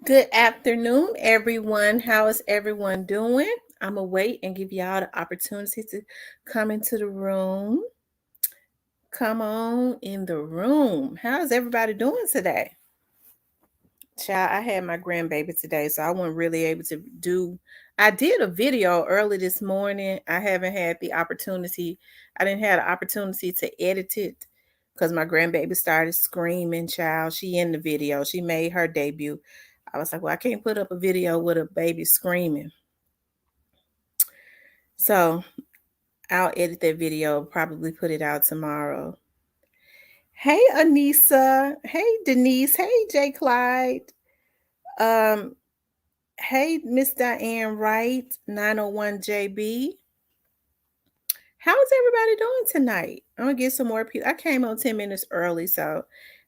Good afternoon, everyone. How is everyone doing? I'm going to wait and give y'all the opportunity to come into the room. Come on in the room. How's everybody doing today? Child, I had my grandbaby today, so I wasn't really able to do. I did a video early this morning. I haven't had the opportunity. I didn't have the opportunity to edit it because my grandbaby started screaming. Child, she in the video. She made her debut. I was like, well, I can't put up a video with a baby screaming. So I'll edit that video, probably put it out tomorrow. Hey, Anissa. Hey, Denise. Hey, J. Clyde. Um, Hey, Miss Diane Wright, 901JB. How's everybody doing tonight? I'm gonna get some more people. I came on 10 minutes early, so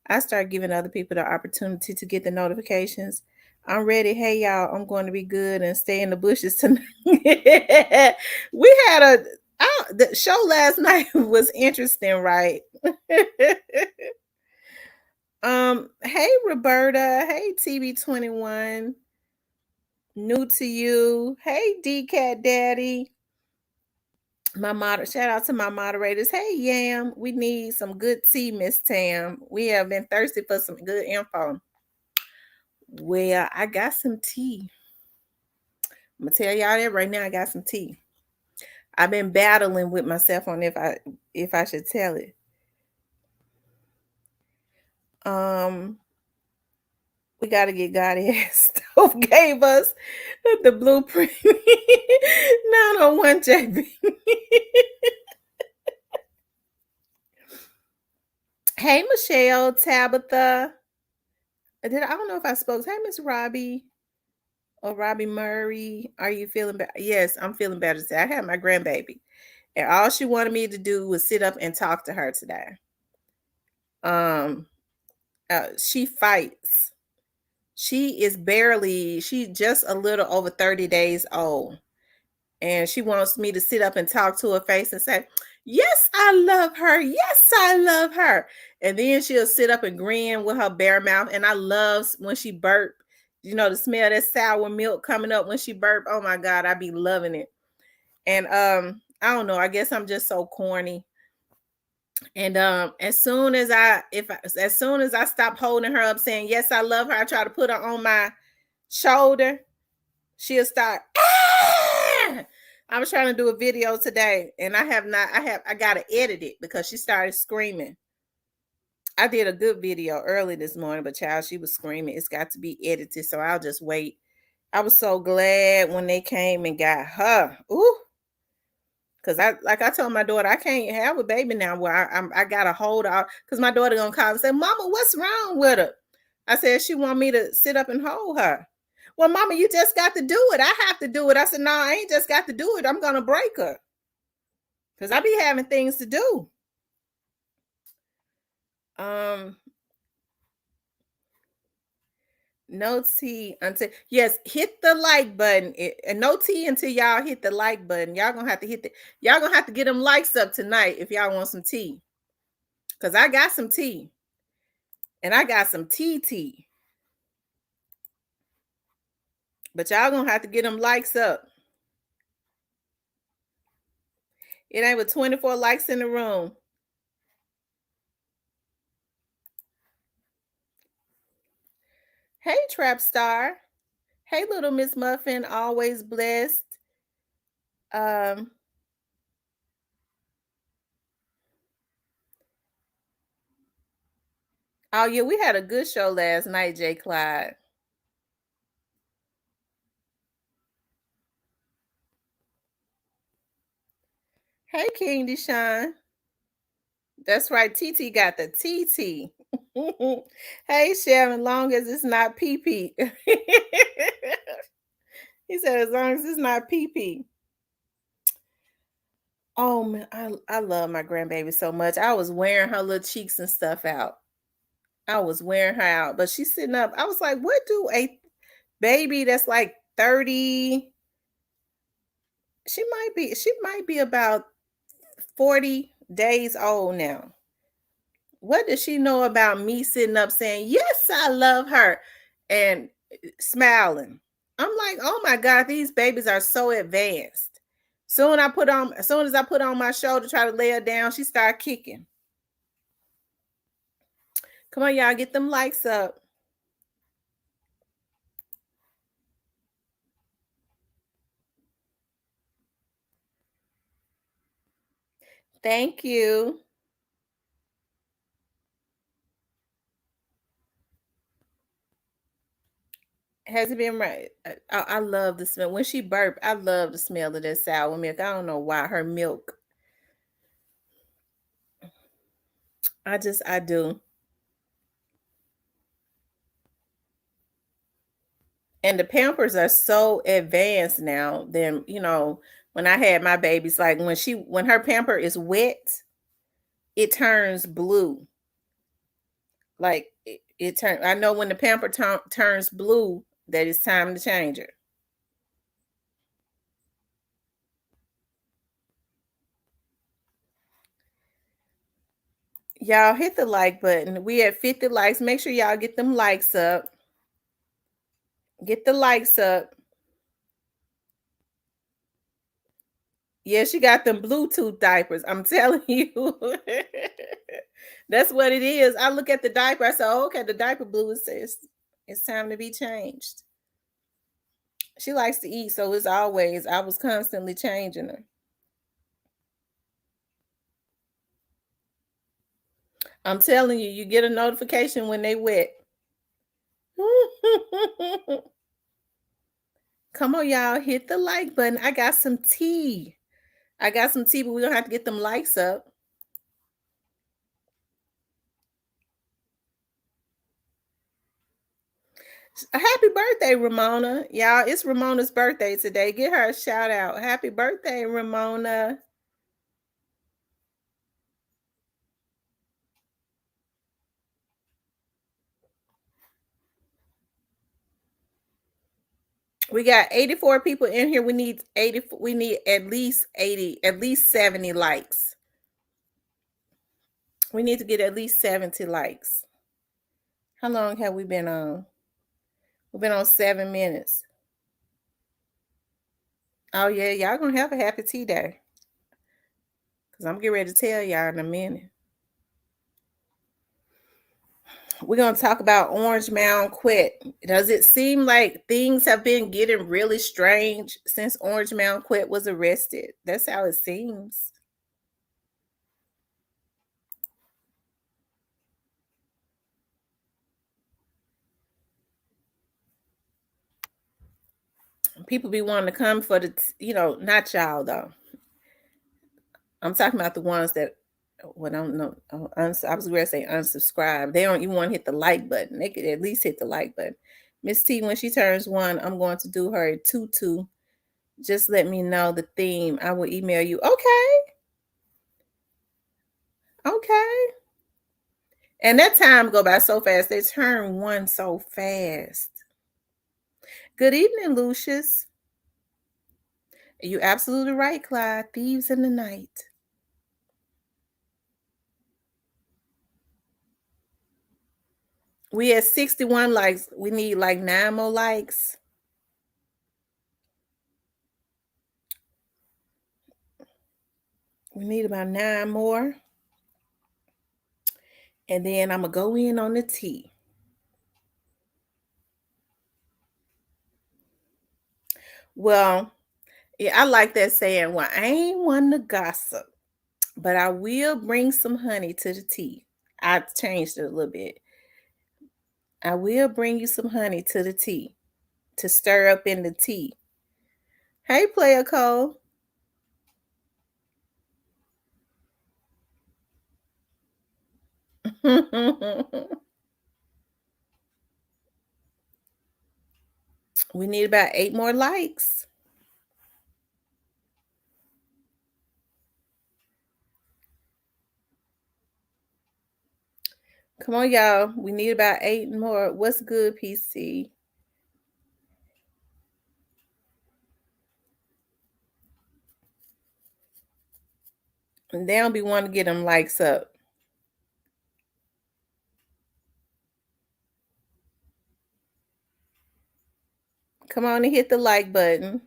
I start giving other people the opportunity to get the notifications. I'm ready. Hey y'all, I'm going to be good and stay in the bushes tonight. We had the show last night was interesting, right? Hey Roberta, hey TB21. New to you. Hey, D-Cat Daddy. Shout out to my moderators. Hey, Yam. We need some good tea, Miss Tam. We have been thirsty for some good info. Well, I got some tea. I'm gonna tell y'all that right now. I got some tea. I've been battling with myself on if I should tell it. We gotta get Goddess Stove gave us the blueprint. 901 JB. Hey, Michelle, Tabitha. I don't know if I spoke. Hey, Miss Robbie or Robbie Murray. Are you feeling better? Yes, I'm feeling better today. I had my grandbaby, and all she wanted me to do was sit up and talk to her today. She fights. She's just a little over 30 days old. And she wants me to sit up and talk to her face and say, yes, I love her. Yes, I love her. And then she'll sit up and grin with her bare mouth. And I love when she burp, the smell that sour milk coming up when she burp. Oh my God, I be loving it. And I don't know, I guess I'm just so corny. And as soon as I stop holding her up saying, yes, I love her, I try to put her on my shoulder, she'll start. I was trying to do a video today and I gotta edit it because she started screaming. I did a good video early this morning, but child, she was screaming. It's got to be edited, so I'll just wait. I was so glad when they came and got her. Ooh. Cause I told my daughter, I can't have a baby now where I gotta hold her, because my daughter gonna call and say, Mama, what's wrong with her? I said, she want me to sit up and hold her. Well, Mama, you just got to do it. I have to do it. I said, no, I ain't just got to do it. I'm gonna break her. Cause I be having things to do. No tea until, yes, hit the like button. And no tea until y'all hit the like button. Y'all gonna have to get them likes up tonight if y'all want some tea. Cause I got some tea. And I got some tea. But y'all gonna have to get them likes up. It ain't with 24 likes in the room. Hey, Trap Star. Hey, little Miss Muffin, always blessed. Oh yeah, we had a good show last night, J. Clyde. Hey, King Deshaun. That's right, TT got the TT. Hey, Sharon, long as it's not PP. He said, as long as it's not PP. Oh man, I love my grandbaby so much. I was wearing her little cheeks and stuff out. I was wearing her out, but she's sitting up. I was like, what do a baby that's like 30? She might be about 40 days old now. What does she know about me sitting up saying, yes, I love her? And smiling. I'm like, oh my God, these babies are so advanced. As soon as I put on my shoulder, try to lay her down, she start kicking. Come on, y'all, get them likes up. Thank you. Has it been right? I love the smell. When she burp, I love the smell of that sour milk. I don't know why her milk. I do. And the Pampers are so advanced now. Then when I had my babies, like when her pamper is wet, it turns blue. Like it turn. I know when the pamper turns blue, that it's time to change her. Y'all hit the like button. We at 50 likes. Make sure y'all get them likes up. Get the likes up. Yeah, she got them Bluetooth diapers. I'm telling you. That's what it is. I look at the diaper. I say, oh, okay, the diaper blue. It says it's time to be changed. She likes to eat, so I was constantly changing her. I'm telling you, you get a notification when they wet. Come on, y'all, hit the like button. I got some tea. But we're gonna have to get them likes up. Happy birthday, Ramona. Y'all, it's Ramona's birthday today. Get her a shout out. Happy birthday, Ramona. We got 84 people in here. We need 80. We need at least 80, at least 70 likes. We need to get at least 70 likes. How long have we been on? We've been on 7 minutes. Oh yeah, y'all gonna have a happy tea day. Cause I'm getting ready to tell y'all in a minute. We're gonna talk about Orange Mound Quet. Does it seem like things have been getting really strange since Orange Mound Quet was arrested? That's how it seems. People be wanting to come for not y'all though. I'm talking about the ones that, well, I don't know. I was going to say unsubscribe. They don't even want to hit the like button. They could at least hit the like button. Miss T, when she turns 1, I'm going to do her a tutu. Just let me know the theme. I will email you. Okay. Okay. And that time go by so fast. They turn 1 so fast. Good evening, Lucius. You're absolutely right, Clyde. Thieves in the night. We had 61 likes. We need like 9 more likes. We need about 9 more. And then I'm going to go in on the tea. Well, yeah, I like that saying. Well, I ain't one to gossip, but I will bring some honey to the tea. I changed it a little bit. I will bring you some honey to the tea to stir up in the tea. Hey, Player Cole. We need about 8 more likes. Come on, y'all. We need about 8 more. What's good, PC? And they don't be wanting to get them likes up. Come on and hit the like button.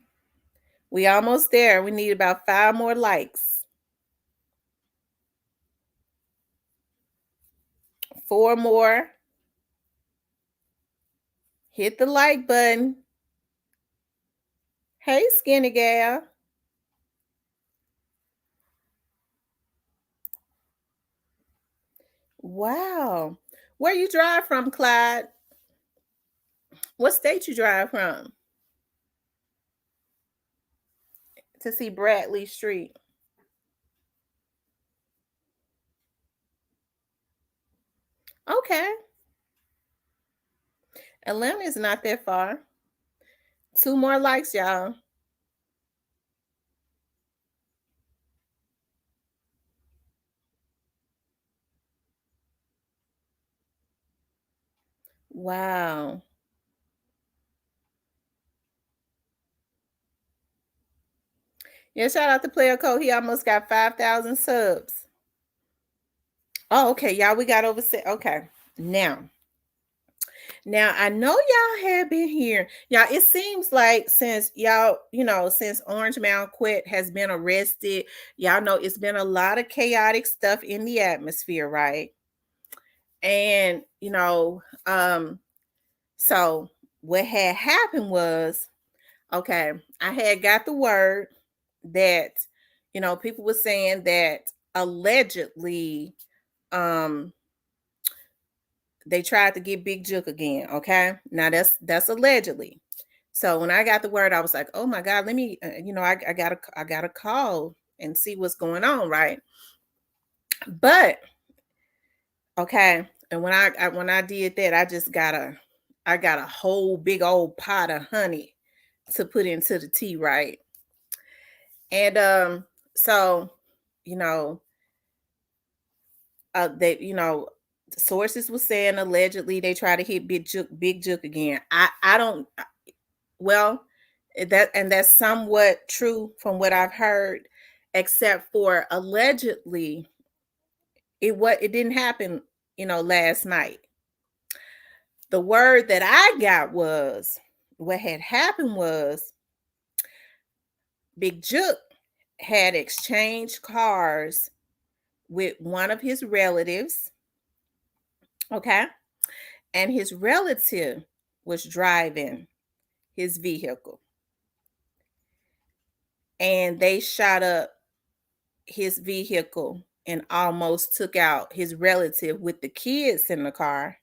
We almost there. We need about 5 more likes. 4 more. Hit the like button. Hey, skinny gal. Wow. Where you drive from, Clyde? What state you drive from to see Bradley Street? Okay. Atlanta is not that far. 2 more likes, y'all. Wow. Yeah, shout out to Player Code. He almost got 5,000 subs. Oh, okay, y'all. We got over okay. Now I know y'all have been here. Y'all, it seems like since y'all, since Orange Mound Quet has been arrested, y'all know it's been a lot of chaotic stuff in the atmosphere, right? And so what had happened was, okay, I had got the word that, people were saying that allegedly, they tried to get Big Jook again. Okay, now that's allegedly. So when I got the word, I was like, oh my God, let me, I gotta call and see what's going on, right? But okay, and when I did that, I got a whole big old pot of honey to put into the tea, right? And so you know, they sources were saying allegedly they try to hit Big Jook again. I don't well that's somewhat true from what I've heard, except for allegedly it didn't happen, last night. The word that I got was what had happened was Big Jook had exchanged cars with one of his relatives, okay? And his relative was driving his vehicle. And they shot up his vehicle and almost took out his relative with the kids in the car.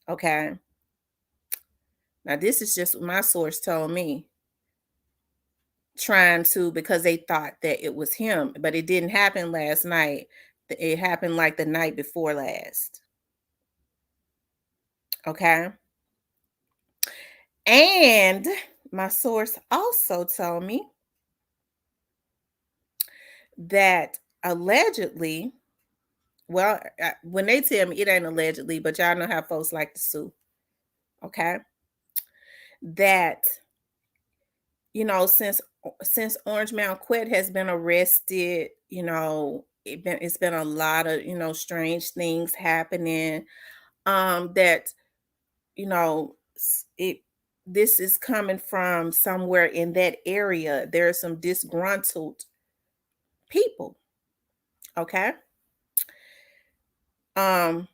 Okay. Now, this is just what my source told me. Trying to, because they thought that it was him, but it didn't happen last night. It happened like the night before last. Okay. And my source also told me that allegedly, well, when they tell me it ain't allegedly, but y'all know how folks like to sue. Okay. That, since Orange Mound Quet has been arrested, it's been a lot of, strange things happening. That, it this is coming from somewhere in that area. There are some disgruntled people. Okay. Um,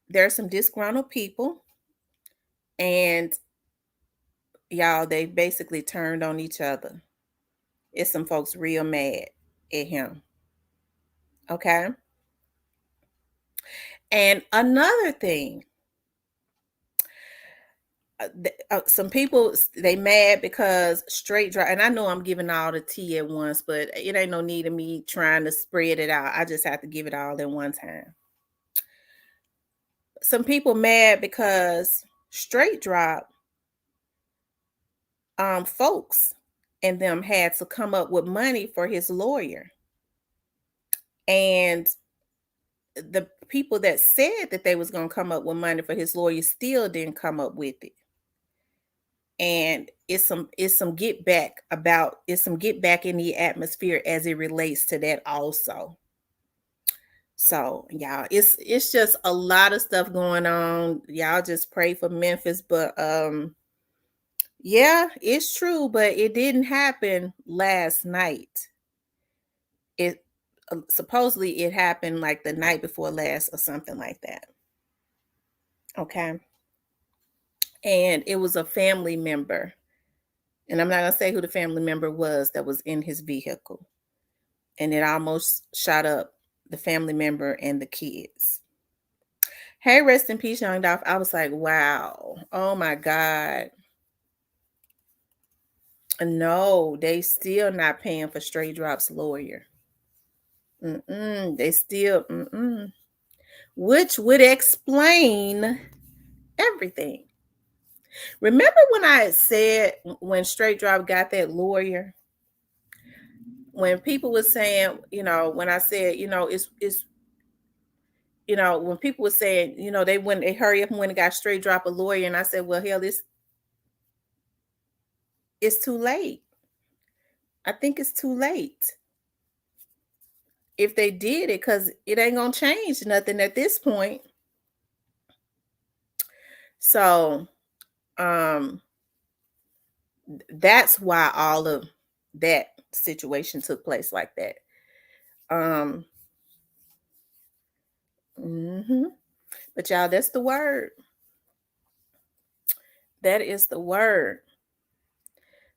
there are some disgruntled people, and y'all, they basically turned on each other. It's some folks real mad at him. Okay. And another thing, some people, they mad because straight drive, and I know I'm giving all the tea at once, but it ain't no need of me trying to spread it out. I just have to give it all at one time. Some people mad because straight drop folks and them had to come up with money for his lawyer, and the people that said that they was going to come up with money for his lawyer still didn't come up with it. And it's some get back in the atmosphere as it relates to that also. So y'all, it's just a lot of stuff going on. Y'all just pray for Memphis, but Yeah, it's true, but it didn't happen last night. It supposedly it happened like the night before last or something like that. Okay. And it was a family member. And I'm not going to say who the family member was that was in his vehicle. And it almost shot up the family member and the kids. Hey, rest in peace, Young Dolph. I was like, wow. Oh my God. No, they still not paying for Straight Drop's lawyer. They still, which would explain everything. Remember when I had said when Straight Drop got that lawyer, when people were saying, when I said, when people were saying, they hurry up and went and got Straight Drop a lawyer, and I said, well, hell, it's too late. I think it's too late if they did it, because it ain't gonna change nothing at this point. So um that's why all of that situation took place like that. Um mhm. But y'all, that's the word. That is the word.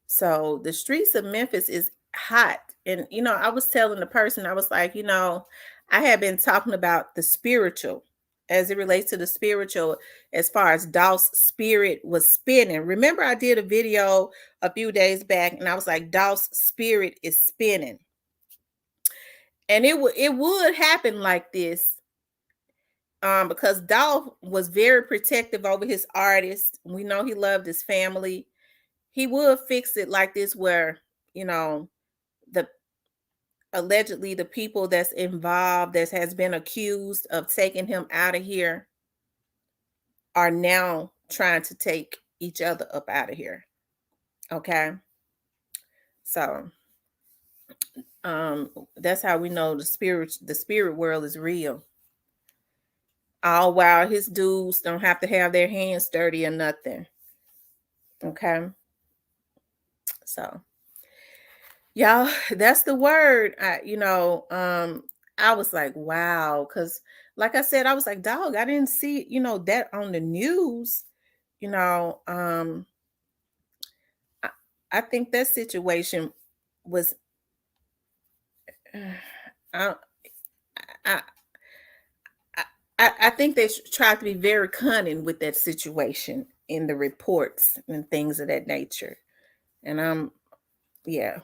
So the streets of Memphis is hot. And I was telling the person, I was like, I had been talking about the spiritual as it relates to the spiritual, as far as Dolph's spirit was spinning. Remember, I did a video a few days back and I was like, Dolph's spirit is spinning. And it would happen like this. Because Dolph was very protective over his artists. We know he loved his family. He would fix it like this, where the allegedly the people that's involved, that has been accused of taking him out of here, are now trying to take each other up out of here. Okay. So that's how we know the spirit world is real. All while his dudes don't have to have their hands dirty or nothing. Okay. So y'all, that's the word. I was like, wow, because like I said, I was like, dog, I didn't see, that on the news. You know, I, I think that situation was I, I I think they tried to be very cunning with that situation in the reports and things of that nature. And yeah,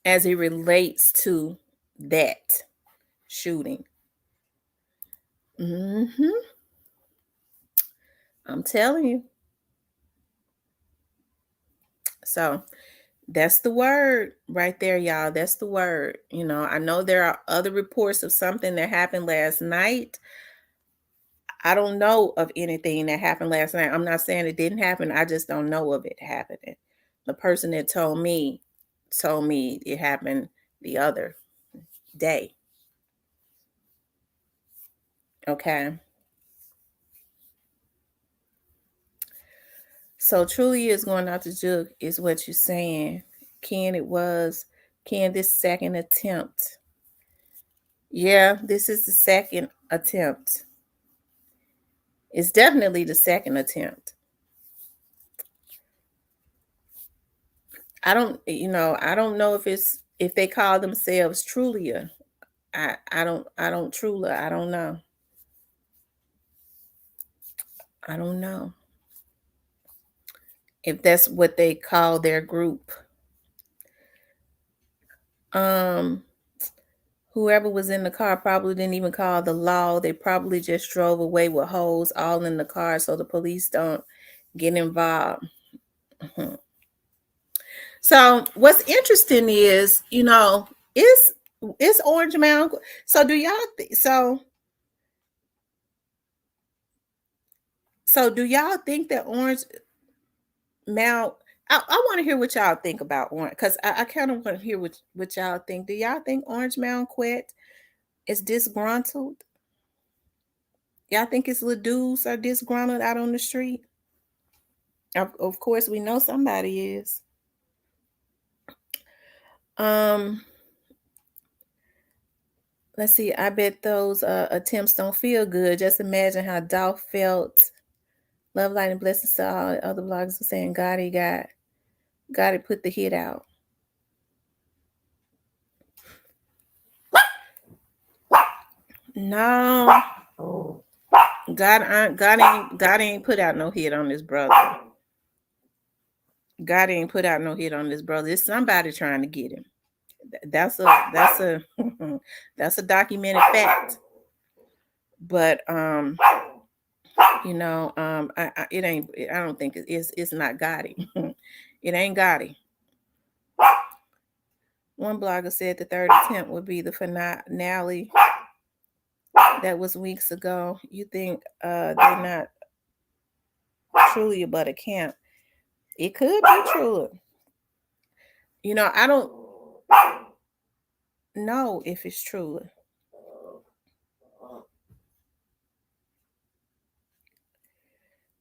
as it relates to that shooting. Hmm. I'm telling you. So that's the word right there, y'all. That's the word. I know there are other reports of something that happened last night. I don't know of anything that happened last night. I'm not saying it didn't happen. I just don't know of it happening. The person that told me it happened the other day. Okay. So truly is going out the jug is what you're saying. Ken, this second attempt. Yeah, this is the second attempt. It's definitely the second attempt. I don't know if they call themselves Trulia. I don't know. I don't know if that's what they call their group. Um, Whoever was in the car probably didn't even call the law. They probably just drove away with holes all in the car so the police don't get involved. Mhm. So what's interesting is, is Orange Mound. So do y'all do y'all think that Orange Mound, I want to hear what y'all think about Orange, because I kind of want to hear what y'all think. Do y'all think Orange Mound is disgruntled? Y'all think his little dudes are disgruntled out on the street? Of course, we know somebody is. Um, let's see. I bet those attempts don't feel good. Just imagine how Dolph felt. Love, light, and blessings to all the other bloggers are saying Gotti put the hit out. No, God ain't put out no hit on this brother. God ain't put out no hit on this brother. It's somebody trying to get him. That's a that's a documented fact. But it ain't. I don't think it's not Gotti. It ain't Gotti. One blogger said the third attempt would be the finale. That was weeks ago. You think they're not truly but a camp? It could be true. I don't know if it's true.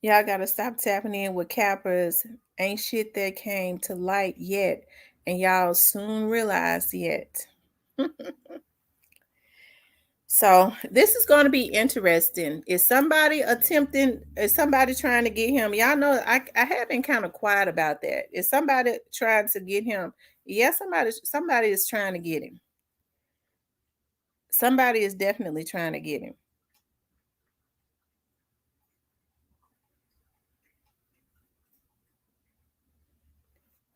Y'all gotta stop tapping in with cappers. Ain't shit that came to light yet, and y'all soon realize yet. So this is going to be interesting. Is somebody trying to get him? Y'all know I have been kind of quiet about that. Is somebody trying to get him? Yeah, somebody is trying to get him. Somebody is definitely trying to get him.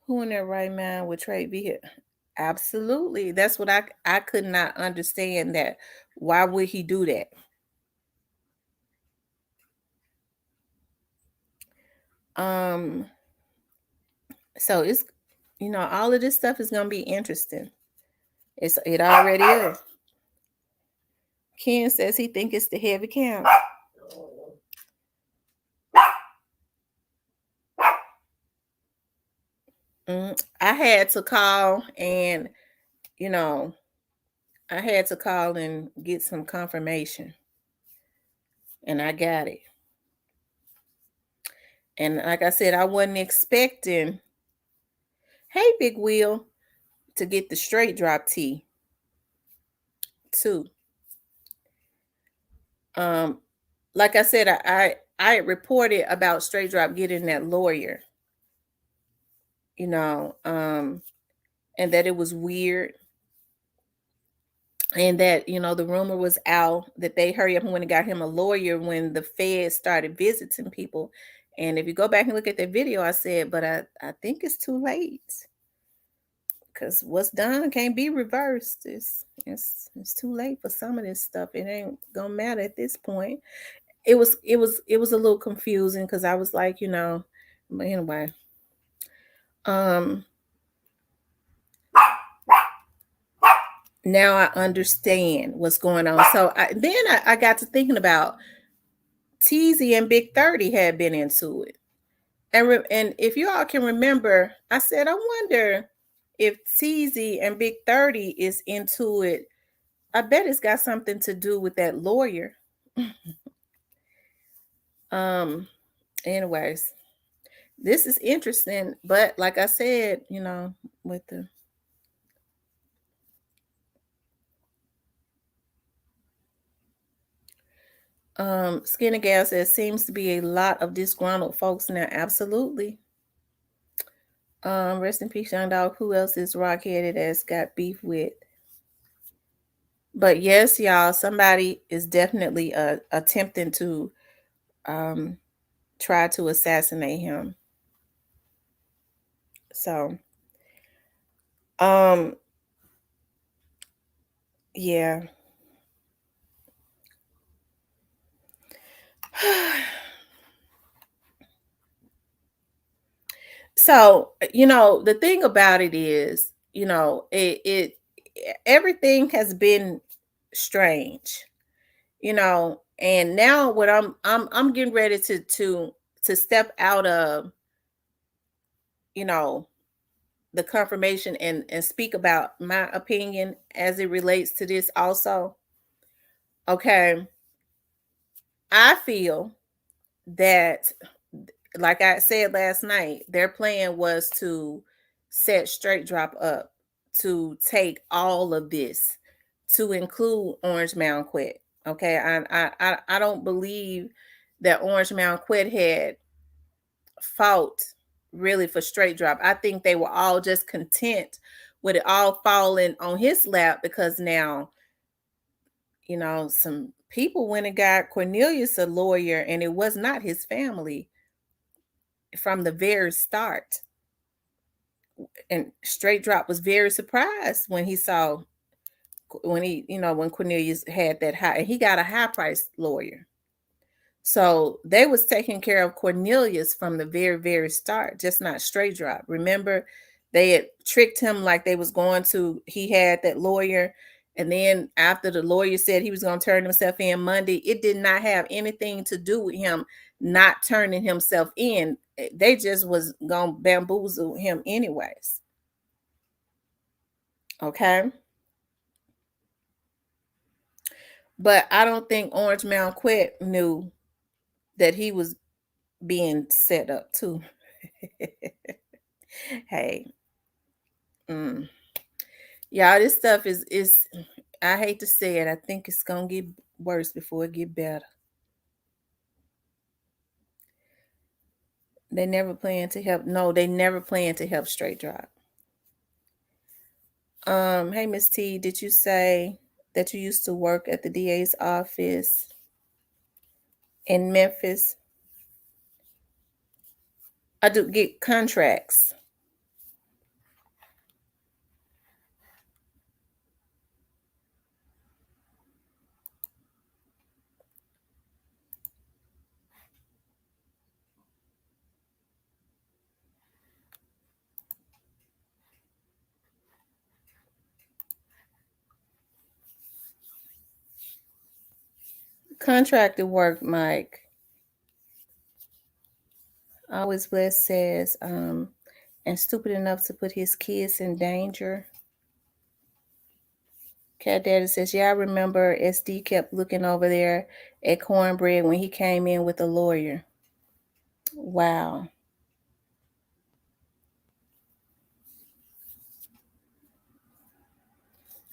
Who in their right mind would trade vehicle? Absolutely. That's what I could not understand that. Why would he do that? So it's all of this stuff is gonna be interesting. It already is. Ken says he think it's the heavy camp. I had to call and I had to call and get some confirmation. And I got it. And like I said, I wasn't expecting, hey, Big Wheel, to get the straight drop T too. Like I said, I reported about straight drop getting that lawyer, and that it was weird. And that, the rumor was out that they hurry up and went and got him a lawyer when the feds started visiting people. And if you go back and look at that video, I said, but I think it's too late. Because what's done can't be reversed. It's too late for some of this stuff. It ain't gonna matter at this point. It was a little confusing because I was like, but anyway. Now I understand what's going on. So I got to thinking about Teasy and Big 30 had been into it. And if you all can remember, I said, I wonder if Teasy and Big 30 is into it. I bet it's got something to do with that lawyer. Anyways, this is interesting, but like I said, with the Skinny Gal says seems to be a lot of disgruntled folks now. Absolutely. Rest in peace, Young Dog. Who else is rock-headed that's got beef with? But yes, y'all, somebody is definitely attempting to try to assassinate him. So, yeah. So, the thing about it is, it everything has been strange, and now what I'm getting ready to step out of, the confirmation and speak about my opinion as it relates to this also. Okay. I feel that like I said last night, their plan was to set Straight Drop up to take all of this, to include Orange Mound Quet. Okay, I don't believe that Orange Mound Quet had fought really for Straight Drop. I think they were all just content with it all falling on his lap because now, some people went and got Cornelius a lawyer, and it was not his family from the very start. And Straight Drop was very surprised when he saw when Cornelius had that high, and he got a high priced lawyer. So they was taking care of Cornelius from the very, very start, just not Straight Drop. Remember, they had tricked him like they was going to, he had that lawyer. And then after the lawyer said he was going to turn himself in Monday, it did not have anything to do with him not turning himself in. They just was going to bamboozle him anyways. Okay. But I don't think Orange Mound Quet knew that he was being set up too. Hey, mm. Y'all, this stuff is I hate to say it, I think it's gonna get worse before it get better. They never plan to help. No, they never plan to help Straight Drop. Hey Miss T, did you say that you used to work at the DA's office in Memphis? I do get contracts. Contracted work, Mike. Always Blessed says, and stupid enough to put his kids in danger. Cat Daddy says, yeah, I remember SD kept looking over there at Cornbread when he came in with a lawyer. Wow.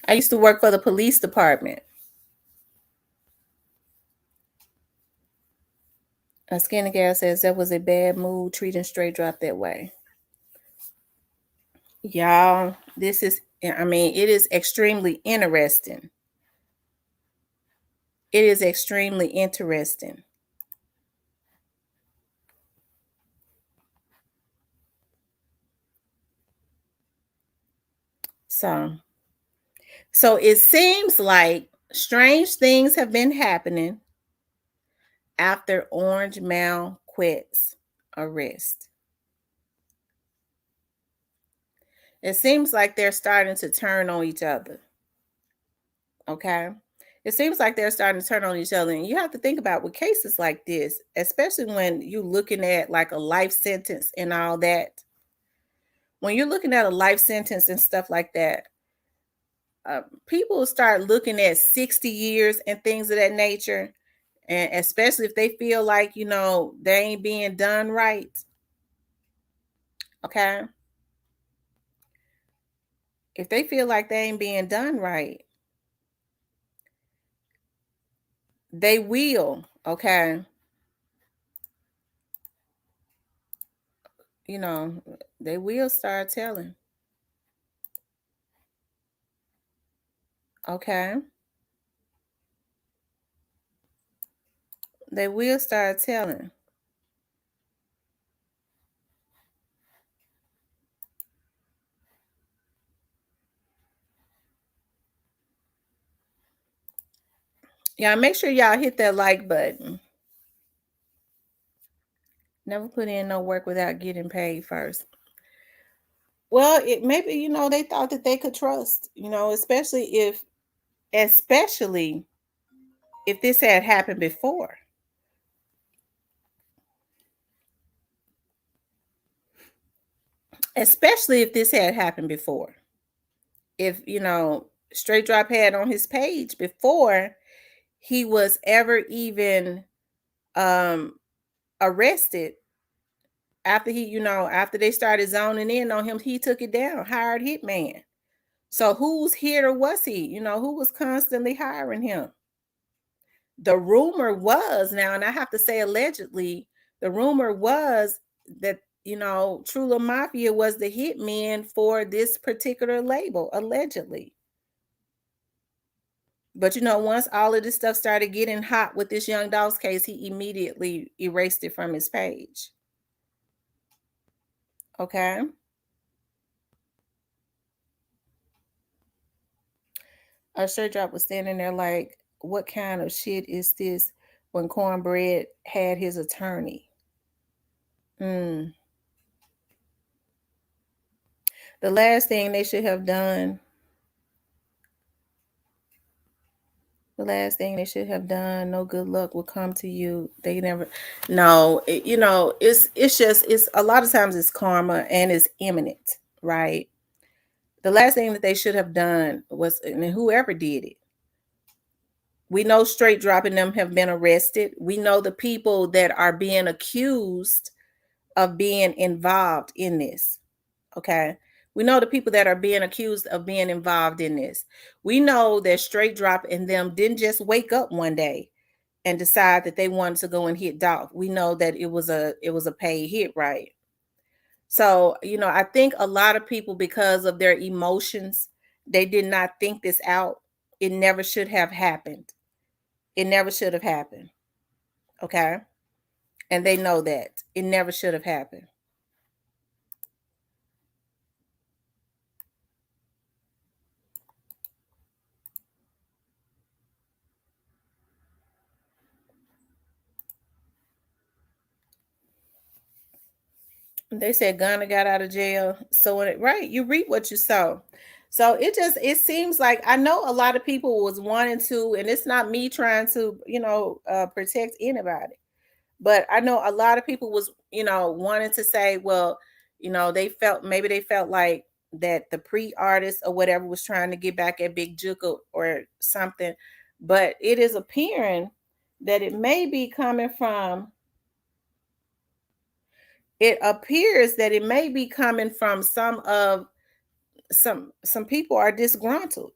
I used to work for the police department. A Skinny Gal says that was a bad move treating Straight Drop that way. Y'all, this is, I mean, it is extremely interesting. It is extremely interesting. So it seems like strange things have been happening after Orange Mound Quette'S arrest. It seems like they're starting to turn on each other. Okay. It seems like they're starting to turn on each other. And you have to think about with cases like this, especially when you're looking at like a life sentence and all that. When you're looking at a life sentence and stuff like that, people start looking at 60 years and things of that nature. And especially if they feel like, they ain't being done right. Okay. If they feel like they ain't being done right, they will. Okay. They will start telling. Okay. They will start telling. Y'all make sure y'all hit that like button. Never put in no work without getting paid first. Well, it maybe, they thought that they could trust, especially if this had happened before. Especially if this had happened before. If, Straight Drop had on his page before he was ever even arrested, After after they started zoning in on him, he took it down, hired hitman. So whose hitter was he? Who was constantly hiring him? The rumor was now, and I have to say allegedly, the rumor was that True Mafia was the hitman for this particular label, allegedly. But once all of this stuff started getting hot with this Young Dolph's case, he immediately erased it from his page. Okay. A shirt drop was standing there like, what kind of shit is this when Cornbread had his attorney? Mm. The last thing they should have done, no good luck will come to you. They never, no, it's a lot of times it's karma and it's imminent, right? The last thing that they should have done was, and whoever did it, we know straight dropping them have been arrested. We know the people that are being accused of being involved in this. Okay. We know the people that are being accused of being involved in this. We know that straight drop and them didn't just wake up one day and decide that they wanted to go and hit Dolph. We know that it was a paid hit, right? So, I think a lot of people, because of their emotions, they did not think this out. It never should have happened. It never should have happened. Okay. And they know that it never should have happened. They said Gunna got out of jail. So right, you reap what you sow. So it seems like, I know a lot of people was wanting to, and it's not me trying to, protect anybody. But I know a lot of people was, wanting to say, well, they felt like that the pre-artist or whatever was trying to get back at Big Juka or something. But it is appearing that it appears that it may be coming from some people are disgruntled.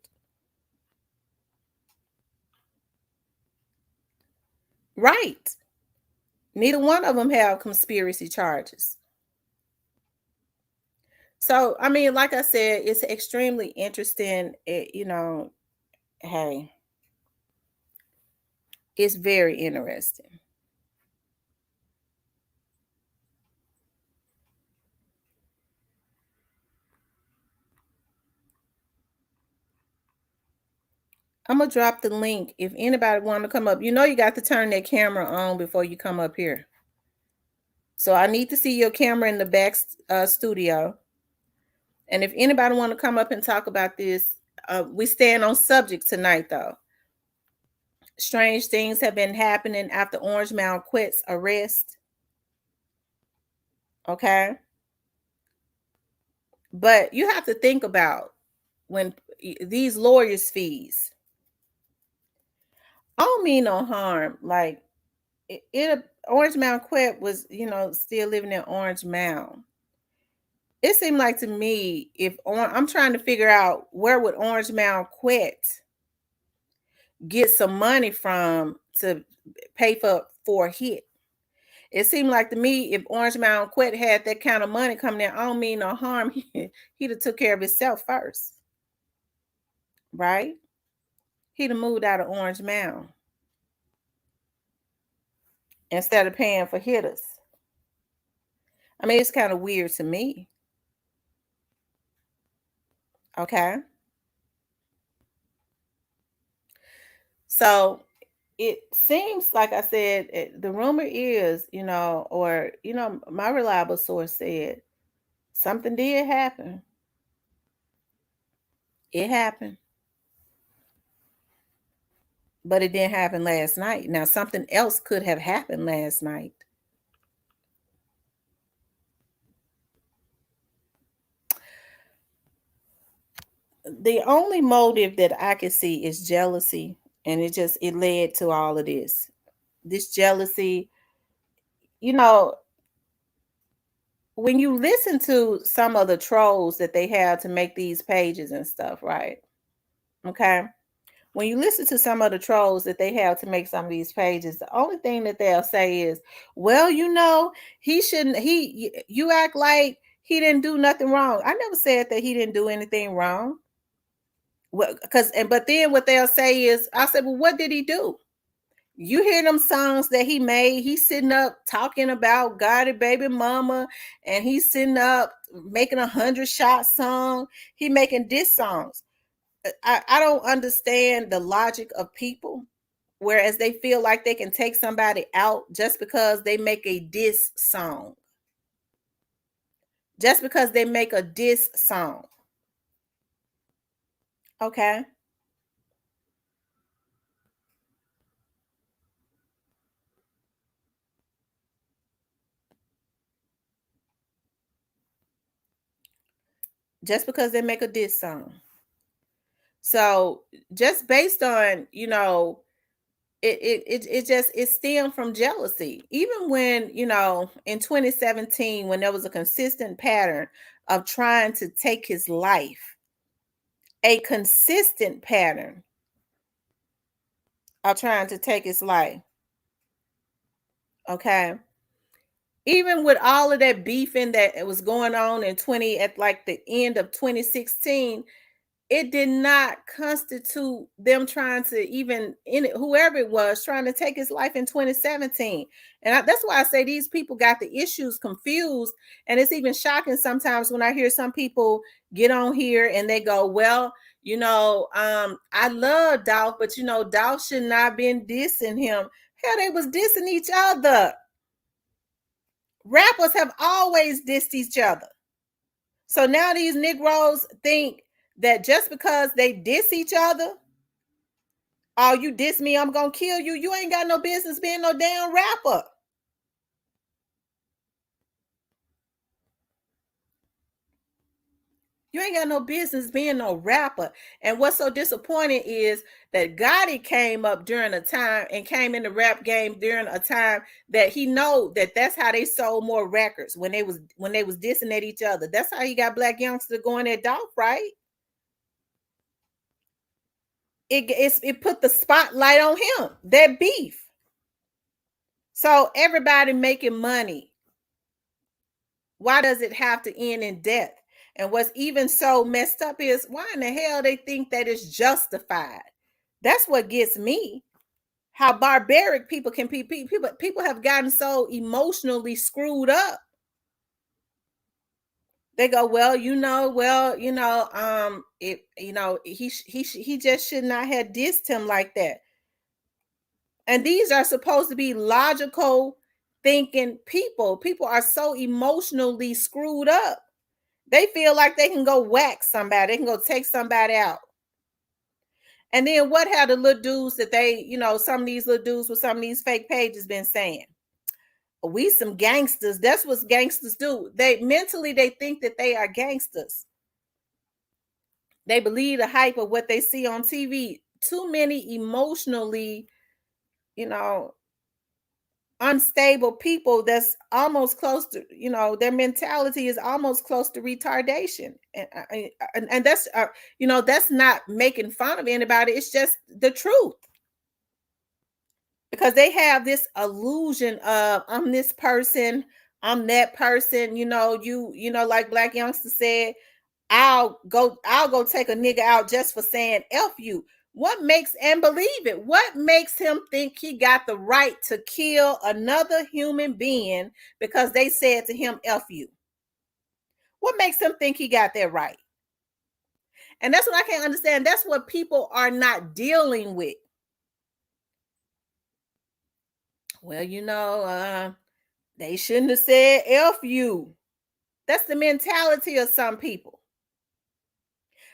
Right. Neither one of them have conspiracy charges. So, I mean, like I said, it's extremely interesting. Hey, it's very interesting. I'm gonna drop the link if anybody want to come up. You got to turn that camera on before you come up here. So I need to see your camera in the back studio. And if anybody want to come up and talk about this, we stand on subject tonight, though. Strange things have been happening after Orange Mound Quette'S arrest. Okay. But you have to think about when these lawyers' fees. I don't mean no harm. Like Orange Mound Quette was, still living in Orange Mound. It seemed like to me, I'm trying to figure out where would Orange Mound Quette get some money from to pay for a hit. It seemed like to me, if Orange Mound Quette had that kind of money coming in, I don't mean no harm. He'd have took care of himself first, right? He'd have moved out of Orange Mound instead of paying for hitters. I mean, it's kind of weird to me. Okay. So it seems like I said, the rumor is, my reliable source said something did happen. It happened, but it didn't happen last night. Now, something else could have happened last night. The only motive that I could see is jealousy, and it led to all of this. This jealousy, you know, when you listen to some of the trolls that they have to make these pages and stuff, right? Okay. When you listen to some of the trolls that they have to make some of these pages, the only thing that they'll say is, well, he shouldn't, you act like he didn't do nothing wrong. I never said that he didn't do anything wrong. Well, but then what they'll say is, I said, well, what did he do? You hear them songs that he made. He's sitting up talking about God and baby mama, and he's sitting up making 100 shot song. He making diss songs. I don't understand the logic of people, whereas they feel like they can take somebody out just because they make a diss song. Just because they make a diss song. Okay. Just because they make a diss song. So just based on, it stemmed from jealousy. Even when, in 2017, when there was a consistent pattern of trying to take his life, a consistent pattern of trying to take his life. Okay. Even with all of that beefing that was going on at like the end of 2016, it did not constitute them trying to even whoever it was trying to take his life in 2017. And that's why I say these people got the issues confused. And it's even shocking sometimes when I hear some people get on here and they go, well, I love Dolph, but Dolph should not have been dissing him. Hell, they was dissing each other. Rappers have always dissed each other. So now these Negroes think that just because they diss each other, oh, you diss me, I'm gonna kill you. You ain't got no business being no damn rapper. You ain't got no business being no rapper. And what's so disappointing is that Gotti came up during a time and came in the rap game during a time that he know that that's how they sold more records when they was dissing at each other. That's how he got Black Youngster going at Dolph, right? It put the spotlight on him, that beef. So everybody making money. Why does it have to end in death? And what's even so messed up is why in the hell they think that it's justified. That's what gets me. How barbaric people can be. People have gotten so emotionally screwed up. They go, well, he just should not have dissed him like that. And these are supposed to be logical thinking people. People are so emotionally screwed up. They feel like they can go whack somebody. They can go take somebody out. And then what have the little dudes that some of these little dudes with some of these fake pages been saying? We some gangsters. That's what gangsters do. They think that they are gangsters. They believe the hype of what they see on TV. Too many emotionally, unstable people that's almost close to, their mentality is almost close to retardation. And that's that's not making fun of anybody. It's just the truth. Because they have this illusion of I'm this person, I'm that person, like Black Youngster said, I'll go take a nigga out just for saying F you. What makes, and believe it, what makes him think he got the right to kill another human being because they said to him F you? What makes him think he got that right? And that's what I can't understand. That's what people are not dealing with. Well, they shouldn't have said F you. That's the mentality of some people.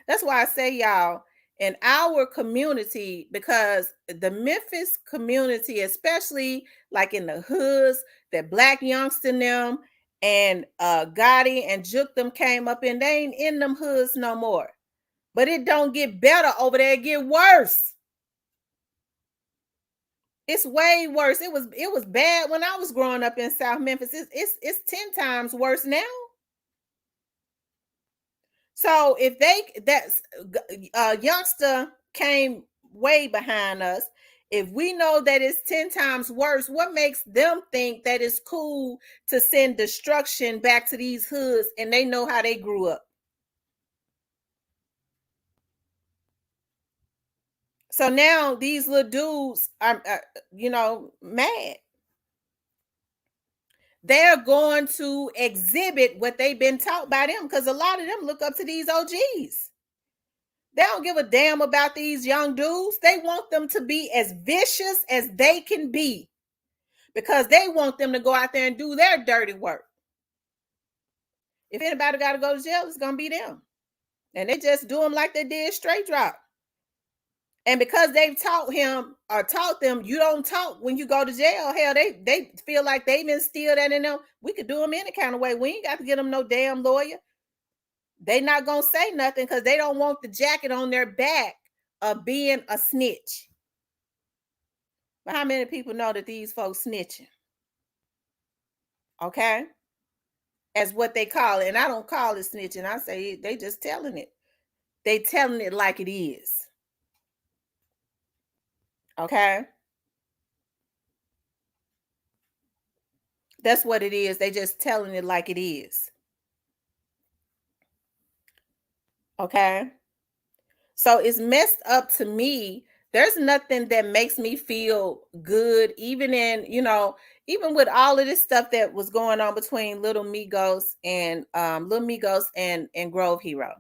That's why I say, y'all, in our community, because the Memphis community, especially like in the hoods that Black Youngster them and Gotti and Juke them came up in, they ain't in them hoods no more. But it don't get better over there, it get worse. It's way worse. It was bad when I was growing up in South Memphis. It's 10 times worse now. So if that's a youngster came way behind us, if we know that it's 10 times worse, what makes them think that it's cool to send destruction back to these hoods and they know how they grew up? So now these little dudes are mad. They're going to exhibit what they've been taught by them, because a lot of them look up to these OGs. They don't give a damn about these young dudes. They want them to be as vicious as they can be, because they want them to go out there and do their dirty work. If anybody got to go to jail, it's going to be them. And they just do them like they did Straight Drop. And because they've taught him or taught them, you don't talk when you go to jail. Hell, they feel like they've instilled that in them. We could do them any kind of way. We ain't got to get them no damn lawyer. They not going to say nothing because they don't want the jacket on their back of being a snitch. But how many people know that these folks snitching? Okay? As what they call it. And I don't call it snitching. I say they just telling it. They telling it like it is. Okay? That's what it is. They just telling it like it is. Okay? So it's messed up to me. There's nothing that makes me feel good, even in, even with all of this stuff that was going on between Little Migos and Grove Hero.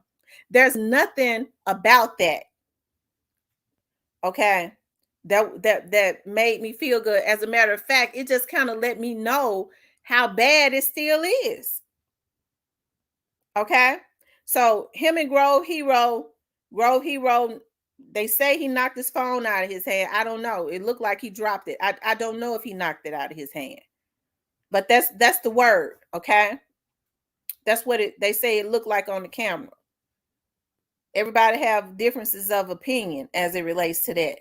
There's nothing about that. Okay. That made me feel good. As a matter of fact, it just kind of let me know how bad it still is. Okay. So him and Grove Hero, they say he knocked his phone out of his hand. I don't know. It looked like he dropped it. I don't know if he knocked it out of his hand. But that's the word, okay? That's what they say it looked like on the camera. Everybody have differences of opinion as it relates to that.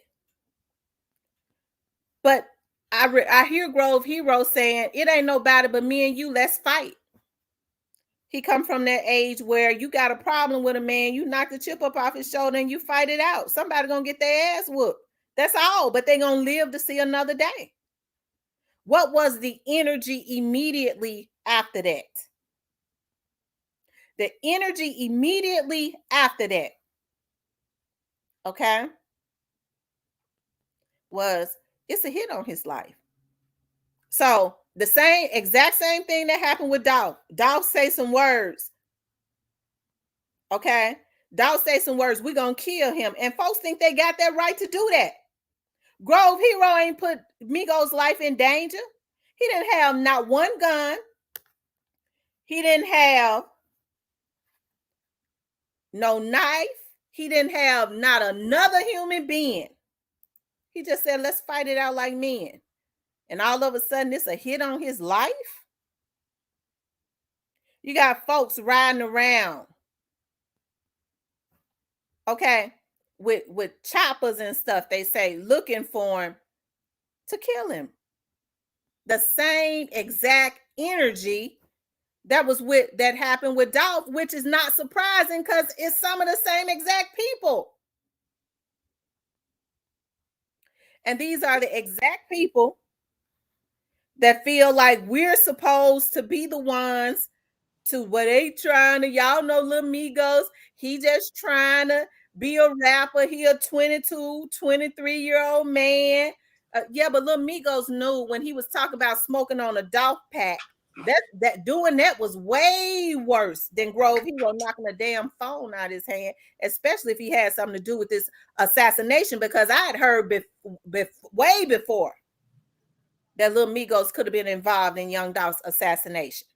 But I hear Grove Hero saying, it ain't nobody but me and you, let's fight. He come from that age where you got a problem with a man, you knock the chip up off his shoulder and you fight it out. Somebody gonna get their ass whooped. That's all, but they gonna live to see another day. What was the energy immediately after that? The energy immediately after that, okay, was it's a hit on his life. So the exact same thing that happened with Dolph. Dolph say some words. Okay. Dolph say some words. We're going to kill him. And folks think they got that right to do that. Grove Hero ain't put Migos' life in danger. He didn't have not one gun. He didn't have no knife. He didn't have not another human being. He just said, let's fight it out like men. And all of a sudden, it's a hit on his life. You got folks riding around, okay, with choppers and stuff, they say, looking for him to kill him. The same exact energy that happened with Dolph, which is not surprising because it's some of the same exact people. And these are the exact people that feel like we're supposed to be the ones to what they trying to, y'all know Lil Migos, he just trying to be a rapper. He a 22, 23-year-old man. Yeah, but Lil Migos knew when he was talking about smoking on a Dolph pack, that doing that was way worse than Grove Hero knocking a damn phone out of his hand, especially if he had something to do with this assassination, because I had heard way before that Lil Migos could have been involved in Young Dolph's assassination.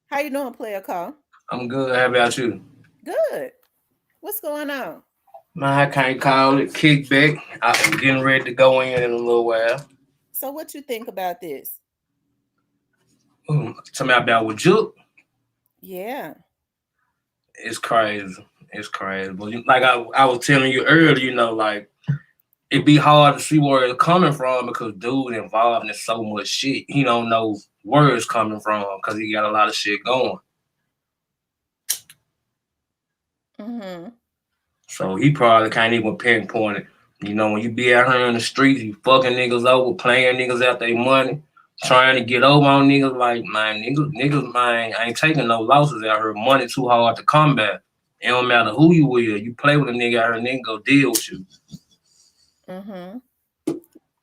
How you doing, player call? I'm good. How about you? Good. What's going on? Man, I can't call it kickback. I'm getting ready to go in a little while. So what you think about this? Tell me about with Juke. Yeah. It's crazy. It's crazy. But like I was telling you earlier, like It'd be hard to see where it's coming from because dude involved in so much shit. He don't know where it's coming from because he got a lot of shit going. Mhm. So he probably can't even pinpoint it. You know, when you be out here in the streets, you fucking niggas over, playing niggas out their money, trying to get over on niggas. Like, man, niggas, man, ain't taking no losses out here. Money too hard to combat. It don't matter who you with. You play with a nigga out here, nigga go deal with you. Mhm.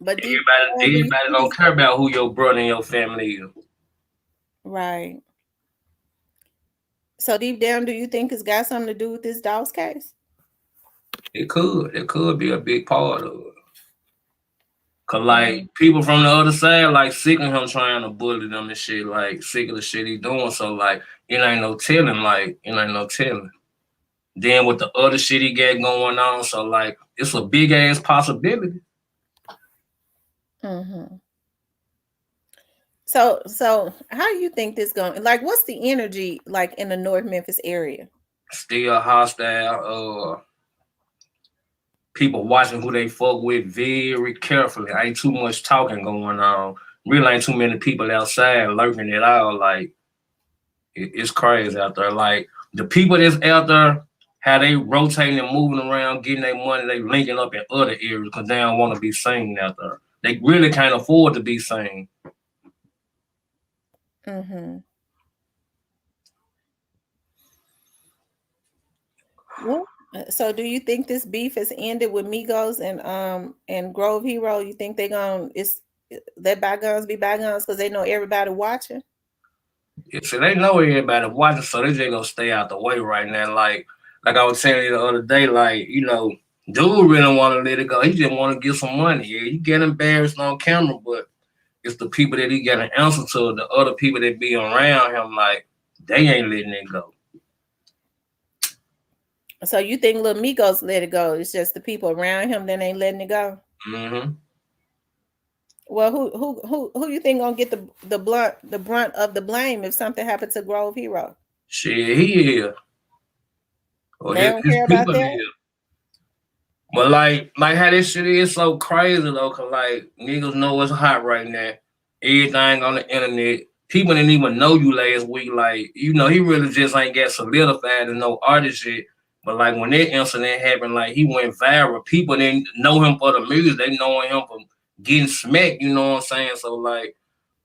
But deep Everybody, down, do you everybody think don't it's care about who your brother and your family is. right? So deep down, do you think it's got something to do with this Dawes case? It could. It could be a big part of it. Cause Mm-hmm. like people from the other side, like sick of him trying to bully them and shit, like sick of the shit he doing. So like it ain't no telling, like it ain't no telling. Then with the other shit he got going on, so like it's a big ass possibility. Mm-hmm. So how do you think this going? Like, what's the energy like in the North Memphis area? Still hostile. People watching who they fuck with very carefully. Ain't too much talking going on. Really ain't too many people outside lurking it out. Like it's crazy out there. Like the people that's out there, how they rotating and moving around, getting their money, they linking up in other areas because they don't want to be seen out there. They really can't afford to be seen. Mm-hmm. Well, so do you think this beef has ended with Migos and Grove Hero? You think they gonna it's let bygones be bygones because they know everybody watching? Yeah, so they know everybody watching, so they just gonna stay out the way right now. Like I was telling you the other day, like dude really want to let it go. He just want to get some money. Yeah, he get embarrassed on camera, but it's the people that he got an answer to. The other people that be around him, like they ain't letting it go. So you think little Migos let it go? It's just the people around him that ain't letting it go. Mm-hmm. Well, who you think gonna get the brunt of the blame if something happened to Grove Hero? Shit, he is. Or They don't his care about people that. is. But like how this shit is so crazy though, cause like niggas know what's hot right now. Everything on the internet. People didn't even know you last week. Like, he really just ain't got solidified and no artist shit. But like when that incident happened, like he went viral. People didn't know him for the music. They know him for getting smacked, you know what I'm saying? So like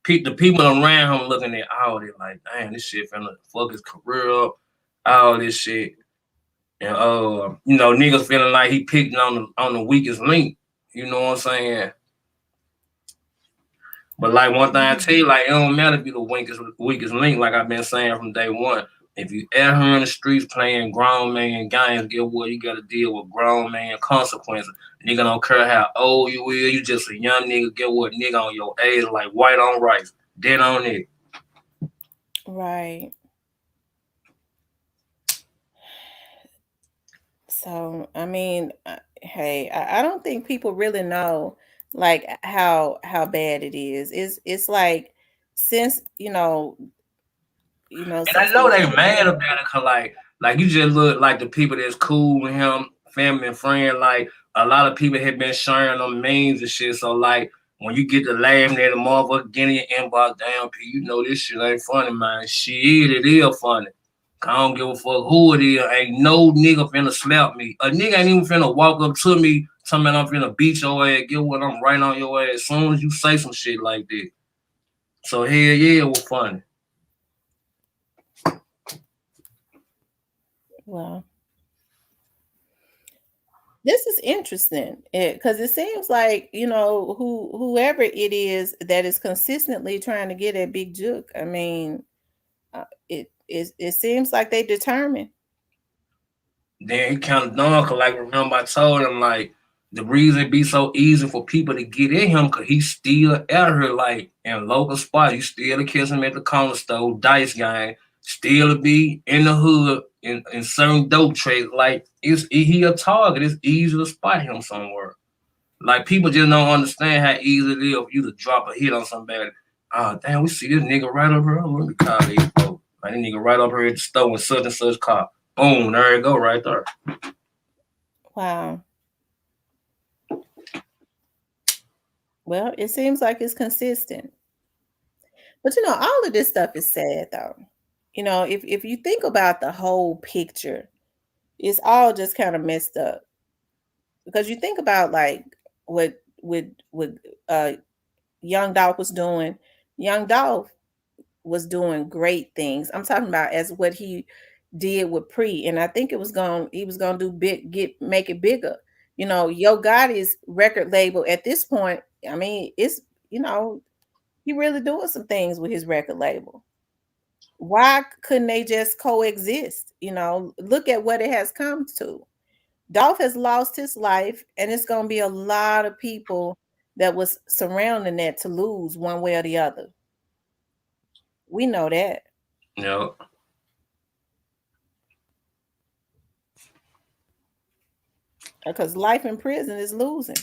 the people around him looking at all this like, damn, this shit finna fuck his career up, all this shit. And niggas feeling like he picked on the weakest link. You know what I'm saying? But like one thing I tell you, like it don't matter if you the weakest link, like I've been saying from day one. If you out here in the streets playing grown man games, get what you gotta deal with grown man consequences. Nigga don't care how old you is, you just a young nigga, get what nigga on your age, like white on rice. Dead on it. Right. So I mean, hey, I don't think people really know like how bad it is. It's like since And I since know these they mad people. about it cause like you just look like the people that's cool with him, family and friend. Like a lot of people have been sharing them memes and shit. So like when you get to laughing at the motherfucker getting your inbox down, you know this shit ain't funny, man. Shit, it is funny. I don't give a fuck who it is. Ain't no nigga finna slap me. A nigga ain't even finna walk up to me, telling me I'm finna beat your ass, get what I'm right on your ass as soon as you say some shit like that. So hell yeah, it was funny. Well, this is interesting because it seems like whoever it is that is consistently trying to get at Big Juke. I mean, it seems like they determined. Then he kind of done, cause like remember I told him like the reason it be so easy for people to get in him, cause he's still out here like in local spots. You still to kiss him at the corner store, dice game, still to be in the hood in certain dope trades. Like he a target. It's easy to spot him somewhere. Like people just don't understand how easy it is for you to drop a hit on somebody. Oh damn, we see this nigga right over here. Let me call these folks. Like this nigga right up here at the store in such and such car. Boom, there you go, right there. Wow. Well, it seems like it's consistent. But all of this stuff is sad though. If you think about the whole picture, it's all just kind of messed up. Because you think about like what uh Young Dolph was doing. Young Dolph was doing great things. I'm talking about as what he did with Pre, and I think he was gonna do big, make it bigger. Yo Gotti's record label at this point, I mean, it's he really doing some things with his record label. Why couldn't they just coexist? Look at what it has come to. Dolph has lost his life, and it's gonna be a lot of people that was surrounding that to lose one way or the other. We know that. Yeah. Because life in prison is losing.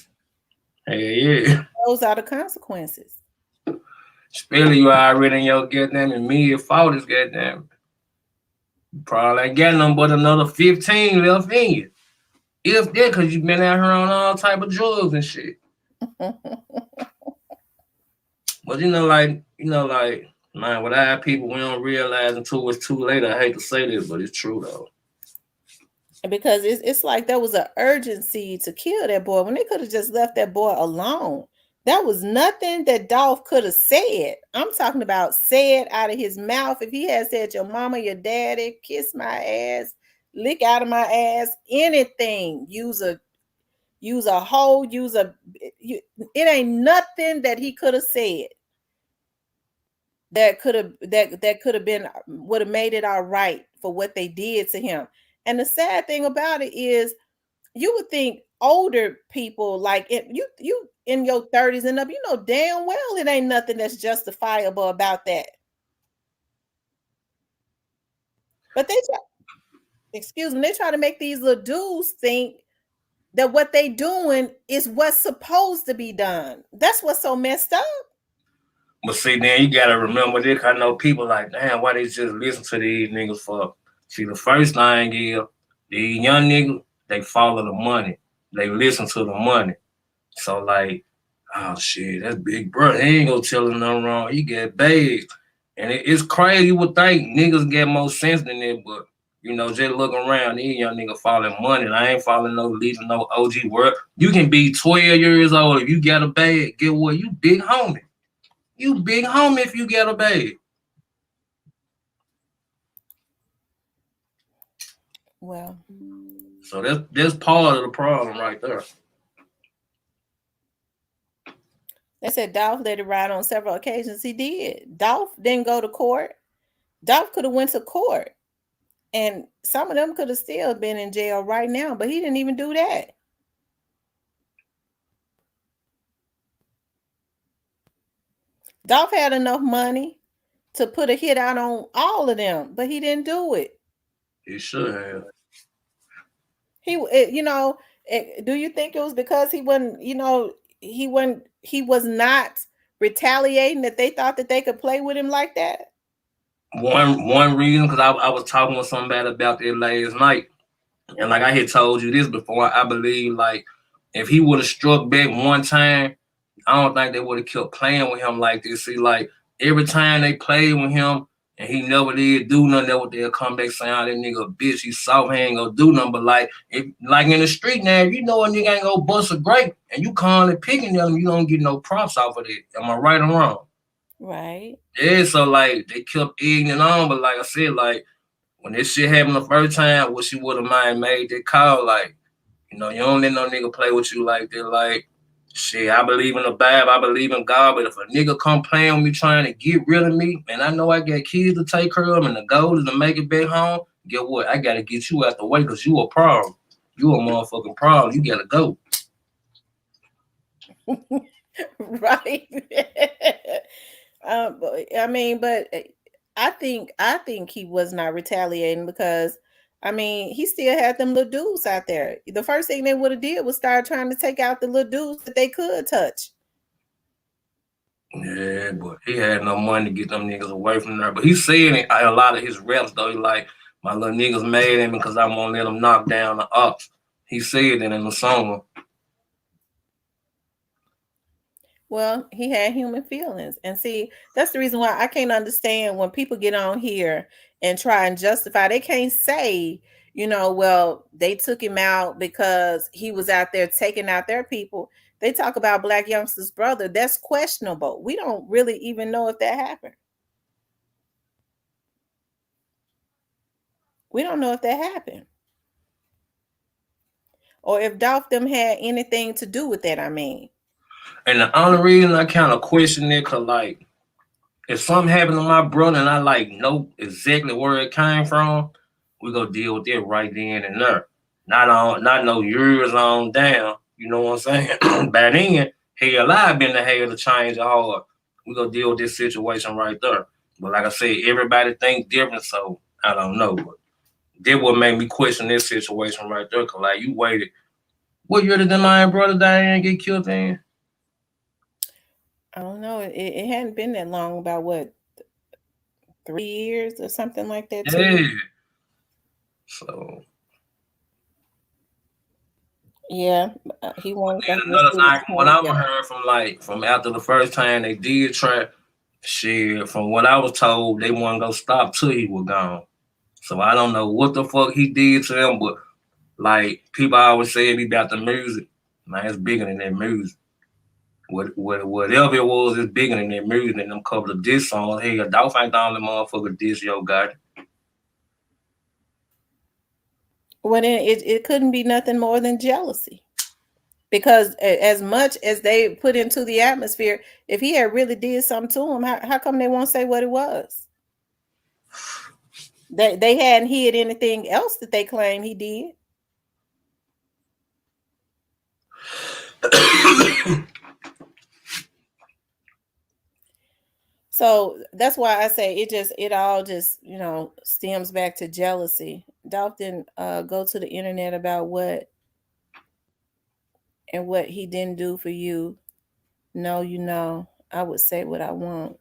Hey, yeah. Those are the consequences. Especially you already in your goddamn immediate 40s, goddamn. You probably ain't got nothing but another 15 left in you. If that, because you've been out here on all type of drugs and shit. But man, without people, we don't realize until it's too late. I hate to say this, but it's true though. Because it's like there was an urgency to kill that boy when they could have just left that boy alone. That was nothing that Dolph could have said. I'm talking about said out of his mouth. If he had said, your mama, your daddy, kiss my ass, lick out of my ass, anything, use a hoe, it ain't nothing that he could have said that could have been would have made it all right for what they did to him. And the sad thing about it is, you would think older people like you in your 30s and up, damn well it ain't nothing that's justifiable about that. But they try to make these little dudes think that what they doing is what's supposed to be done. That's what's so messed up. But see, then you gotta remember this. I know people like, damn, why they just listen to these niggas for? See, the first thing is these young niggas, they follow the money. They listen to the money. So like, oh shit, that's big bro. He ain't gonna tell him nothing wrong. He get bags. And it's crazy. You would think niggas get more sense than that, but just looking around, these young niggas following money. And I ain't following no leading no OG work. You can be 12 years old if you got a bag. Get what? You big homie. You big homie if you get a bag. Well, so that's part of the problem right there. They said Dolph let it ride on several occasions. He did. Dolph didn't go to court. Dolph could have went to court, and some of them could have still been in jail right now, but he didn't even do that. Dolph had enough money to put a hit out on all of them, but he didn't do it. He should have. Do you think it was because he was not retaliating that they thought that they could play with him like that? One reason, because I was talking with somebody about it last night, and like I had told you this before, I believe like if he would have struck back one time, I don't think they would have kept playing with him like this. See, like every time they played with him and he never did do nothing, they'll come back saying, "Oh, that nigga a bitch, he soft, he ain't gonna do nothing." But like in the street now, if you know a nigga ain't gonna bust a grape and you calling picking them, you don't get no props off of it. Am I right or wrong? Right. Yeah, so like they kept egging it on, but like I said, like when this shit happened the first time, I wish you would have made that call. Like, you don't let no nigga play with you like that. Like, shit, I believe in the Bible, I believe in God, but if a nigga come playing with me trying to get rid of me, and I know I got kids to take care of and the goal is to make it back home, get what? I gotta get you out the way because you a problem. You a motherfucking problem. You gotta go. Right. But I think he was not retaliating because he still had them little dudes out there. The first thing they would have did was start trying to take out the little dudes that they could touch. Yeah, but he had no money to get them niggas away from there. But he's saying it a lot of his reps though. He like, my little niggas mad at me because I won't let them knock down the ops. He said it in the song. Well, he had human feelings. And see, that's the reason why I can't understand when people get on here and try and justify. They can't say, well, they took him out because he was out there taking out their people. They talk about Black Youngster's brother. That's questionable. We don't really even know if that happened. We don't know if that happened. Or if Dolph them had anything to do with that, I mean. And the only reason I kind of question it, cause like if something happened to my brother and I like know exactly where it came from, we go deal with it right then and there. Not no years on down. You know what I'm saying? By then, hell, I've been the hell to change the heart. We go deal with this situation right there. But like I said, everybody thinks different, so I don't know. But that what made me question this situation right there. Cause like you waited, what year did my brother Diane get killed in? I don't know. It hadn't been that long, about what, 3 years or something like that, 2 years. Yeah. So Yeah, he wanted then to another pursue his thing, what I career. heard from after the first time they did try, shit, from what I was told, they wasn't gonna stop till he was gone. So I don't know what the fuck he did to them, but like people always say it about the music. Man, it's bigger than that music. Whatever it was, it's bigger than that music and them couple of diss songs. Hey, Dolph ain't the only motherfucker diss Yo Gotti. Well, then it couldn't be nothing more than jealousy. Because as much as they put into the atmosphere, if he had really did something to him, how come they won't say what it was? They hadn't hid anything else that they claim he did. So that's why I say it all just stems back to jealousy. Dolph didn't go to the internet about what he didn't do for you. No, I would say what I want.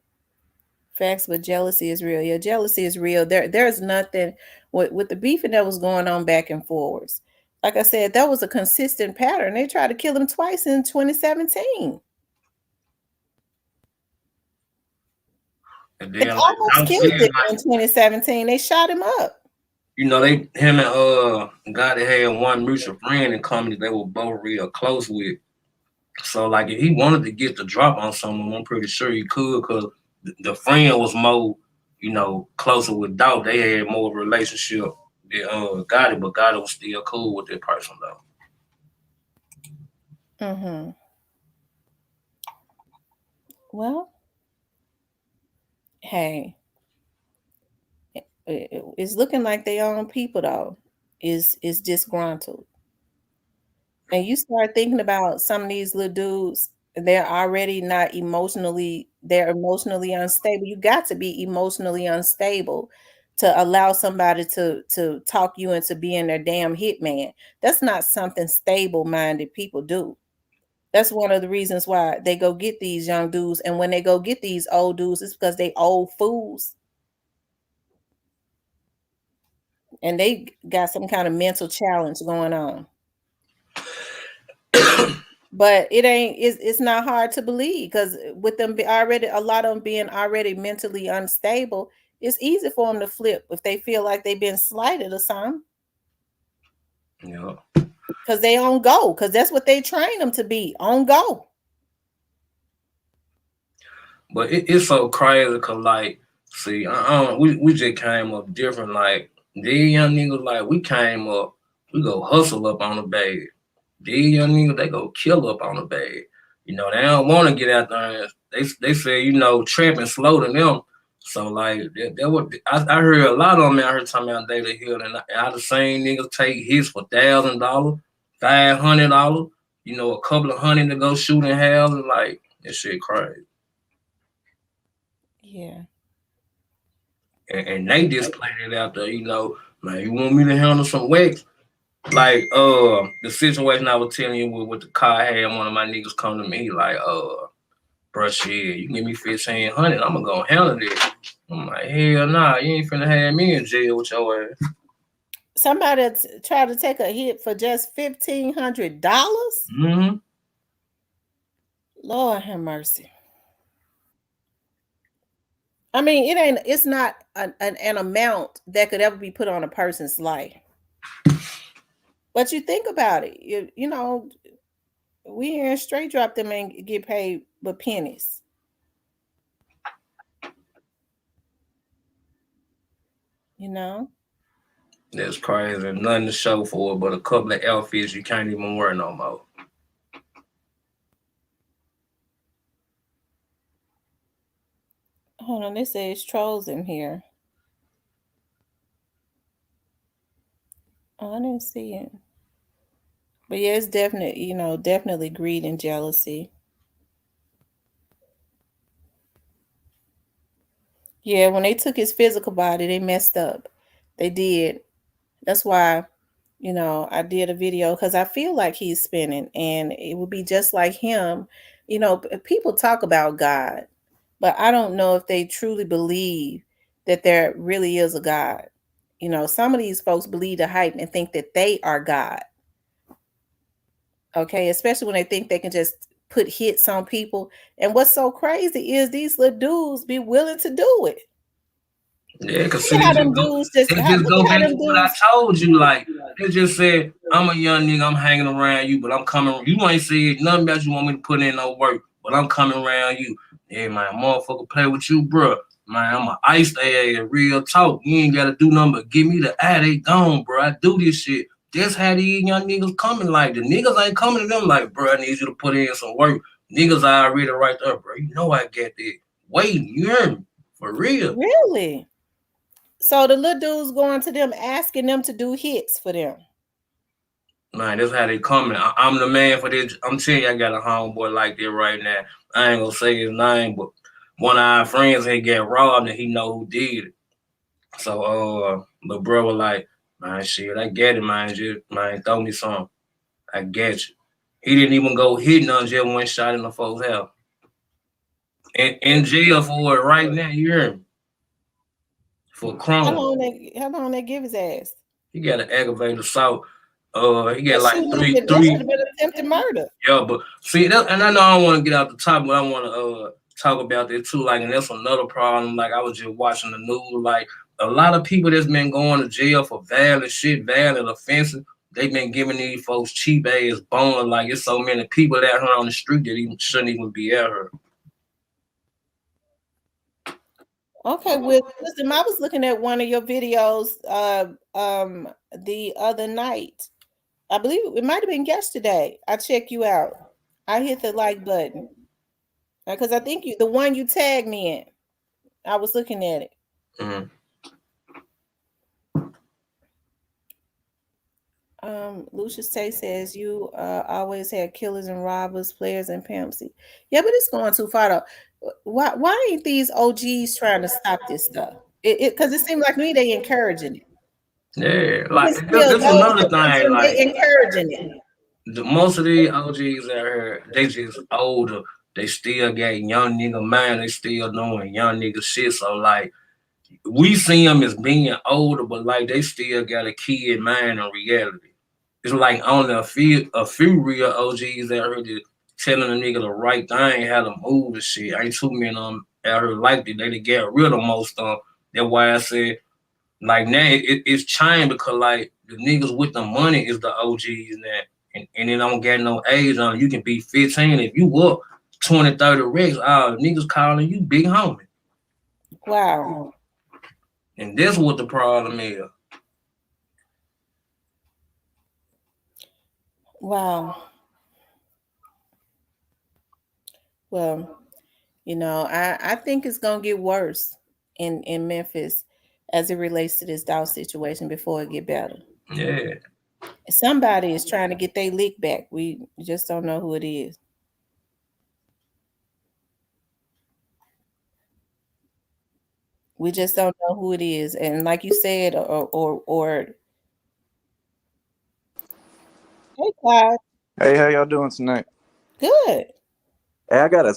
Facts, but jealousy is real. Yeah, jealousy is real. There's nothing with the beefing that was going on back and forwards. Like I said, that was a consistent pattern. They tried to kill him twice in 2017. And They then like almost I'm killed saying him like in 2017. They shot him up. they him and Gotti had one mutual friend in comedy they were both real close with. So like if he wanted to get the drop on someone, I'm pretty sure he could because the friend was more, closer with Dolph. They had more of a relationship than Gotti, but Gotti was still cool with that person though. Mm-hmm. Well, hey, it's looking like their own people though is disgruntled. And you start thinking about some of these little dudes, they're emotionally unstable. You got to be emotionally unstable to allow somebody to talk you into being their damn hitman. That's not something stable minded people do. That's one of the reasons why they go get these young dudes. And when they go get these old dudes, it's because they old fools and they got some kind of mental challenge going on. But it's not hard to believe because with them already, a lot of them being already mentally unstable, it's easy for them to flip if they feel like they've been slighted or something. Yeah. Because they on go, because that's what they train them to be, on go. But it's so crazy because like, see, we just came up different. Like these young niggas, like we came up, we go hustle up on the bag. These young niggas, they go kill up on the bag. They don't want to get out there. They say, trapping slow to them. So like that what I heard a lot of them out here talking about Daily Hill, and I the same niggas take hits for $1,000, $500, a couple of hundred to go shoot in hell, and like that shit crazy. Yeah. And they just played it out there, man, you want me to handle some wax? Like the situation I was telling you with the car, I had one of my niggas come to me like, bro, shit, you give me 1,500, I'm gonna handle it. I'm like, hell nah, you ain't finna have me in jail with your ass. Somebody tried to take a hit for just $1,500. Mm-hmm. Lord have mercy. I mean, it's not an amount that could ever be put on a person's life. But you think about it, you know, we here in straight drop them and get paid with pennies. You know? That's crazy. Nothing to show for it, but a couple of outfits you can't even wear no more. Hold on, they say it's trolls in here. Oh, I didn't see it. But yeah, it's definitely, definitely greed and jealousy. Yeah, when they took his physical body, they messed up. They did. That's why, I did a video because I feel like he's spinning and it would be just like him. People talk about God, but I don't know if they truly believe that there really is a God. Some of these folks believe the hype and think that they are God. Okay, especially when they think they can just put hits on people. And what's so crazy is these little dudes be willing to do it. Yeah, cause Look see, at how them dudes just they just look go at how back to them what I dudes. told you. Like they just said, I'm a young nigga, I'm hanging around you, but I'm coming. You ain't said nothing about you want me to put in no work, but I'm coming around you. Yeah, man, motherfucker, play with you, bro. Man, I'm a ice ass, real talk. You ain't gotta do nothing but give me the eye. They gone, bro. I do this shit. That's how these young niggas coming. Like the niggas ain't coming to them. Like, bro, I need you to put in some work. Niggas already right there, bro. You know I get that. Waiting, you hear me? For real. Really? So the little dudes going to them asking them to do hits for them. Man, that's how they coming. I'm the man for this. I'm telling you, I got a homeboy like that right now. I ain't gonna say his name, but one of our friends had got robbed and he know who did it. So the bro was like, man, shit, I get it, man. Just man, throw me some. I get you. He didn't even go hit none, just went shot in the folks' house. In jail for it right now, you hear me? For How crime. long they give his ass? He got an aggravated assault. He got That like shouldn't have three, been that should three. have been attempted murder. Yeah, but see that, and I know I don't want to get out the topic, but I want to talk about that too. Like, and that's another problem. Like, I was just watching the news. Like, a lot of people that's been going to jail for violent shit, violent offenses. They've been giving these folks cheap ass bone. Like, it's so many people out here on the street that even shouldn't even be out here. Okay, well, listen, I was looking at one of your videos the other night. I believe it might have been yesterday. I checked you out. I hit the like button because I think the one you tagged me in. I was looking at it. Mm-hmm. Lucius Tay says you always had killers and robbers, players and pimps. Yeah, but it's going too far though. Why ain't these OGs trying to stop this stuff? Because it seems like me they encouraging it. Yeah, Even like still, this those another that want thing. them, Like, they encouraging it. most of these OGs out here, they just older. They still got young nigga mind. They still doing young nigga shit. So like, we see them as being older, but like they still got a kid mind in reality. It's like only a few real OGs out here that telling a nigga the right thing, how to move and shit. Ain't too many of them out here like that. They get rid of most of them. That's why I said like now it's changed because like the niggas with the money is the OGs now. And it don't get no age on it. You can be 15 if you up 20, 30 ricks. Niggas calling you big homie. Wow. And that's what the problem is. Wow. Well, I think it's gonna get worse in Memphis as it relates to this Dow situation before it get better. Yeah. Somebody is trying to get their lick back. We just don't know who it is. We just don't know who it is. And like you said, or hey, Clyde, Hey, how y'all doing tonight? good. Hey, I got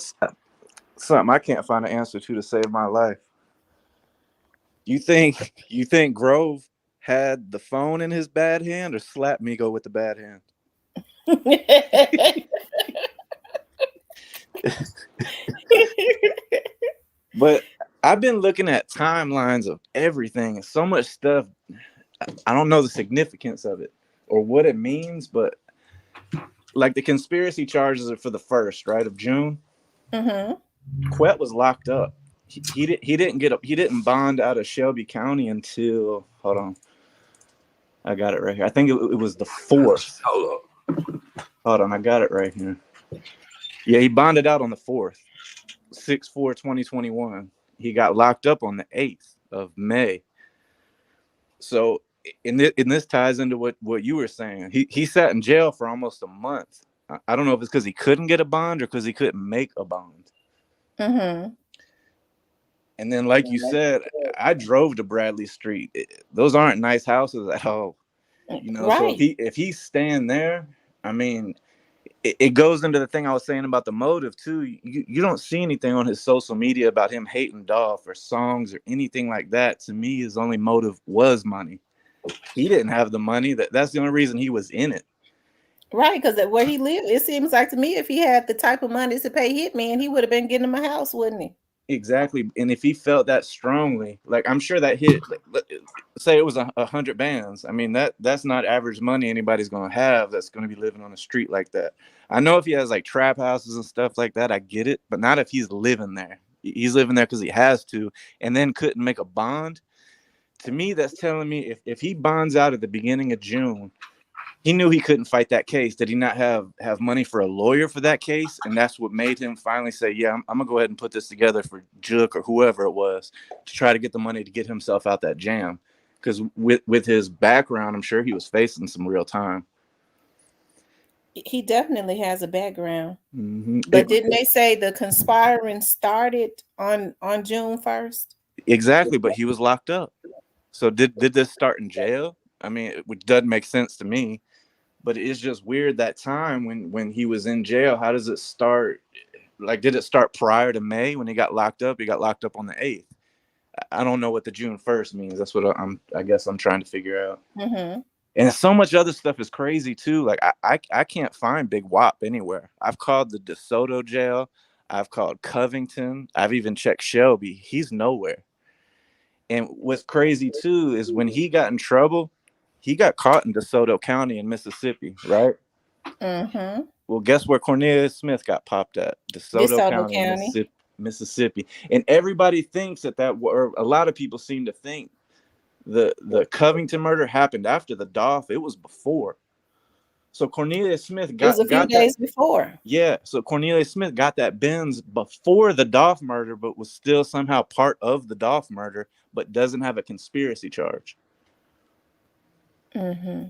something I can't find an answer to save my life. You think Grove had the phone in his bad hand or slapped Migo with the bad hand? But I've been looking at timelines of everything and so much stuff. I don't know the significance of it or what it means, but like the conspiracy charges are for the 1st, right, of June. Quet was locked up. He didn't bond out of Shelby County until, hold on, I got it right here. I think it was the 4th. Hold on, I got it right here. Yeah, he bonded out on the 4th, 6/4/2021. He got locked up on the 8th of May. So, and this ties into what you were saying. He sat in jail for almost a month. I don't know if it's because he couldn't get a bond or because he couldn't make a bond. And then, like you said, I drove to Bradley Street. Those aren't nice houses at all. You know, right. So if he's staying there, I mean, it goes into the thing I was saying about the motive too. You don't see anything on his social media about him hating Dolph or songs or anything like that. To me, his only motive was money. He didn't have the money. That's the only reason he was in it. Right, because where he lived, it seems like to me, if he had the type of money to pay Hitman, he would have been getting him a house, wouldn't he? Exactly. And if he felt that strongly, like I'm sure that hit, like, say it was 100 bands. I mean, that's not average money anybody's going to have that's going to be living on the street like that. I know if he has like trap houses and stuff like that, I get it, but not if he's living there. He's living there because he has to and then couldn't make a bond. To me, that's telling me if he bonds out at the beginning of June, he knew he couldn't fight that case. Did he not have money for a lawyer for that case? And that's what made him finally say, yeah, I'm going to go ahead and put this together for Jook or whoever it was to try to get the money to get himself out that jam. Because with his background, I'm sure he was facing some real time. He definitely has a background. But didn't they say the conspiring started on June 1st? Exactly, but he was locked up. So did this start in jail? I mean, which doesn't make sense to me. But it's just weird that time when he was in jail. How does it start? Like, did it start prior to May when he got locked up? He got locked up on the 8th. I don't know what the June 1st means. That's what I guess I'm trying to figure out. And so much other stuff is crazy too. Like I can't find Big Wop anywhere. I've called the DeSoto jail. I've called Covington. I've even checked Shelby. He's nowhere. And what's crazy too is when he got in trouble, he got caught in DeSoto County in Mississippi, right? Well, guess where Cornelius Smith got popped at? DeSoto County. Mississippi. And everybody thinks that or a lot of people seem to think the Covington murder happened after the Dolph. It was before. So Cornelius Smith got a few days before. Yeah. So Cornelius Smith got that Benz before the Dolph murder, but was still somehow part of the Dolph murder, but doesn't have a conspiracy charge. I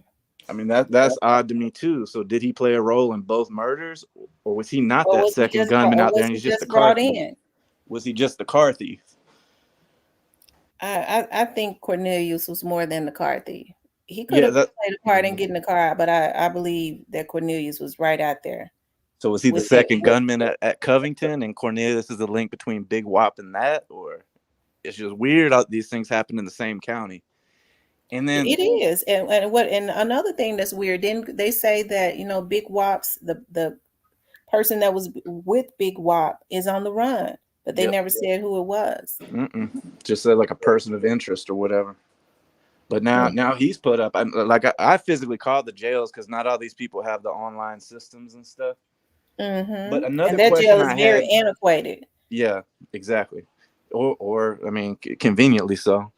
mean, that's odd to me too. So did he play a role in both murders, or was he not that second gunman out there and he's just the car thief? Was he just the car thief? I think Cornelius was more than the car thief. He could have played a part in getting the car out, but I believe that Cornelius was right out there. So was he the second gunman at Covington, and Cornelius is the link between Big Wop and that? Or it's just weird how these things happen in the same county. And then it is. And another thing that's weird, didn't they say that, Big Wop's the person that was with Big Wop is on the run, but they never said who it was. Just said like a person of interest or whatever. But now he's put up. I physically called the jails because not all these people have the online systems and stuff. But another question jail is very antiquated. Yeah, exactly. Or I mean, conveniently so.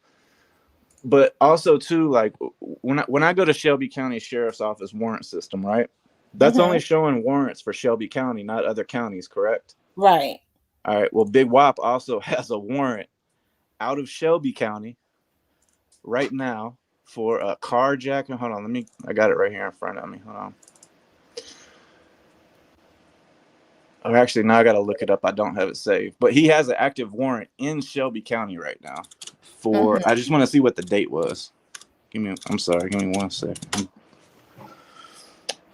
But also too, like when I go to Shelby County Sheriff's Office warrant system, right? That's only showing warrants for Shelby County, not other counties, correct? Right. All right. Well, Big Wop also has a warrant out of Shelby County right now for a carjacking. Hold on, I got it right here in front of me. Hold on. Oh, actually, now I got to look it up. I don't have it saved. But he has an active warrant in Shelby County right now for, I just want to see what the date was. Give me 1 second.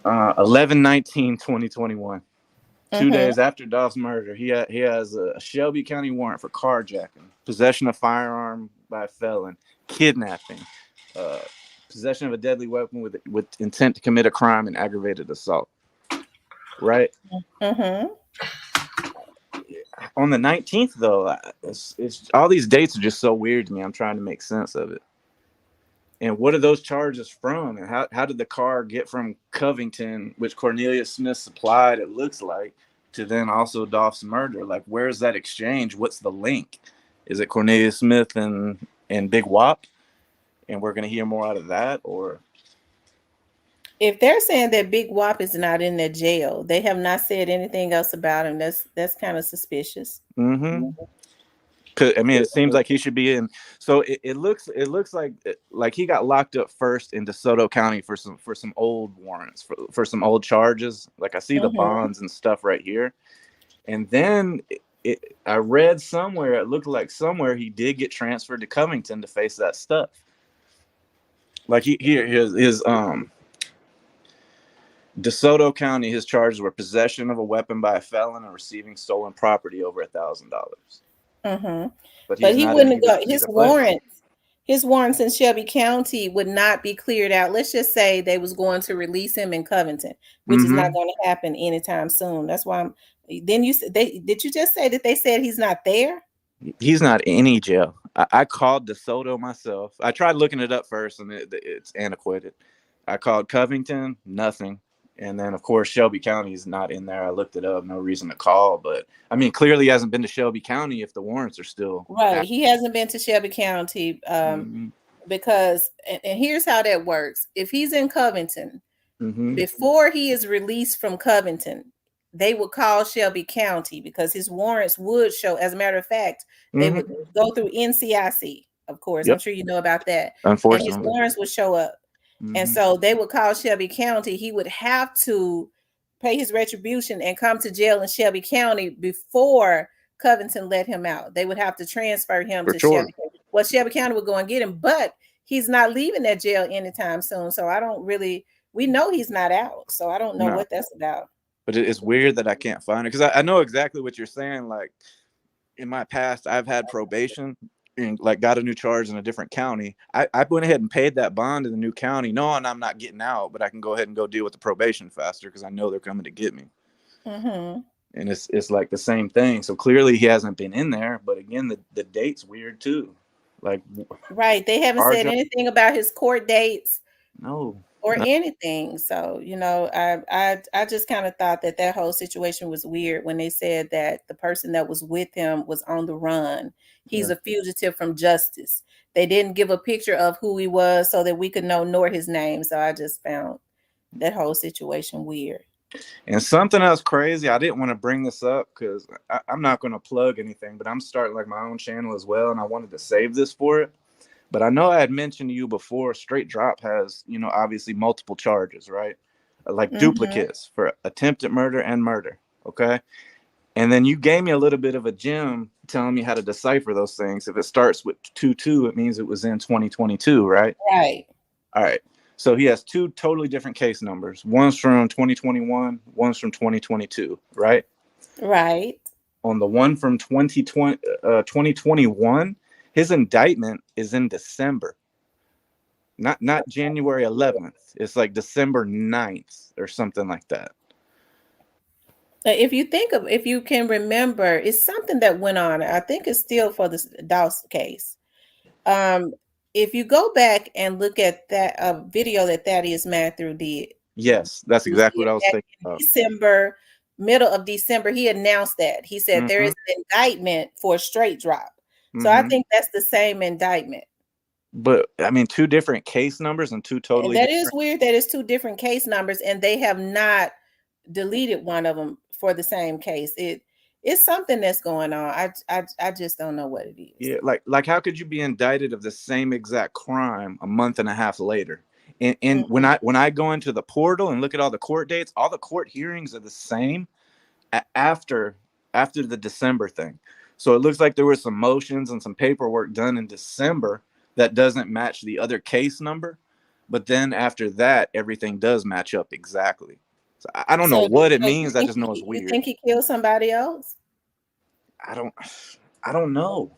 11/19/2021. 2 days after Dolph's murder, he has a Shelby County warrant for carjacking, possession of firearm by a felon, kidnapping, possession of a deadly weapon with intent to commit a crime, and aggravated assault. Right? on the 19th though, it's all these dates are just so weird to me. I'm trying to make sense of it. And what are those charges from? And how did the car get from Covington, which Cornelius Smith supplied, it looks like, to then also Dolph's murder? Like, where's that exchange? What's the link? Is it Cornelius Smith and Big Wop? And we're going to hear more out of that? Or If they're saying that Big Wop is not in that jail, they have not said anything else about him. That's kind of suspicious. mm-hmm. I mean, it seems like he should be in. So it looks like he got locked up first in DeSoto County for some old warrants for some old charges. Like I see the bonds and stuff right here, and then I read somewhere it looked like somewhere he did get transferred to Covington to face that stuff. Like his DeSoto County, his charges were possession of a weapon by a felon and receiving stolen property over $1,000. Mm-hmm. But he wouldn't go. His warrants in Shelby County would not be cleared out. Let's just say they was going to release him in Covington, which is not going to happen anytime soon. That's why did you just say that they said he's not there? He's not in any jail. I called DeSoto myself. I tried looking it up first, and it's antiquated. I called Covington, nothing. And then, of course, Shelby County is not in there. I looked it up, no reason to call. But, I mean, clearly he hasn't been to Shelby County if the warrants are still right. active. He hasn't been to Shelby County because, and here's how that works. If he's in Covington, before he is released from Covington, they would call Shelby County because his warrants would show. As a matter of fact, they would go through NCIC, of course. I'm sure you know about that. Unfortunately. And his warrants would show up. And so they would call Shelby County. He would have to pay his retribution and come to jail in Shelby County before Covington let him out. They would have to transfer him to Shelby County. Well, Shelby County would go and get him, but he's not leaving that jail anytime soon. So we know he's not out. So I don't know what that's about. But it's weird that I can't find it because I know exactly what you're saying. Like in my past, I've had probation and like got a new charge in a different county. I went ahead and paid that bond in the new county, knowing I'm not getting out, but I can go ahead and go deal with the probation faster because I know they're coming to get me. And it's like the same thing. So clearly he hasn't been in there. But again, the date's weird too. Like right, they haven't said anything about his court dates. No. Or anything. So, I just kind of thought that whole situation was weird when they said that the person that was with him was on the run. He's a fugitive from justice. They didn't give a picture of who he was so that we could know nor his name. So I just found that whole situation weird. And something else crazy, I didn't want to bring this up because I'm not going to plug anything, but I'm starting like my own channel as well. And I wanted to save this for it. But I know I had mentioned to you before, Straight Drop has, obviously multiple charges, right? Like duplicates for attempted murder and murder, okay? And then you gave me a little bit of a gem telling me how to decipher those things. If it starts with 22, it means it was in 2022, right? Right. All right. So he has two totally different case numbers. One's from 2021, one's from 2022, right? Right. On the one from 2021, his indictment is in December, not January 11th. It's like December 9th or something like that. If you can remember, it's something that went on. I think it's still for the Douse case. If you go back and look at that video that Thaddeus Matthew did. Yes, that's exactly what I was thinking about. Middle of December, he announced that. He said there is an indictment for Straight Drop. So I think that's the same indictment. But I mean, two different case numbers and two totally different. That is weird that it's two different case numbers and they have not deleted one of them for the same case. It's something that's going on. I just don't know what it is. Yeah, like how could you be indicted of the same exact crime a month and a half later? And when I go into the portal and look at all the court dates, all the court hearings are the same after the December thing. So it looks like there were some motions and some paperwork done in December that doesn't match the other case number. But then after that, everything does match up exactly. So I don't know what it means. I just know it's weird. You think he killed somebody else? I don't know.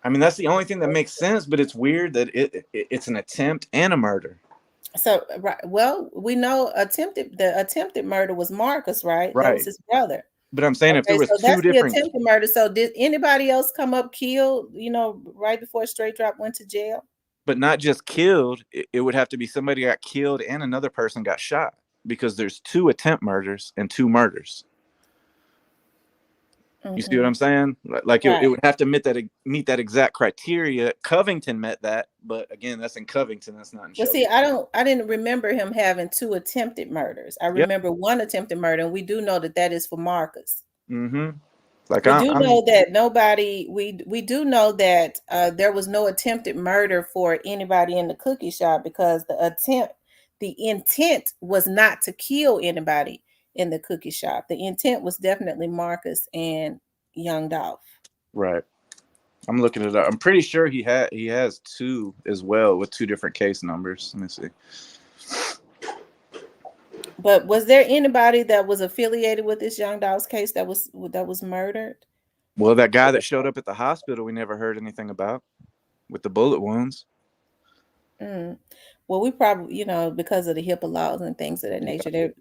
I mean, that's the only thing that makes sense, but it's weird that it's an attempt and a murder. So, right. Well, we know the attempted murder was Marcus, right? That was his brother. But I'm saying if there Okay, was so two that's the different, attempted murder. So did anybody else come up killed, right before Straight Drop went to jail? but not just killed, it would have to be somebody got killed and another person got shot, because there's 2 attempt murders and 2 murders. You see what I'm saying? Like it would have to meet that exact criteria. Covington met that, but again, that's in Covington. That's not in Well, Shelby. see, I didn't remember him having 2 attempted murders. I Yep. remember 1 attempted murder, and we do know that is for Marcus. Like We do know that we do know that there was no attempted murder for anybody in the cookie shop, because the intent was not to kill anybody in the cookie shop. The intent was definitely Marcus and Young Dolph. Right. I'm looking it up. I'm pretty sure he has 2 as well with 2 different case numbers. Let me see. But was there anybody that was affiliated with this Young Dolph's case that was murdered? Well, that guy that showed up at the hospital, we never heard anything about, with the bullet wounds. Well, we probably, because of the HIPAA laws and things of that nature, they're,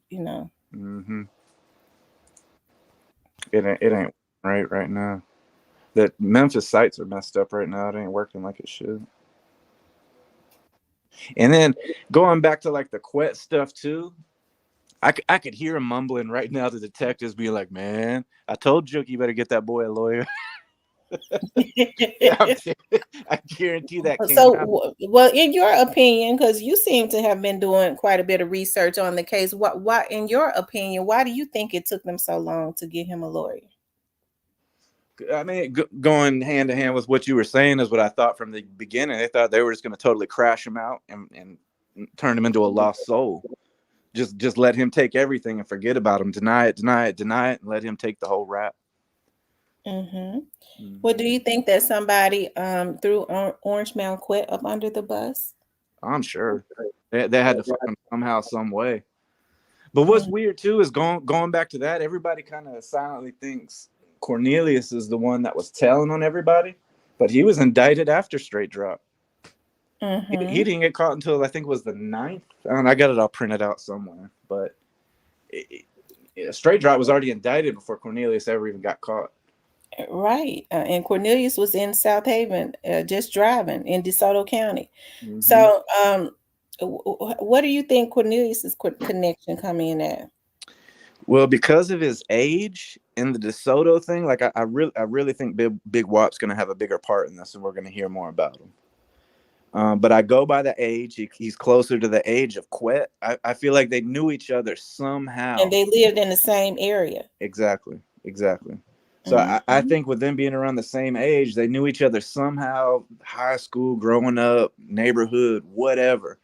It ain't right now. That Memphis sites are messed up right now. It ain't working like it should. And then going back to like the Quet stuff too, I could hear him mumbling right now. The detectives be like, "Man, I told you you better get that boy a lawyer." I guarantee that came out. Well, in your opinion, because you seem to have been doing quite a bit of research on the case, why, in your opinion, why do you think it took them so long to get him a lawyer? I mean, going hand to hand with what you were saying is what I thought from the beginning. They thought they were just going to totally crash him out and turn him into a lost soul. Just let him take everything and forget about him. Deny it, and let him take the whole rap. Well, do you think that somebody threw Orange Mound Quet up under the bus? I'm sure they had to find him somehow, some way. But what's weird too is going back to that. Everybody kind of silently thinks Cornelius is the one that was telling on everybody, but he was indicted after Straight Drop. He didn't get caught until I think it was the 9th. I got it all printed out somewhere, but Straight Drop was already indicted before Cornelius ever even got caught. Right. And Cornelius was in South Haven, just driving in DeSoto County. So what do you think Cornelius's connection come in at? Well, because of his age and the DeSoto thing, like I really think Big Wap's going to have a bigger part in this, and we're going to hear more about him. But I go by the age. He's closer to the age of Quet. I feel like they knew each other somehow. And they lived in the same area. Exactly. So I think with them being around the same age, they knew each other somehow, high school, growing up, neighborhood, whatever.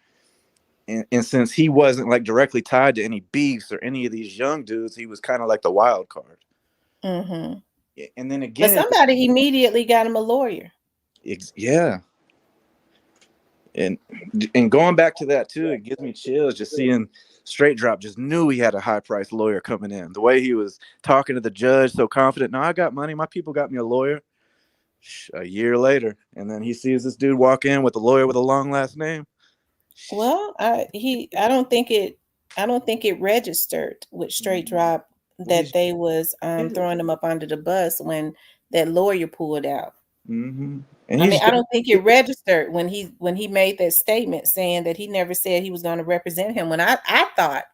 And since he wasn't like directly tied to any beefs or any of these young dudes, he was kind of like the wild card. And then again, but somebody immediately got him a lawyer. Yeah. And going back to that too, it gives me chills just seeing Straight Drop just knew he had a high-priced lawyer coming in. The way he was talking to the judge, so confident. No, I got money. My people got me a lawyer. A year later, and then he sees this dude walk in with a lawyer with a long last name. Well, I don't think it registered with Straight Drop that they was throwing him up under the bus when that lawyer pulled out. I don't think it registered when he made that statement saying that he never said he was going to represent him. When I thought,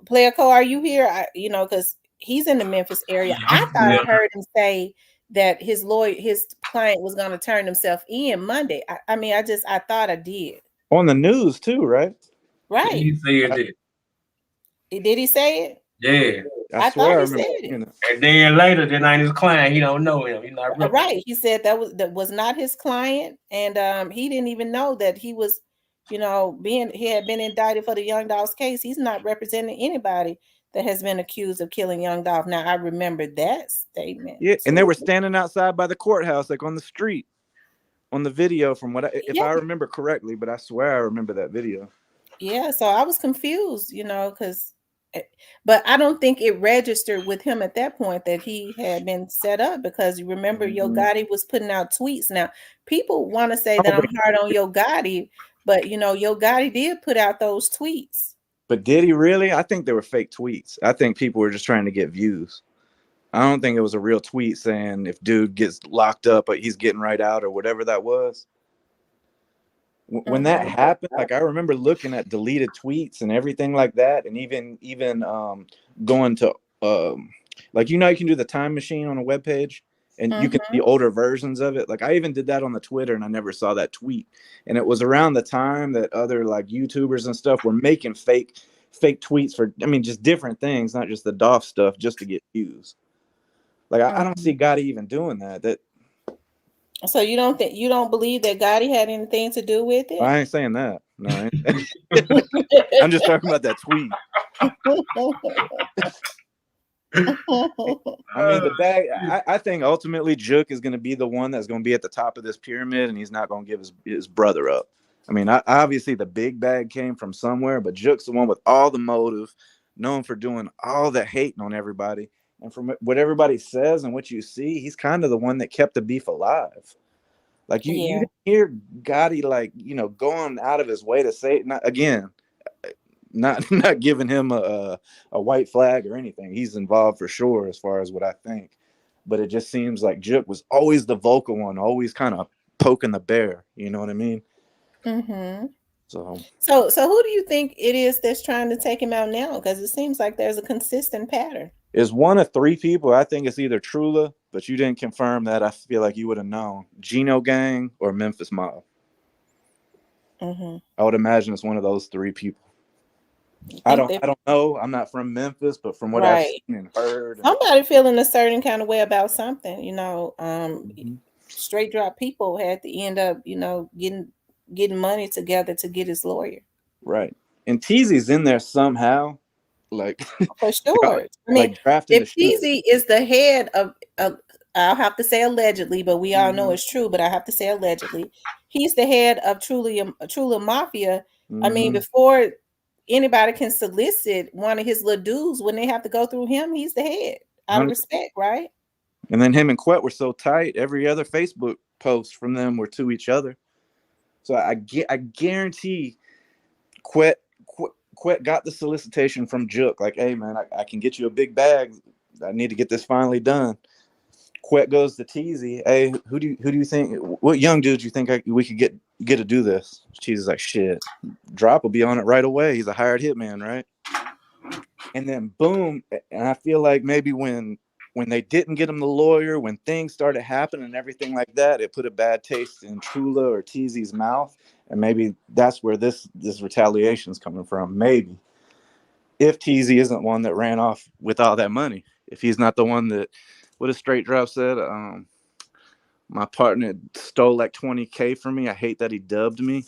Player Co, are you here? Because he's in the Memphis area. I thought I heard him say that his client was going to turn himself in Monday. I thought I did. On the news too, right? Right. He said that. Did he say it? Yeah. I swear I remember it. And then later, then ain't his client. He don't know him. He's not right. He said that was not his client, and he didn't even know that he was, he had been indicted for the Young Dolph's case. He's not representing anybody that has been accused of killing Young Dolph. Now I remember that statement. Yeah, and they were standing outside by the courthouse, like on the street, on the video. From if I remember correctly, but I swear I remember that video. Yeah, so I was confused, but I don't think it registered with him at that point that he had been set up, because you remember Yo Gotti was putting out tweets. Now people want to say that I'm hard on Yo Gotti, but Yo Gotti did put out those tweets. But did he really? I think they were fake tweets. I think people were just trying to get views. I don't think it was a real tweet saying if dude gets locked up, but he's getting right out or whatever that was. When that happened, like I remember looking at deleted tweets and everything like that, and even going to like you can do the time machine on a web page, and you can see older versions of it. Like I even did that on the Twitter, and I never saw that tweet. And it was around the time that other like YouTubers and stuff were making fake tweets for, I mean, just different things, not just the Dolph stuff, just to get views. Like I don't see Gotti even doing that. So you don't believe that Gotti had anything to do with it? I ain't saying that. No, I'm just talking about that tweet. I mean, the bag. I think ultimately Jook is going to be the one that's going to be at the top of this pyramid, and he's not going to give his brother up. I mean, obviously the big bag came from somewhere, but Jook's the one with all the motive, known for doing all the hating on everybody. And from what everybody says and what you see, he's kind of the one that kept the beef alive. Like you didn't hear Gotti going out of his way to say it. Not giving him a white flag or anything. He's involved for sure as far as what I think. But it just seems like Jook was always the vocal one, always kind of poking the bear. You know what I mean? Mm-hmm. So who do you think it is that's trying to take him out now? Because it seems like there's a consistent pattern. It's one of three people. I think it's either Trula, but you didn't confirm that. I feel like you would have known. Gino Gang or Memphis Mob. I would imagine it's one of those three people. I don't know. I'm not from Memphis, but from what I've seen and heard, somebody feeling a certain kind of way about something, straight drop people had to end up, getting money together to get his lawyer. Right. And Teezy's in there somehow. Like for sure. I mean, if Teezy is the head of I'll have to say allegedly, but we all know it's true, but I have to say allegedly, he's the head of Trula Mafia. I mean, before anybody can solicit one of his little dudes, when they have to go through him, he's the head. Out of respect, right? And then him and Quet were so tight, every other Facebook post from them were to each other. So I guarantee Quet got the solicitation from Jook, like, hey man, I can get you a big bag. I need to get this finally done. Quet goes to Teezy, hey, who do you think? What young dude do you think we could get to do this? Teezy's like, shit, Drop will be on it right away. He's a hired hitman, right? And then boom, and I feel like maybe when they didn't get him the lawyer, when things started happening and everything like that, it put a bad taste in Trula or Teezy's mouth. And maybe that's where this retaliation is coming from. Maybe. If Teezy isn't one that ran off with all that money. If he's not the one that, what a Straight Drop said, my partner stole like $20K from me. I hate that he dubbed me.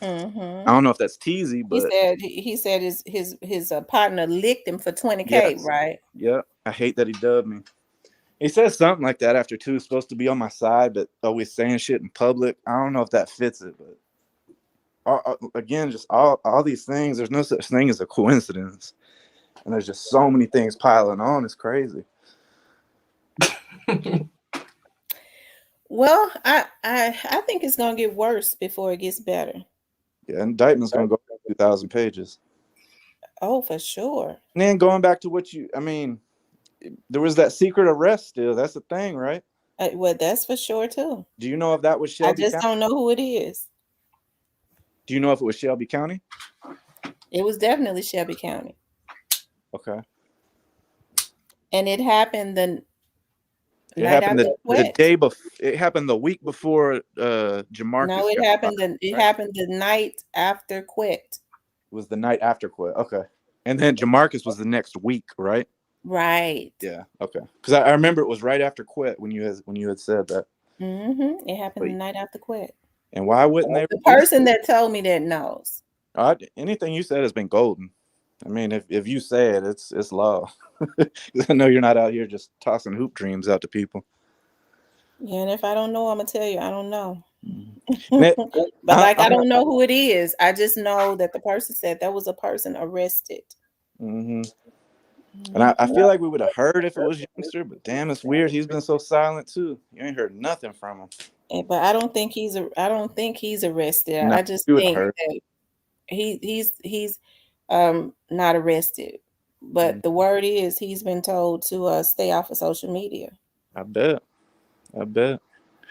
I don't know if that's Teezy, but he said his partner licked him for $20K, yes. Right? Yeah. I hate that he dubbed me. He says something like that after Two's supposed to be on my side, but always saying shit in public. I don't know if that fits it, but again, just all these things, there's no such thing as a coincidence. And there's just so many things piling on. It's crazy. Well, I think it's going to get worse before it gets better. Yeah, indictment's going to go 2,000 pages. Oh, for sure. And then going back to there was that secret arrest still. That's the thing, right? Well, that's for sure, too. Do you know if that was Shelby County? I just don't know who it is. Do you know if it was Shelby County? It was definitely Shelby County. Okay. And it happened the day before. It happened the week before Jamarcus. No, it happened. Happened the night after Quet. It was the night after Quet. Okay. And then Jamarcus was the next week, right? Right. Yeah. Okay. Because I remember it was right after Quet when you had said that. Mm-hmm. It happened the night after Quet. And why wouldn't they? The person that told me that knows. Anything you said has been golden. I mean, if you say it, it's law. I know you're not out here just tossing hoop dreams out to people. Yeah, and if I don't know, I'm gonna tell you I don't know. But I don't know who it is. I just know that the person said there was a person arrested. Mm-hmm. And I feel like we would have heard if it was Youngster, but damn, it's weird. He's been so silent too. You ain't heard nothing from him. But I don't think he's arrested. No, I just think that he's not arrested. But the word is he's been told to stay off of social media. I bet.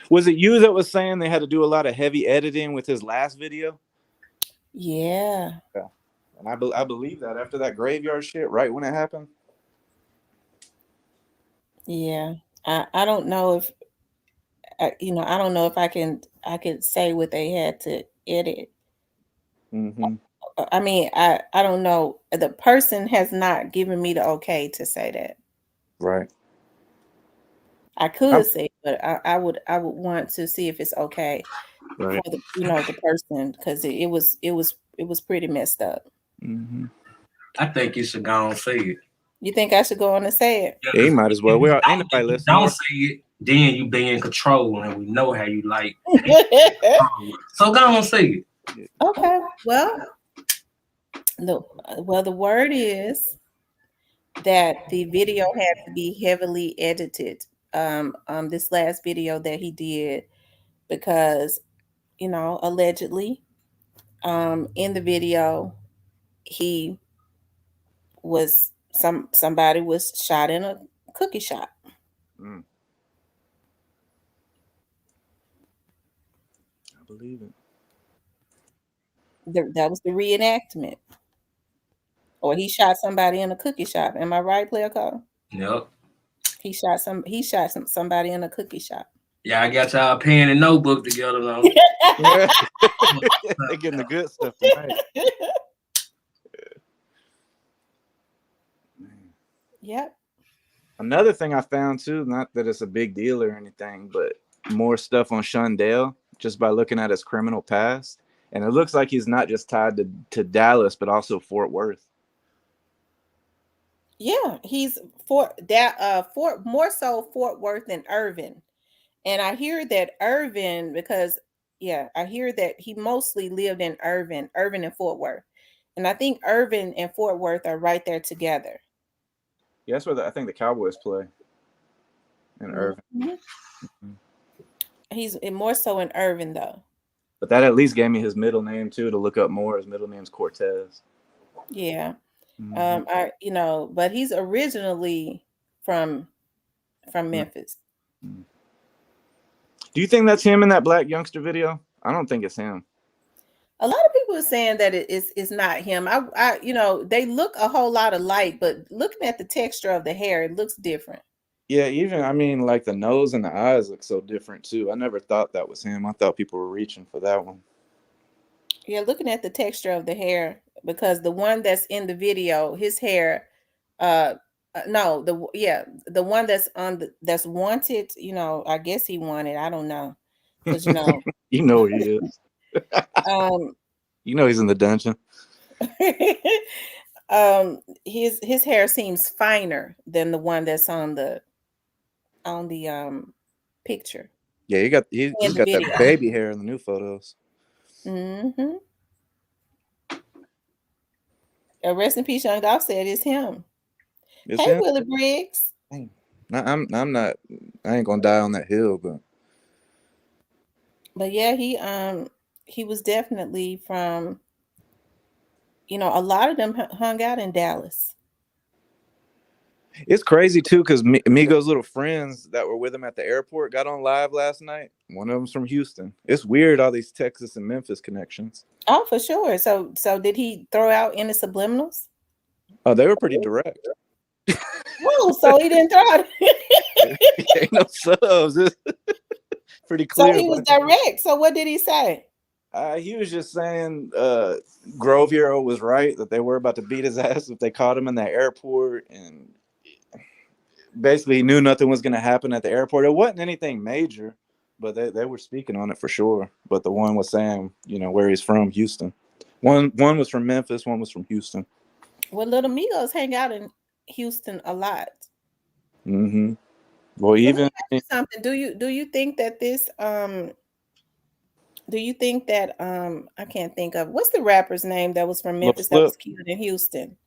Was it you that was saying they had to do a lot of heavy editing with his last video? Yeah. Yeah. And I believe that after that graveyard shit, right when it happened. Yeah. I don't know if I don't know if I could say what they had to edit. Mm-hmm. I mean, I don't know. The person has not given me the okay to say that. Right. I could say, but I would want to see if it's okay Right. for the person, because it was pretty messed up. Mm-hmm. I think you should go and say it. You think I should go on and say it? Yeah, you might as well. Ain't nobody If you listening. don't say it, then you be in control, and we know how you like. So go and say it. Okay. The word is that the video had to be heavily edited. This last video that he did, because allegedly, in the video, he was somebody was shot in a cookie shop. I believe it. That was the reenactment, or he shot somebody in a cookie shop. Am I right, Player Cole? Yep. He shot somebody in a cookie shop. Yeah, I got y'all pen and notebook together now. They're getting the good stuff tonight. Yep. Another thing I found too, not that it's a big deal or anything, but more stuff on Shundale just by looking at his criminal past. And it looks like he's not just tied to Dallas, but also Fort Worth. Yeah, he's more so Fort Worth than Irvin. And I hear that Irvin, because I hear that he mostly lived in Irvin and Fort Worth. And I think Irvin and Fort Worth are right there together. Yeah, that's where I think the Cowboys play. In Irvin. Mm-hmm. He's more so in Irvin though. But that at least gave me his middle name too to look up more. His middle name's Cortez. Yeah. But he's originally from Memphis. Do you think that's him in that black youngster video? I don't think it's him. A lot of people are saying that it's not him. They look a whole lot alike, but looking at the texture of the hair, it looks different. Yeah, like the nose and the eyes look so different too. I never thought that was him. I thought people were reaching for that one. Yeah, looking at the texture of the hair, because the one that's in the video, his hair, the one that's that's wanted, I guess he wanted, I don't know, because he is. He's in the dungeon. His hair seems finer than the one that's on the picture. Yeah, he's got that baby hair in the new photos. Mm-hmm. Rest in peace, Young Dolph said it's him. Hey, him? Willie Briggs. I'm not. I ain't gonna die on that hill, but yeah, he was definitely from. A lot of them hung out in Dallas. It's crazy too, because Migo's little friends that were with him at the airport got on live last night. One of them's from Houston. It's weird, all these Texas and Memphis connections. Oh, for sure. So did he throw out any subliminals? Oh, they were pretty direct. Whoa, so he didn't throw out. Ain't no subs. It's pretty clear. So he was direct. So what did he say? He was just saying Grove Hero was right, that they were about to beat his ass if they caught him in that airport, and basically he knew nothing was going to happen at the airport. It wasn't anything major, but they were speaking on it for sure. But the one was saying, where he's from, Houston. One was from Memphis, one was from Houston. Well, Little Migos hang out in Houston a lot. Mm-hmm. Well, even something. Do you think that this do you think that I can't think of what's the rapper's name that was from Memphis that was killed in Houston?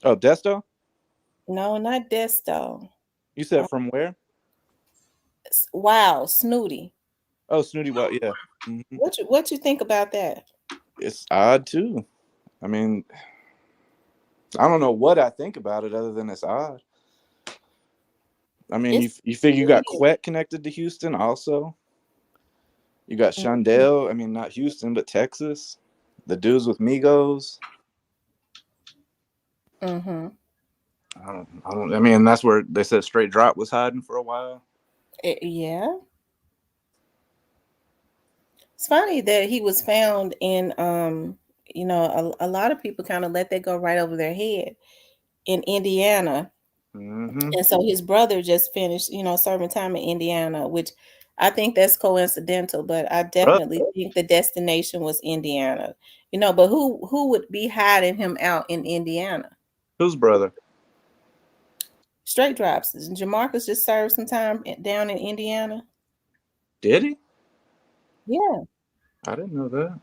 Oh, Desto? No, not Desto. You said from where? Wow, Snooty. Oh, Snooty Wow, yeah. Mm-hmm. What you think about that? It's odd too. I mean, I don't know what I think about it other than it's odd. I mean, It's you figure you got weird. Quet connected to Houston also. You got Shondell. I mean, not Houston, but Texas. The dudes with Migos. Mm-hmm. I mean, that's where they said Straight Drop was hiding for a while. Yeah. It's funny that he was found in a lot of people kind of let that go right over their head in Indiana. Mm-hmm. And so his brother just finished, serving time in Indiana, which I think that's coincidental, but I Brother, definitely think the destination was Indiana. But who would be hiding him out in Indiana? whose brother? Straight drops. Jamarcus just served some time down in Indiana. Did he? Yeah. I didn't know that.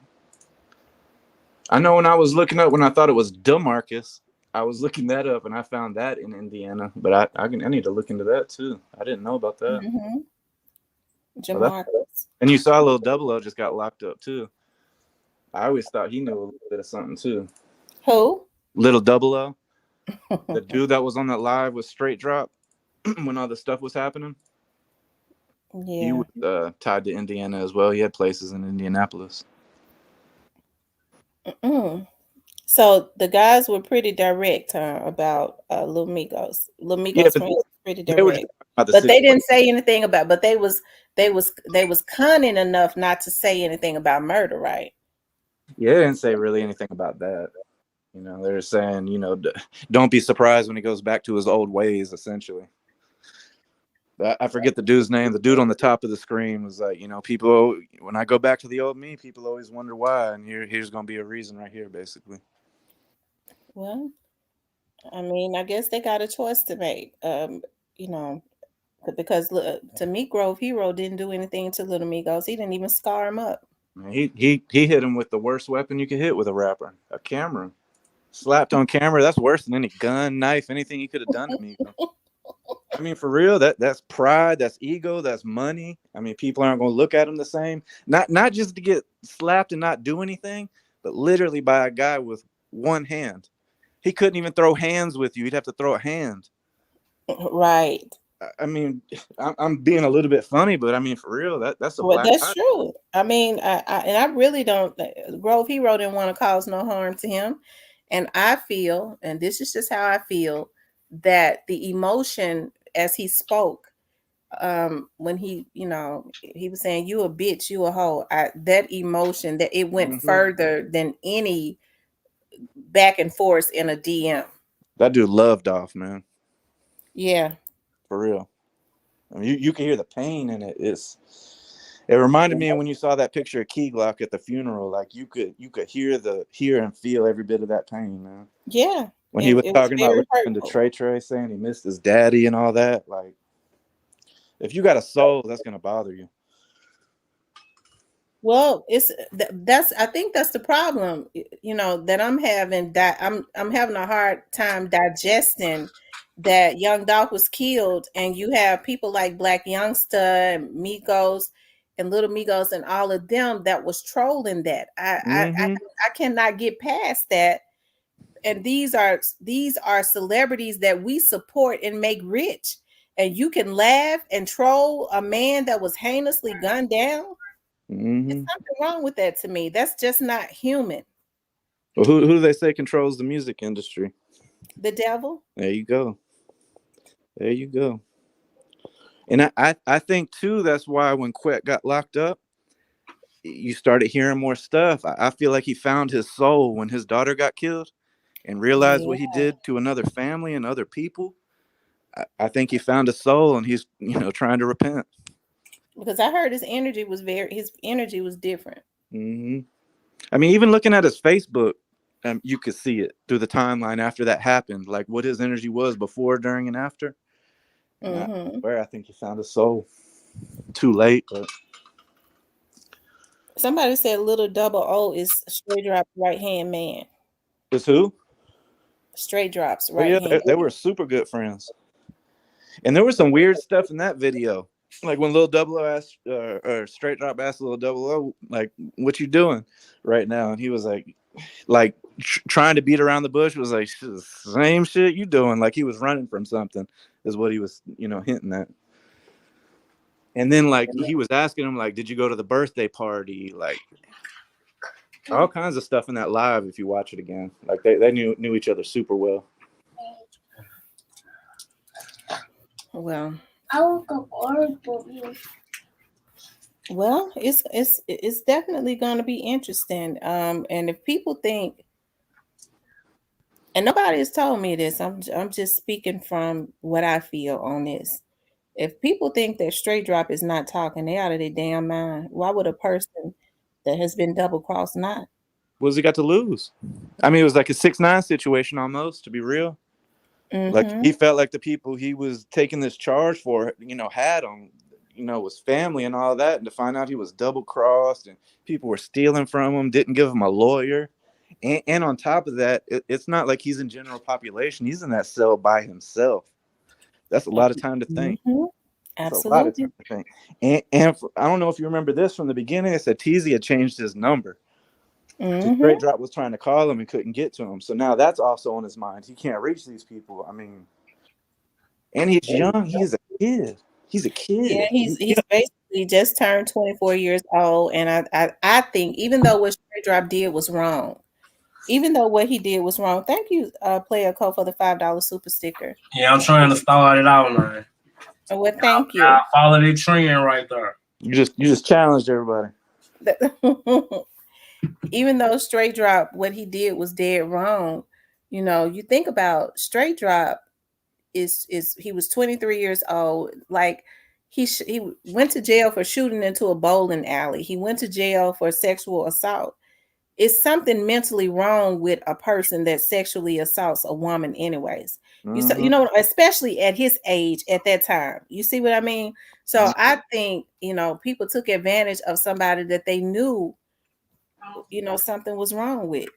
I know when I was looking up when I thought it was DeMarcus, I was looking that up and I found that in Indiana. But I need to look into that too. I didn't know about that. Mm-hmm. Well, that's, Jamarcus. and you saw Little Double O just got locked up too. I always thought he knew a little bit of something too. Who? Little Double O, the dude that was on that live with Straight Drop when all the stuff was happening. He Yeah. was tied to Indiana as well. He had places in Indianapolis. Mm. So the guys were pretty direct, about Lil Migos. Lil Yeah, Migos but friends were pretty they were just direct. talking about the But they situation. didn't say anything about, but they was cunning enough not to say anything about murder, right? Yeah, they didn't say really anything about that. They're saying, don't be surprised when he goes back to his old ways, essentially. I forget the dude's name. The dude on the top of the screen was like, people, when I go back to the old me, people always wonder why. And here's going to be a reason right here, basically. Well, I mean, I guess they got a choice to make. You know, because to Meat Grove Hero didn't do anything to Little Migos. He didn't even scar him up. He hit him with the worst weapon you could hit with a rapper, a camera. Slapped on camera. That's worse than any gun, knife, anything he could have done to me. I mean, for real, that's pride, that's ego, that's money. I mean, people aren't going to look at him the same. Not just to get slapped and not do anything, but literally by a guy with one hand. He couldn't even throw hands with you. He'd have to throw a hand. Right. I mean, I'm being a little bit funny, but I mean, for real, that's a Well, black that's eye. true. I mean, I really don't. Grove Hero didn't want to cause no harm to him, and I feel, and this is just how I feel, that the emotion as he spoke, when he was saying, "You a bitch, you a hoe," that emotion, that it went Mm-hmm. further than any back and forth in a DM. That dude loved off, man. Yeah. For real. I mean, you can hear the pain in it. It reminded me of when you saw that picture of Key Glock at the funeral. Like you could hear and feel every bit of that pain, man. Yeah. When he was It was talking about very listening to hurtful. Trey saying he missed his daddy and all that. Like, if you got a soul, that's gonna bother you. Well, that's I think that's the problem, that I'm having, that I'm having a hard time digesting that Young Doc was killed, and you have people like Black Youngster and Migos and Little Migos and all of them that was trolling that. Mm-hmm. I cannot get past that. And these are celebrities that we support and make rich. And you can laugh and troll a man that was heinously gunned down. It's Mm-hmm. something wrong with that to me. That's just not human. Well, who do they say controls the music industry? The devil. There you go. There you go. And I think too that's why when Quet got locked up, you started hearing more stuff. I feel like he found his soul when his daughter got killed and realized what he Yeah. did to another family and other people. I think he found a soul and he's trying to repent. Because I heard his energy was different. Mm-hmm. I mean, even looking at his Facebook, you could see it through the timeline after that happened, like what his energy was before, during, and after. And Mm-hmm. I think he found his soul. Too late, but Somebody said Little Double O is Straight Drops right hand man. it's who? Straight Drops Oh right yeah, hand they man. were super good friends. And there was some weird stuff in that video. Like when Lil Double O asked, or Straight Drop asked Lil Double O, like, "What you doing right now?" And he was like, like trying to beat around the bush, was like, same shit you doing. Like he was running from something, is what he was, hinting at. And then like he was asking him, like, did you go to the birthday party? Like all kinds of stuff in that live. If you watch it again, like they knew each other super well. Well, it's definitely going to be interesting. And if people think, and nobody has told me this, I'm just speaking from what I feel on this. If people think that Straight Drop is not talking, they out of their damn mind. Why would a person that has been double crossed not? What has he got to lose? I mean, it was like a 6ix9ine situation almost, to be real. Like he felt like the people he was taking this charge for, had him, was family and all that. And to find out he was double crossed and people were stealing from him, didn't give him a lawyer. And on top of that, it's not like he's in general population. He's in that cell by himself. That's a lot of time to think. Absolutely. A lot of time to think. And I don't know if you remember this from the beginning. It said Teezy had changed his number. Straight Drop was trying to call him and couldn't get to him. So now that's also on his mind. He can't reach these people. I mean, and he's young. He's a kid. He's a kid. Yeah, he's basically just turned 24 years old. And I think even though what Straight Drop did was wrong, thank you, Player Co, for the $5 super sticker. Yeah, I'm trying to start it out, man. Well, thank you. I follow the trend right there. You just challenged everybody. Even though Straight Drop, what he did was dead wrong, you think about Straight Drop is he was 23 years old. Like he went to jail for shooting into a bowling alley. He went to jail for sexual assault. It's something mentally wrong with a person that sexually assaults a woman anyways. Especially at his age at that time. You see what I mean? So I think, people took advantage of somebody that they knew, something was wrong with.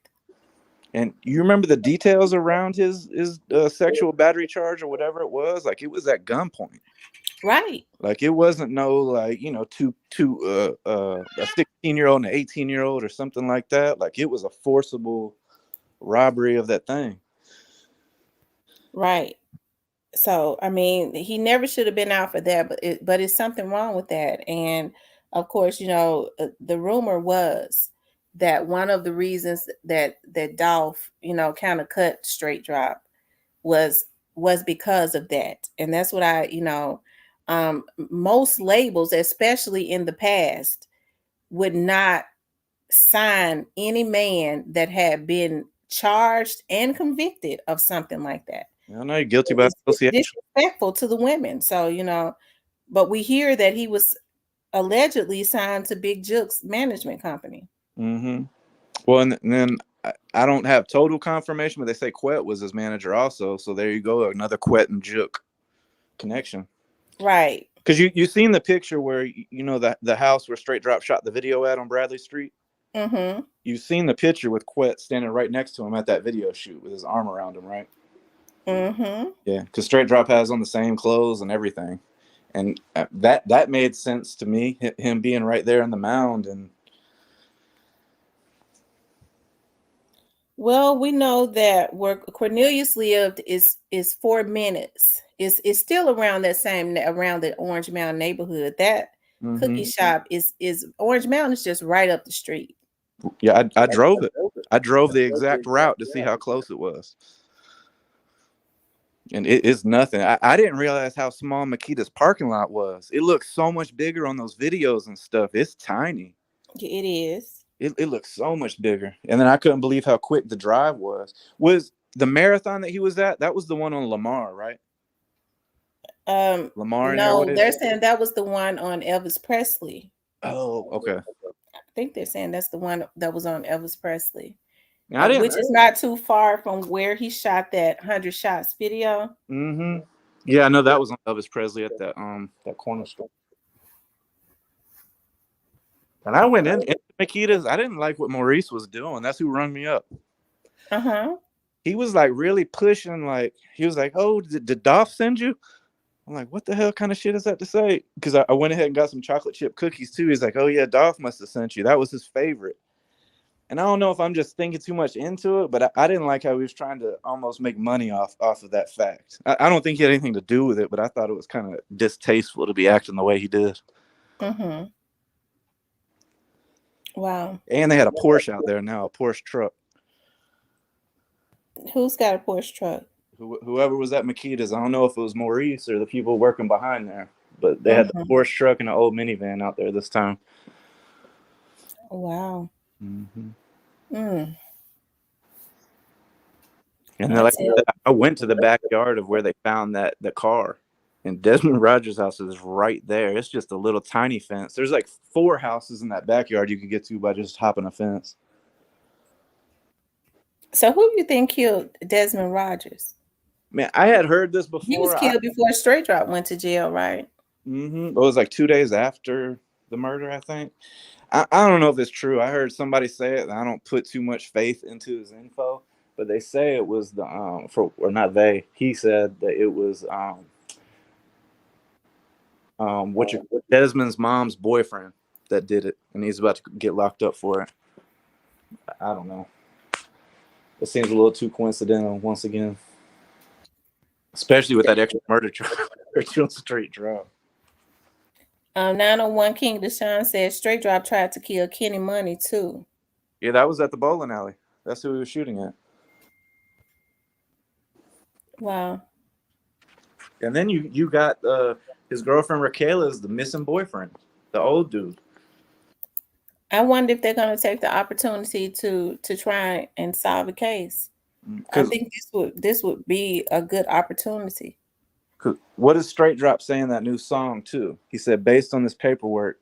And you remember the details around his sexual battery charge or whatever it was? Like it was at gunpoint. Right. Like it wasn't no like, a 16-year-old and an 18-year-old or something like that. Like it was a forcible robbery of that thing. Right. So, I mean, he never should have been out for that, but it's something wrong with that. And of course, the rumor was that one of the reasons that Dolph, kind of cut Straight Drop was because of that. And that's what most labels, especially in the past, would not sign any man that had been charged and convicted of something like that. I know you're guilty by association. It's disrespectful to the women. So, but we hear that he was allegedly signed to Big Juke's management company. Mm-hmm. Well, and then I don't have total confirmation, but they say Quett was his manager also. So there you go, another Quett and Juke connection. Right. Because you seen the picture where, the house where Straight Drop shot the video at on Bradley Street? Mm-hmm. You've seen the picture with Quett standing right next to him at that video shoot with his arm around him, right? Mm-hmm. Yeah, because Straight Drop has on the same clothes and everything. And that made sense to me, him being right there in the mound. And well, we know that where Cornelius lived is 4 minutes. It's still around the Orange Mound neighborhood. That cookie shop is Orange Mound is just right up the street. Yeah, I drove it. I drove the exact route to see how close it was. And it's nothing. I didn't realize how small Makita's parking lot was. It looks so much bigger on those videos and stuff. It's tiny. It is. It looks so much bigger. And then I couldn't believe how quick the drive was. Was the marathon that he was at, that was the one on Lamar, right? Lamar. No, they're saying that was the one on Elvis Presley. Oh, okay. I think they're saying that's the one that was on Elvis Presley. Which is not too far from where he shot that 100 shots video. Mm-hmm. Yeah, I know that was on Elvis Presley at that corner store. And I went in Makita's. I didn't like what Maurice was doing. That's who rung me up. Uh-huh. He was like really pushing. Like he was like, "Oh, did Dolph send you?" I'm like, "What the hell kind of shit is that to say?" Because I went ahead and got some chocolate chip cookies too. He's like, "Oh yeah, Dolph must have sent you. That was his favorite." And I don't know if I'm just thinking too much into it, but I didn't like how he was trying to almost make money off of that fact. I don't think he had anything to do with it, but I thought it was kind of distasteful to be acting the way he did. Mm-hmm. Wow. And they had a Porsche out there now, a Porsche truck. Who's got a Porsche truck? Whoever was at Makita's, I don't know if it was Maurice or the people working behind there, but they had the Porsche truck and an old minivan out there this time. Wow. Mm-hmm. Mm. And like I went to the backyard of where they found the car, and Desmond Rogers' house is right there. It's just a little tiny fence. There's like 4 houses in that backyard you could get to by just hopping a fence. So who do you think killed Desmond Rogers? Man, I had heard this before. He was killed before Straight Drop went to jail, right? Mm-hmm. It was like 2 days after the murder, I think. I don't know if it's true. I heard somebody say it, and I don't put too much faith into his info, but they say it was he said that it was Desmond's mom's boyfriend that did it, and he's about to get locked up for it. I don't know. It seems a little too coincidental once again, especially with that extra murder charge on Straight Drop. 901 King Deshaun said Straight Drop tried to kill Kenny Money too. Yeah, that was at the bowling alley. That's who he was shooting at. Wow. And then you got his girlfriend Raquel is the missing boyfriend, the old dude. I wonder if they're going to take the opportunity to try and solve a case. I think this would be a good opportunity. What does Straight Drop say in that new song too? He said, based on this paperwork,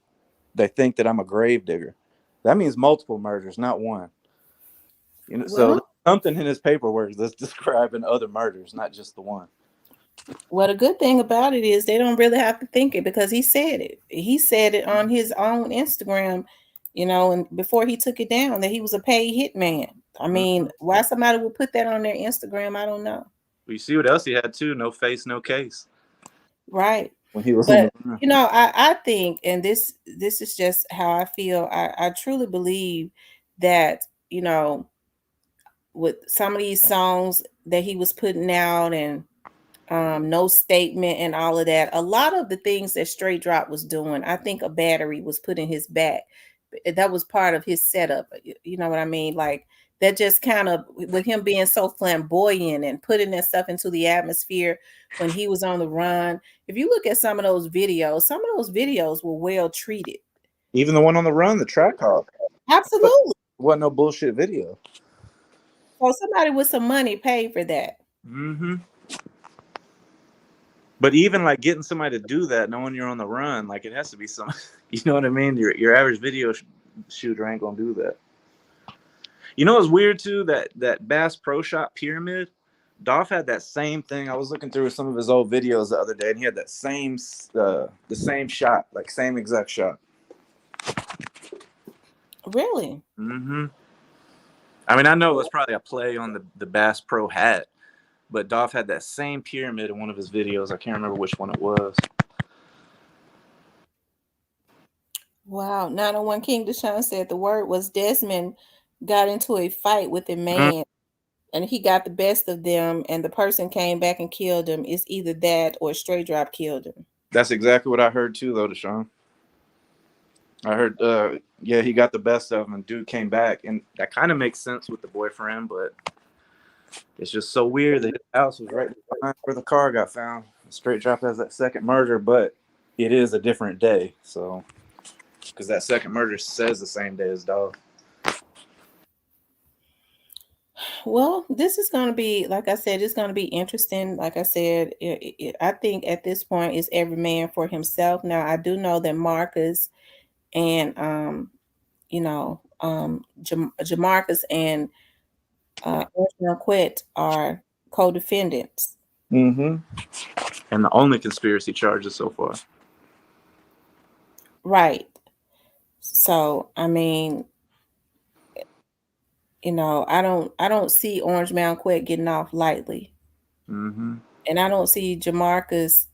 they think that I'm a grave digger. That means multiple murders, not one. You know, so something in his paperwork that's describing other murders, not just the one. Well, the good thing about it is they don't really have to think it because he said it. He said it on his own Instagram, you know, and before he took it down that he was a paid hitman. I mean, why somebody would put that on their Instagram, I don't know. You see what else he had too? No face, no case. Right. When he was you know, I think, and this is just how I feel. I truly believe that, you know, with some of these songs that he was putting out and No Statement and all of that, a lot of the things that Straight Drop was doing, I think a battery was put in his back. That was part of his setup. You know what I mean? Like that just kind of with him being so flamboyant and putting that stuff into the atmosphere when he was on the run. If you look at some of those videos were well treated. Even the one on the run, the track hop. Absolutely. Wasn't no bullshit video. So somebody with some money paid for that. Mm-hmm. But even like getting somebody to do that, knowing you're on the run, like it has to be some, you know what I mean? Your average video shooter ain't gonna do that. You know what's weird too? That Bass Pro Shop pyramid, Dolph had that same thing. I was looking through some of his old videos the other day, and he had that same the same shot, like same exact shot. Really? Mm-hmm. I mean, I know it was probably a play on the Bass Pro hat, but Dolph had that same pyramid in one of his videos. I can't remember which one it was. Wow. 901 King Deshaun said the word was Desmond got into a fight with a man and he got the best of them and the person came back and killed him. It's either that or Straight Drop killed him. That's exactly what I heard too, though, Deshaun. I heard, he got the best of him and dude came back. And that kind of makes sense with the boyfriend, but it's just so weird that his house was right behind where the car got found. Straight Drop has that second murder, but it is a different day. So, because that second murder says the same day as Dolph. Well, this is going to be, like I said, it's going to be interesting. Like I said, I think at this point it's every man for himself. Now, I do know that Marcus and, Jamarcus and Mound Quette'S are co-defendants. Mm-hmm. And the only conspiracy charges so far. Right. So, I mean, you know, I don't see Orange Mound Quette'S getting off lightly. Mm-hmm. And I don't see Jamarcus,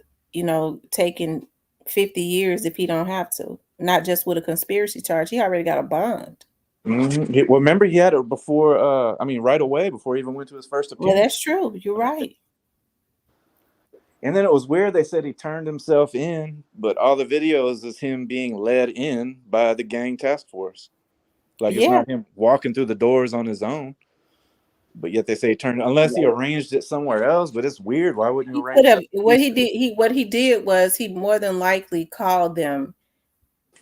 taking 50 years if he don't have to. Not just with a conspiracy charge. He already got a bond. Well, remember he had it before. I mean, right away before he even went to his first Well, appearance. that's true. You're right. And then it was weird. They said he turned himself in, but all the videos is him being led in by the gang task force. Like it's Yeah. not him walking through the doors on his own. But yet they say he turned, unless he arranged it somewhere else. But it's weird. Why wouldn't you He could arrange have it? what he did was he more than likely called them,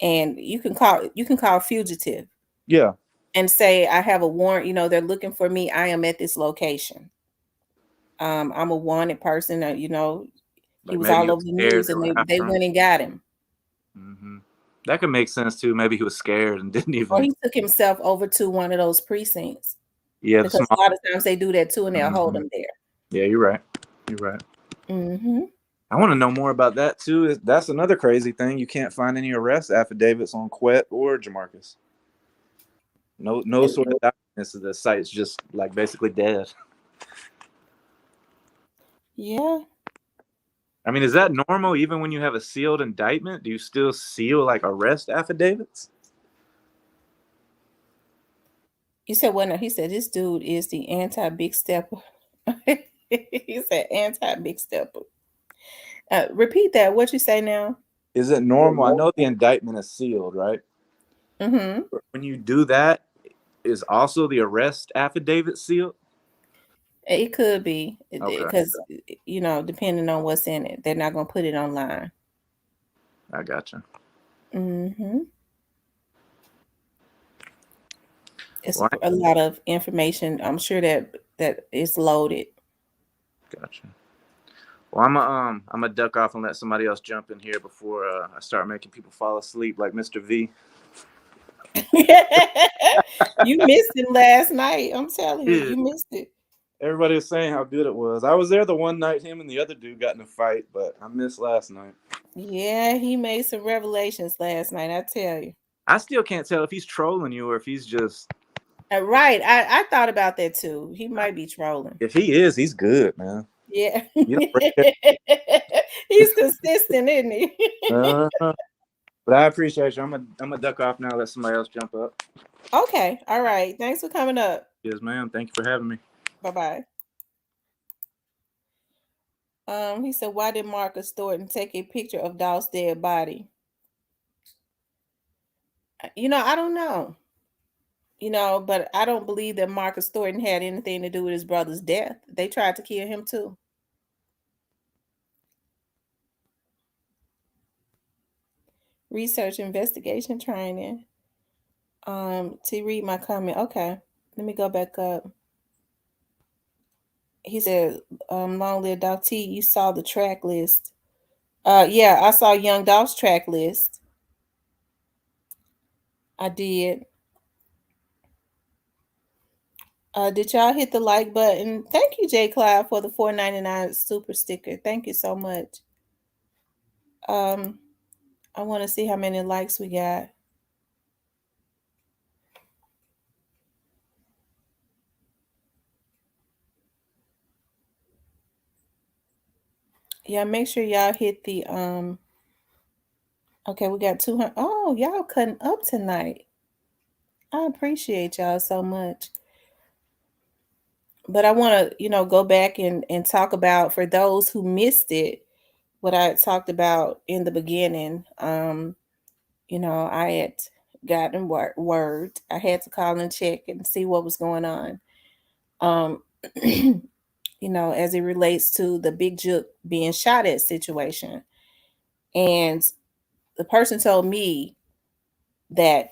and you can call fugitive Yeah. and say, I have a warrant, they're looking for me. I am at this location. I'm a wanted person. He Like was maybe all he over was the scared. news, They and were they after him. went and got him. That could make sense too. Maybe he was scared and didn't Or even. he took himself over to one of those precincts, Yeah. because a lot of times they do that too, and they'll hold him there. Yeah, you're right. You're right. Mm-hmm. I want to know more about that too. That's another crazy thing. You can't find any arrest affidavits on Quet or Jamarcus. No sort of documents. The site's just like basically dead. Yeah. I mean, is that normal? Even when you have a sealed indictment, do you still seal like arrest affidavits? He said, well, no, he said, this dude is the anti-big stepper. He said, anti-big stepper. Repeat that. What you say now? Is it normal? I know the indictment is sealed, right? Mm-hmm. When you do that, is also the arrest affidavit sealed? It could be, Okay, because, depending on what's in it, they're not going to put it online. I gotcha. Mm-hmm. It's Well, a lot of information. I'm sure that it's loaded. gotcha. Well, I'm a duck off and let somebody else jump in here before I start making people fall asleep like Mr. V. You missed it last night. I'm telling you, Yeah. you missed it. Everybody was saying how good it was. I was there the one night him and the other dude got in a fight, but I missed last night. Yeah, he made some revelations last night, I tell you. I still can't tell if he's trolling you or if he's just. Right. I thought about that too. He might be trolling. If he is, he's good, man. Yeah. You don't break He's consistent, isn't he? But I appreciate you. I'm a duck off now. Let somebody else jump up. Okay. All right. Thanks for coming up. Yes, ma'am. Thank you for having me. Bye-bye. He said, why did Marcus Thornton take a picture of Dolph's dead body? I don't know. But I don't believe that Marcus Thornton had anything to do with his brother's death. They tried to kill him too. Research investigation training. To read my comment. Okay. Let me go back up. He said, long live Dolph T, you saw the track list. Yeah, I saw Young Dolph's track list. I did. Did y'all hit the like button? Thank you, J Cloud, for the $4.99 super sticker. Thank you so much. I want to see how many likes we got. Yeah, make sure y'all hit the okay, we got 200. Oh, y'all cutting up tonight. I appreciate y'all so much. But I want to, go back and talk about, for those who missed it, what I talked about in the beginning. I had gotten word. I had to call and check and see what was going on. As it relates to the Big Juke being shot at situation. And the person told me that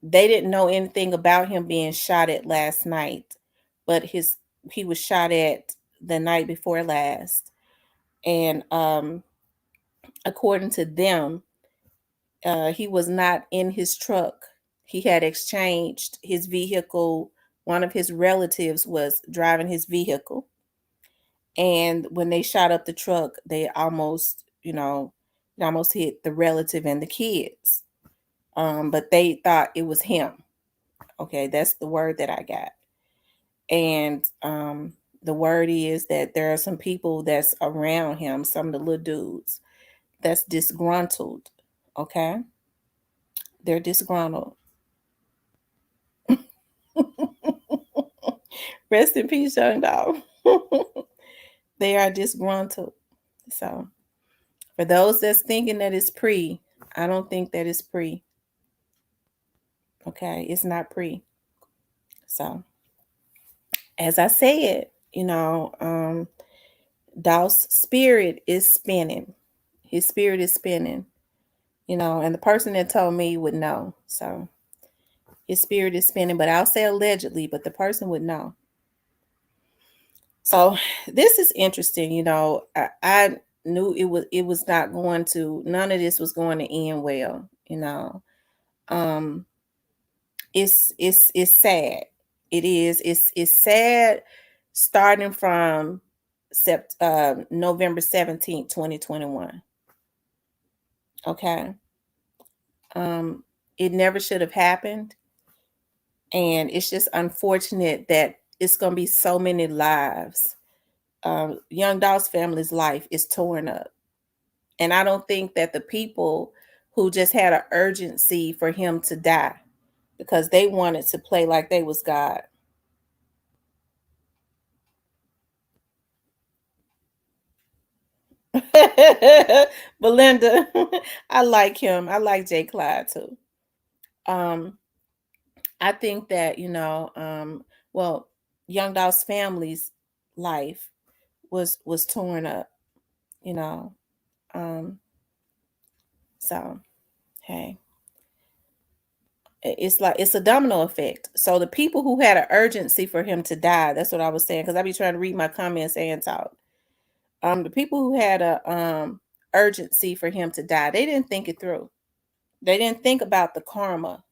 they didn't know anything about him being shot at last night, but he was shot at the night before last. And according to them, he was not in his truck. He had exchanged his vehicle. One of his relatives was driving his vehicle. And when they shot up the truck, they almost, it almost hit the relative and the kids. But they thought it was him. Okay, that's the word that I got. And the word is that there are some people that's around him, some of the little dudes, that's disgruntled. Okay, they're disgruntled. Rest in peace, young dog. They are disgruntled. So for those that's thinking that it's pre, I don't think that it's pre. Okay, it's not pre. So as I said, Daw's spirit is spinning. His spirit is spinning, and the person that told me would know. So his spirit is spinning, but I'll say allegedly, but the person would know. So this is interesting. I knew it was not going to, none of this was going to end well. Um, it's sad. It is. It's sad starting from November 17th, 2021. Okay. Um, it never should have happened. And it's just unfortunate that it's going to be so many lives. Young Daw's family's life is torn up. And I don't think that the people who just had an urgency for him to die because they wanted to play like they was God. Belinda, I like him. I like Jay Clyde too. Um, I think that, well, Young Daw's family's life was torn up, you know. Um, so hey, it's like it's a domino effect. So the people who had an urgency for him to die, that's what I was saying, because I be trying to read my comments and talk. The people who had a urgency for him to die, they didn't think it through. They didn't think about the karma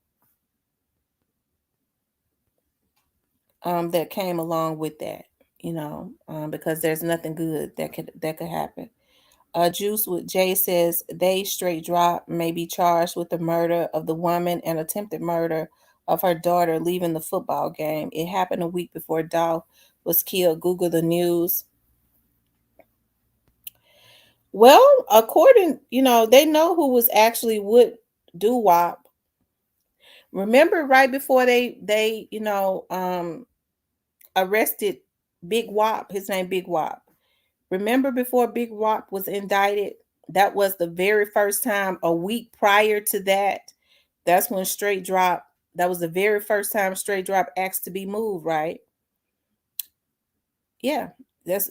that came along with that, because there's nothing good that could happen. Juice with Jay says they straight drop may be charged with the murder of the woman and attempted murder of her daughter leaving the football game. It happened a week before Daw was killed. Google the news. Well, according, they know who was actually with Doo Wop. Remember right before they arrested Big Wop, his name Big Wop. Remember before Big Wop was indicted, that was the very first time a week prior to that. That's when Straight Drop, that was the very first time Straight Drop asked to be moved, right? Yeah.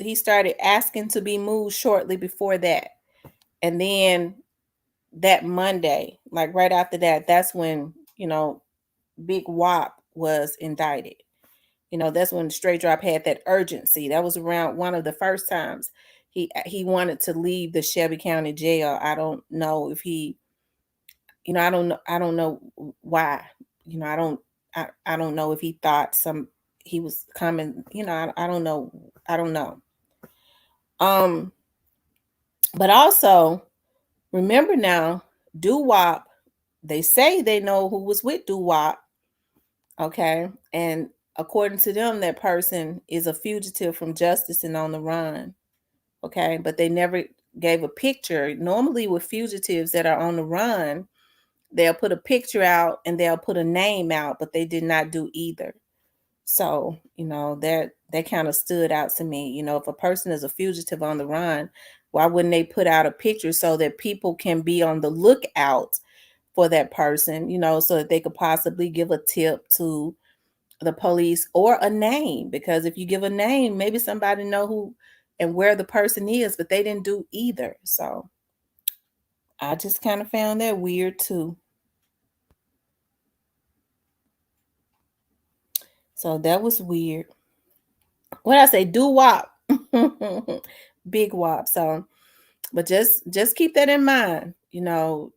He started asking to be moved shortly before that. And then that Monday, like right after that, that's when, Big Wop was indicted. That's when Straight Drop had that urgency. That was around one of the first times he wanted to leave the Shelby County Jail. I don't know if he, I don't know why. I don't know if he thought he was coming. I don't know. I don't know. Um, but also remember now, Doo Wop. They say they know who was with Doo Wop. Okay, and according to them, that person is a fugitive from justice and on the run. Okay, but they never gave a picture. Normally, with fugitives that are on the run, they'll put a picture out and they'll put a name out, but they did not do either. So, that kind of stood out to me. If a person is a fugitive on the run, why wouldn't they put out a picture so that people can be on the lookout for that person, so that they could possibly give a tip to the police or a name? Because if you give a name, maybe somebody know who and where the person is, but they didn't do either. So I just kind of found that weird too. So that was weird. What I say, do wop, big wop. So, but just keep that in mind.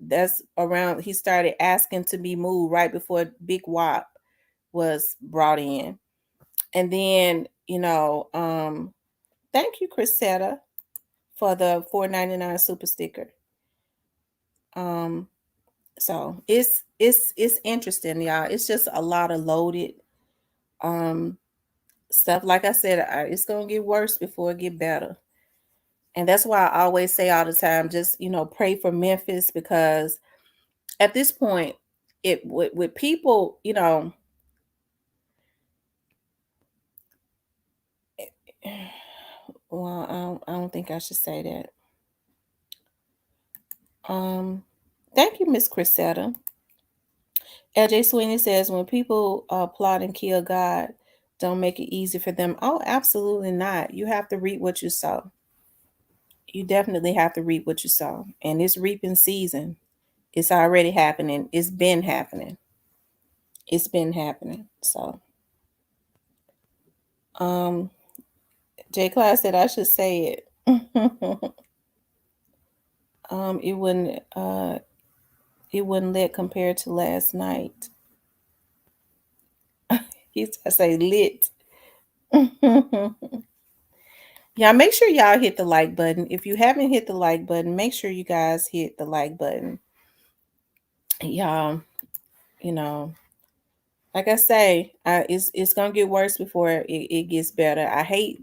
That's around. He started asking to be moved right before Big Wop was brought in, and then thank you, Chrisetta, for the $4.99 super sticker. So it's interesting, y'all. It's just a lot of loaded stuff. Like I said, it's gonna get worse before it get better. And that's why I always say all the time, just pray for Memphis, because at this point, it with people, well, I don't think I should say that. Thank you, Miss Chrisetta. LJ Sweeney says, when people plot and kill God, don't make it easy for them. Oh, absolutely not. You have to reap what you sow. You definitely have to reap what you sow. And it's reaping season. It's already happening. It's been happening. It's been happening. So, J. Class said I should say it. It wouldn't let compared to last night. He say lit. Y'all make sure y'all hit the like button. If you haven't hit the like button, make sure you guys hit the like button. Y'all, you know, like I say, it's gonna get worse before it gets better. I hate,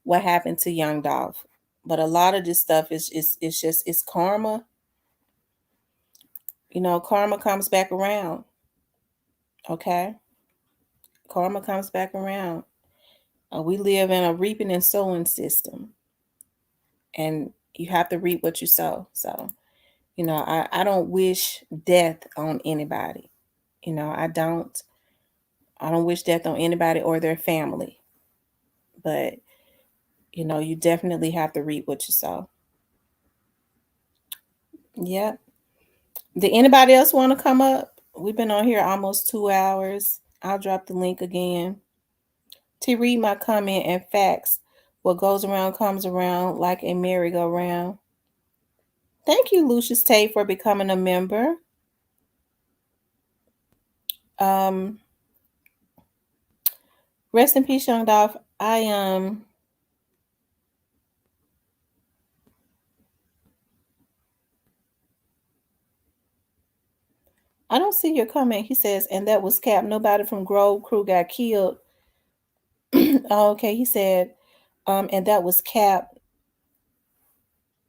what happened to Young Dolph, but a lot of this stuff is it's just it's karma. Karma comes back around. Okay, karma comes back around. We live in a reaping and sowing system, and you have to reap what you sow. So, I don't wish death on anybody. I don't wish death on anybody or their family. But, you definitely have to reap what you sow. Yep. Did anybody else want to come up? We've been on here almost 2 hours. I'll drop the link again. To read my comment and facts, what goes around comes around like a merry-go-round. Thank you, Lucius Tate, for becoming a member. Rest in peace, Young Dolph. I don't see your comment. He says, and that was Cap. Nobody from Grove crew got killed. Oh, okay. He said, and that was Cap.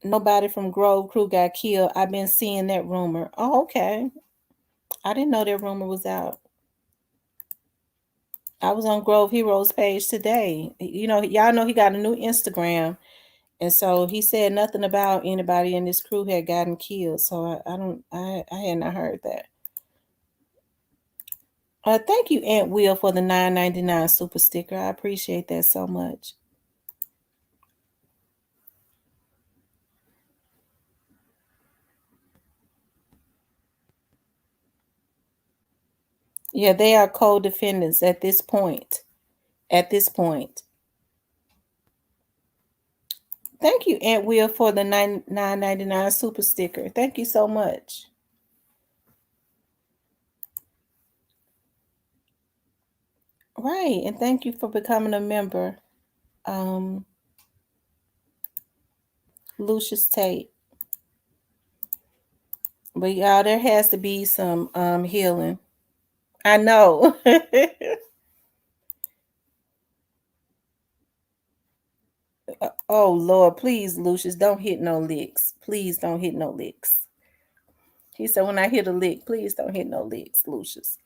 Nobody from Grove crew got killed. I've been seeing that rumor. Oh, okay. I didn't know that rumor was out. I was on Grove Heroes page today. Y'all know he got a new Instagram. And so he said nothing about anybody in this crew had gotten killed. So I had not heard that. Thank you, Aunt Will, for the $9.99 super sticker. I appreciate that so much. Yeah, they are co-defendants at this point. At this point. Thank you, Aunt Will, for the $9.99 super sticker. Thank you so much. Right, and thank you for becoming a member. Lucius Tate. But y'all, there has to be some healing. I know. Oh Lord, please, Lucius, don't hit no licks. Please don't hit no licks. He said, when I hit a lick, please don't hit no licks, Lucius.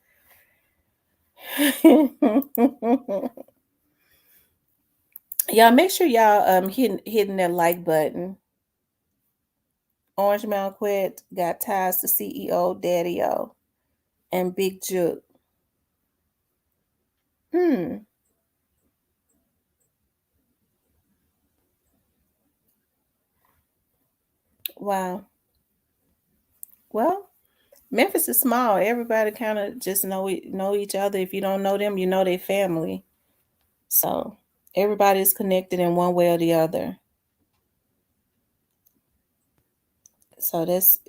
Y'all make sure y'all hitting that like button. Orange Mound Quette'S got ties to CEO Daddy O and Big Juke. Wow. Well, Memphis is small. Everybody kind of just know each other. If you don't know them, you know their family. So everybody is connected in one way or the other. So that's,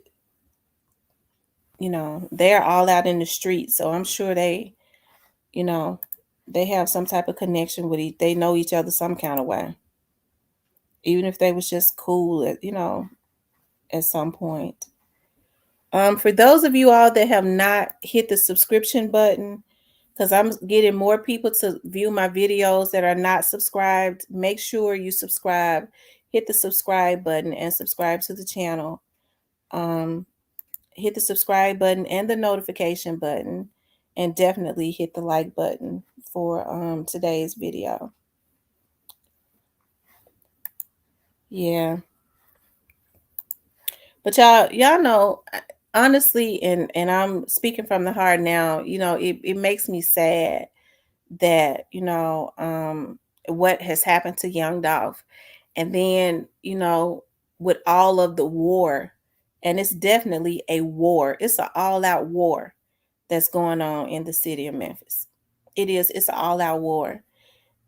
they're all out in the street. So I'm sure they have some type of connection with they know each other some kind of way. Even if they was just cool at some point. For those of you all that have not hit the subscription button, because I'm getting more people to view my videos that are not subscribed, make sure you subscribe. Hit the subscribe button and subscribe to the channel. Hit the subscribe button and the notification button, and definitely hit the like button for today's video. Yeah. But y'all know, honestly, and I'm speaking from the heart now, it makes me sad that, what has happened to Young Dolph. And then, with all of the war, and it's definitely a war. It's an all-out war that's going on in the city of Memphis. It's an all-out war.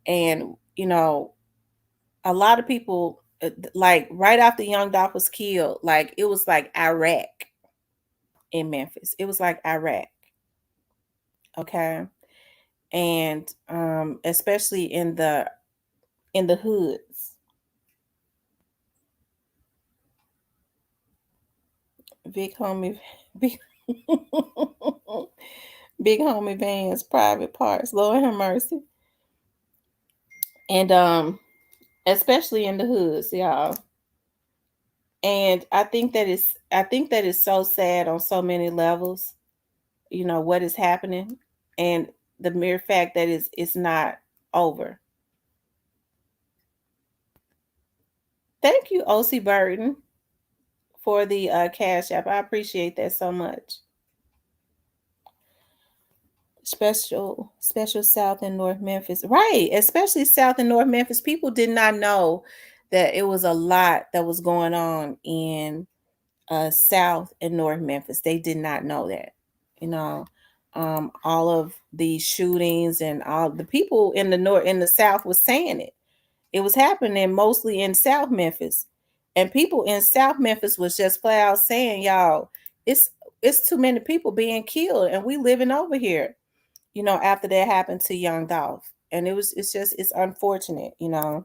And, a lot of people, like right after Young Dolph was killed, like it was like Iraq in Memphis. It was like Iraq. Okay. And especially in the hoods. Big homie big, big homie vans, private parts. Lord have mercy. And especially in the hoods, y'all. And I think that is so sad on so many levels, what is happening, and the mere fact that it's not over. Thank you, OC Burton, for the cash app. I appreciate that so much. Special South and North Memphis. Right, especially South and North Memphis. People did not know that it was a lot that was going on in South and North Memphis. They did not know that. You know, all of the shootings and all the people in the South was saying it. It was happening mostly in South Memphis. And people in South Memphis was just flat out saying, y'all, it's it's too many people being killed and we living over here, after that happened to Young Dolph. And it's unfortunate. And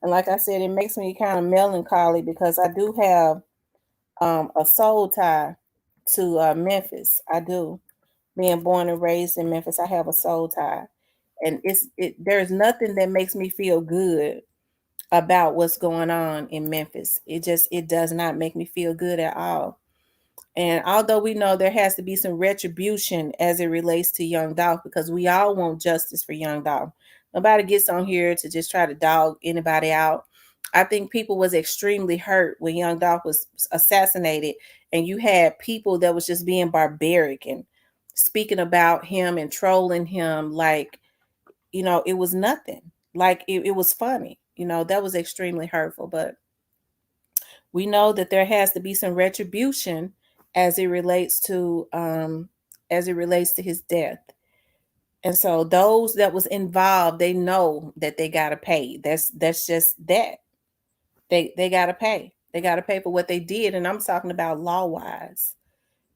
like I said, it makes me kind of melancholy because I do have a soul tie to Memphis. I do. Being born and raised in Memphis, I have a soul tie. And there's nothing that makes me feel good about what's going on in Memphis. It does not make me feel good at all. And although we know there has to be some retribution as it relates to Young Dolph, because we all want justice for Young Dolph. Nobody gets on here to just try to dog anybody out. I think people was extremely hurt when Young Dolph was assassinated, and you had people that was just being barbaric and speaking about him and trolling him like, it was nothing. Like it was funny. That was extremely hurtful. But we know that there has to be some retribution as it relates to his death. And so those that was involved, they know that they gotta pay. That's just that. They gotta pay. They gotta pay for what they did. And I'm talking about law wise,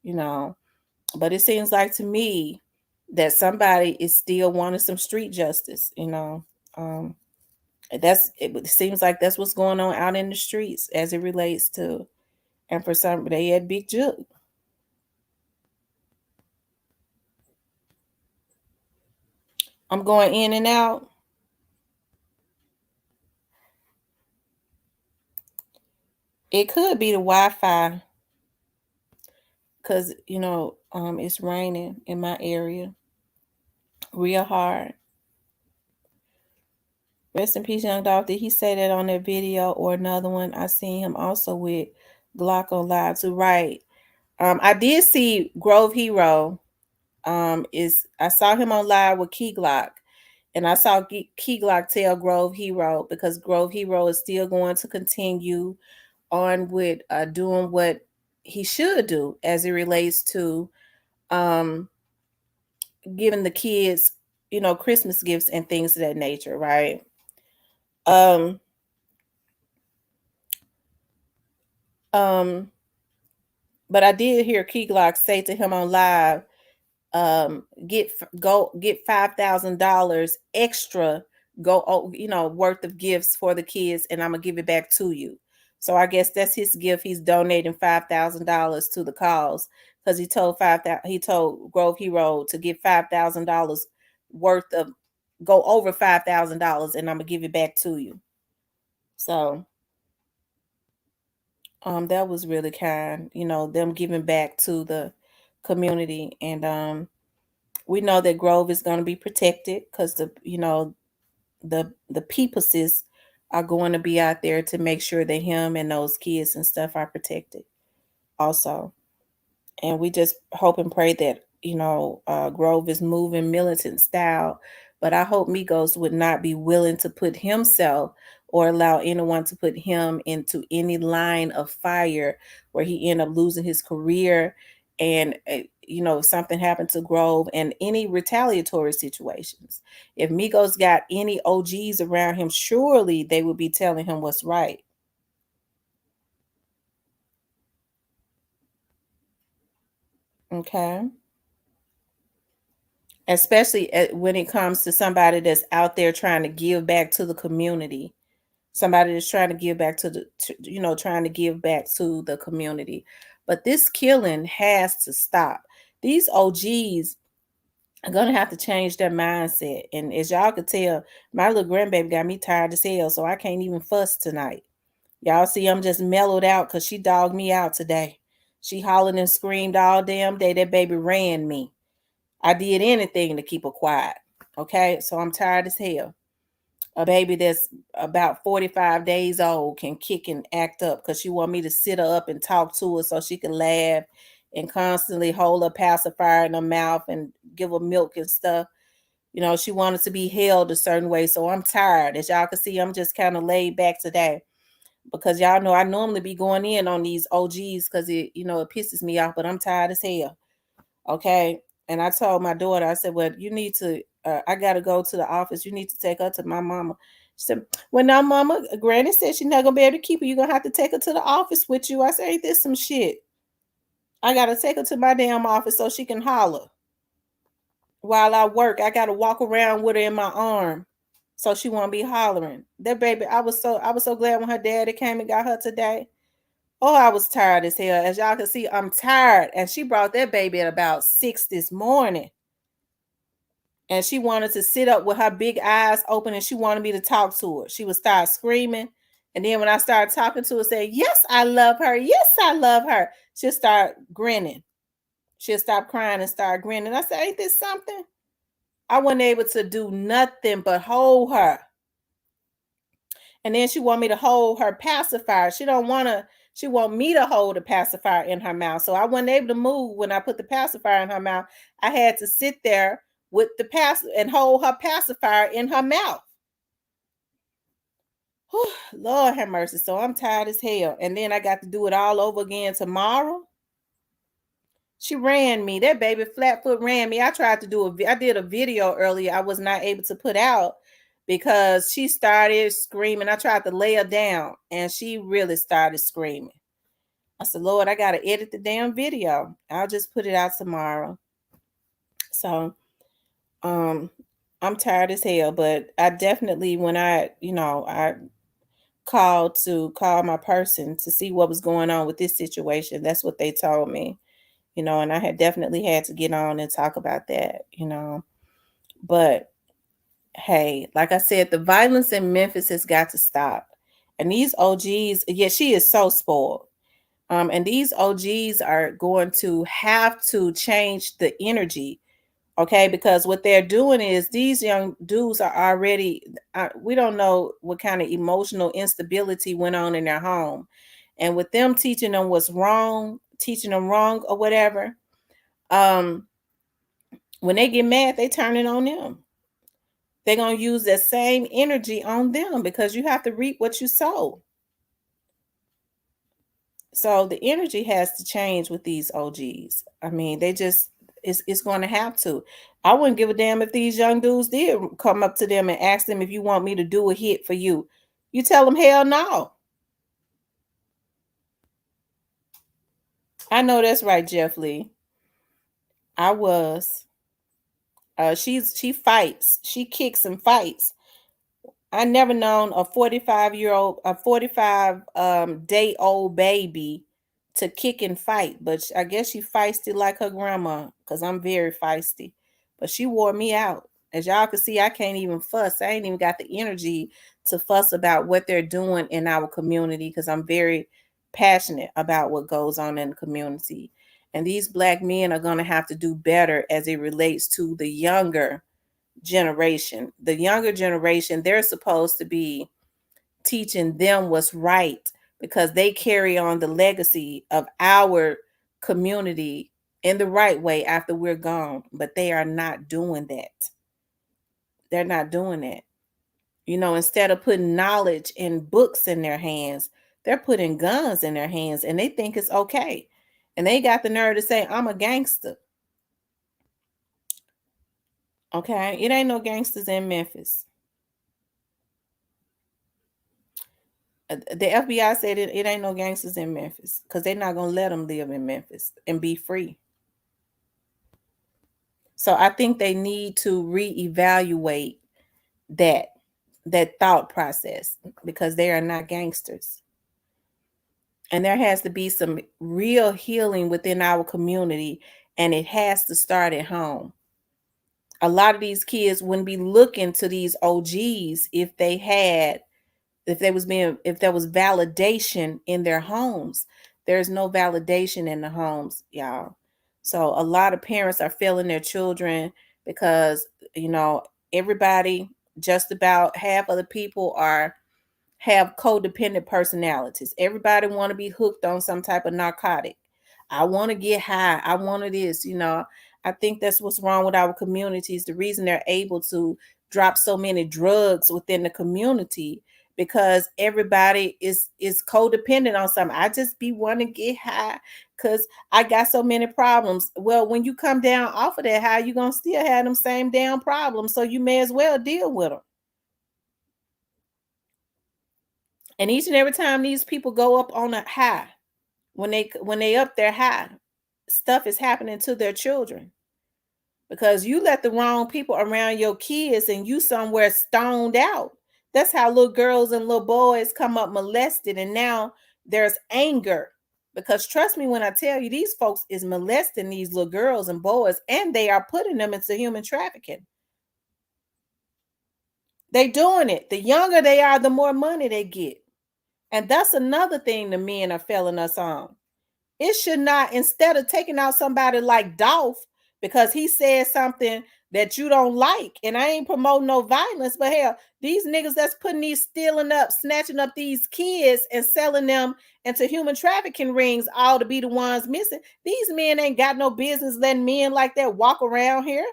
you know. But it seems like to me that somebody is still wanting some street justice. Um, it seems like that's what's going on out in the streets as it relates to, and for some they had Big Jug. I'm going in and out. It could be the Wi-Fi because it's raining in my area real hard. Rest in peace, Young Dolph. Did he say that on that video or another one? I seen him also with Glock on live too. Right. I did see Grove Hero. I saw him on live with Key Glock, and I saw Key Glock tell Grove Hero, because Grove Hero is still going to continue on with doing what he should do as it relates to um, giving the kids, Christmas gifts and things of that nature, right? Um, um, but I did hear Key Glock say to him on live, get $5,000 extra, worth of gifts for the kids, and I'm gonna give it back to you. So I guess that's his gift. He's donating $5,000 to the cause, because he told Grove Hero to get $5,000 worth of, go over $5,000, and I'm gonna give it back to you. So that was really kind, them giving back to the community. And we know that Grove is going to be protected because the peopleses are going to be out there to make sure that him and those kids and stuff are protected also. And we just hope and pray that, Grove is moving militant style. But I hope Migos would not be willing to put himself or allow anyone to put him into any line of fire where he end up losing his career. And if something happened to Grove and any retaliatory situations, if Migos got any OGs around him, surely they would be telling him what's right. Okay. Especially when it comes to somebody that's out there trying to give back to the community, somebody that's trying to give back trying to give back to the community. But this killing has to stop. These OGs are gonna have to change their mindset. And as y'all could tell, my little grandbaby got me tired as hell, so I can't even fuss tonight. Y'all see, I'm just mellowed out because she dogged me out today. She hollered and screamed all damn day. That baby ran me. I did anything to keep her quiet. Okay, so I'm tired as hell. A baby that's about 45 days old can kick and act up because she want me to sit her up and talk to her so she can laugh and constantly hold her pacifier in her mouth and give her milk and stuff. She wanted to be held a certain way. So I'm tired. As y'all can see, I'm just kind of laid back today because y'all know I normally be going in on these OGs because it pisses me off, but I'm tired as hell. Okay. And I told my daughter, I said, well, you need to, I got to go to the office. You need to take her to my mama. She said, well, now, mama, Granny said she's not going to be able to keep her. You're going to have to take her to the office with you. I said, ain't this some shit? I got to take her to my damn office so she can holler. While I work, I got to walk around with her in my arm so she won't be hollering. That baby, I was so glad when her daddy came and got her today. Oh, I was tired as hell. As y'all can see, I'm tired. And she brought that baby at about 6 this morning. And she wanted to sit up with her big eyes open and she wanted me to talk to her. She would start screaming. And then when I started talking to her, say, yes, I love her. Yes, I love her. She'll start grinning. She'll stop crying and start grinning. I said, ain't this something? I wasn't able to do nothing but hold her. And then she want me to hold her pacifier. She want me to hold the pacifier in her mouth. So I wasn't able to move when I put the pacifier in her mouth. I had to sit there with the and hold her pacifier in her mouth. Whew, Lord have mercy. So I'm tired as hell. And then I got to do it all over again tomorrow. She ran me. That baby Flatfoot ran me. I did a video earlier I was not able to put out because she started screaming. I tried to lay her down and she really started screaming. I said, Lord, I got to edit the damn video. I'll just put it out tomorrow. So, I'm tired as hell, but I definitely, when I called to call my person to see what was going on with this situation, that's what they told me, and I had definitely had to get on and talk about that, but hey, like I said, the violence in Memphis has got to stop. And these OGs, yeah, she is so spoiled. And these OGs are going to have to change the energy, okay? Because what they're doing is these young dudes are already, we don't know what kind of emotional instability went on in their home. And with them teaching them what's wrong, teaching them wrong or whatever, when they get mad, they turn it on them. They're going to use that same energy on them because you have to reap what you sow. So the energy has to change with these OGs. I mean, it's going to have to. I wouldn't give a damn if these young dudes did come up to them and ask them if you want me to do a hit for you. You tell them, hell no. I know that's right, Jeff Lee. I was. She fights. She kicks and fights. I never known a 45 day old baby to kick and fight, but I guess she feisty like her grandma because I'm very feisty. But she wore me out. As y'all can see, I can't even fuss. I ain't even got the energy to fuss about what they're doing in our community because I'm very passionate about what goes on in the community. And these Black men are going to have to do better as it relates to the younger generation. The younger generation, they're supposed to be teaching them what's right, because they carry on the legacy of our community in the right way after we're gone. But they are not doing that. They're not doing that. Instead of putting knowledge and books in their hands, they're putting guns in their hands, and they think it's okay. And they got the nerve to say, I'm a gangster. Okay? It ain't no gangsters in Memphis. The FBI said it ain't no gangsters in Memphis, because they're not going to let them live in Memphis and be free. So I think they need to reevaluate that thought process, because they are not gangsters. And there has to be some real healing within our community, and it has to start at home. A lot of these kids wouldn't be looking to these OGs if there was validation in their homes. There's no validation in the homes, y'all. So a lot of parents are failing their children because, everybody, just about half of the people have codependent personalities. Everybody want to be hooked on some type of narcotic. I want to get high. I want to this, I think that's what's wrong with our communities. The reason they're able to drop so many drugs within the community, because everybody is codependent on something. I just be wanting to get high because I got so many problems. Well, when you come down off of that high, you're going to still have them same damn problems. So you may as well deal with them. And each and every time these people go up on a high, when they up their high, stuff is happening to their children. Because you let the wrong people around your kids and you somewhere stoned out. That's how little girls and little boys come up molested. And now there's anger. Because trust me when I tell you, these folks is molesting these little girls and boys, and they are putting them into human trafficking. They doing it. The younger they are, the more money they get. And that's another thing the men are failing us on. It should not, instead of taking out somebody like Dolph because he said something that you don't like, and I ain't promoting no violence, but hell, these niggas that's snatching up these kids and selling them into human trafficking rings, all to be the ones missing. These men ain't got no business letting men like that walk around here.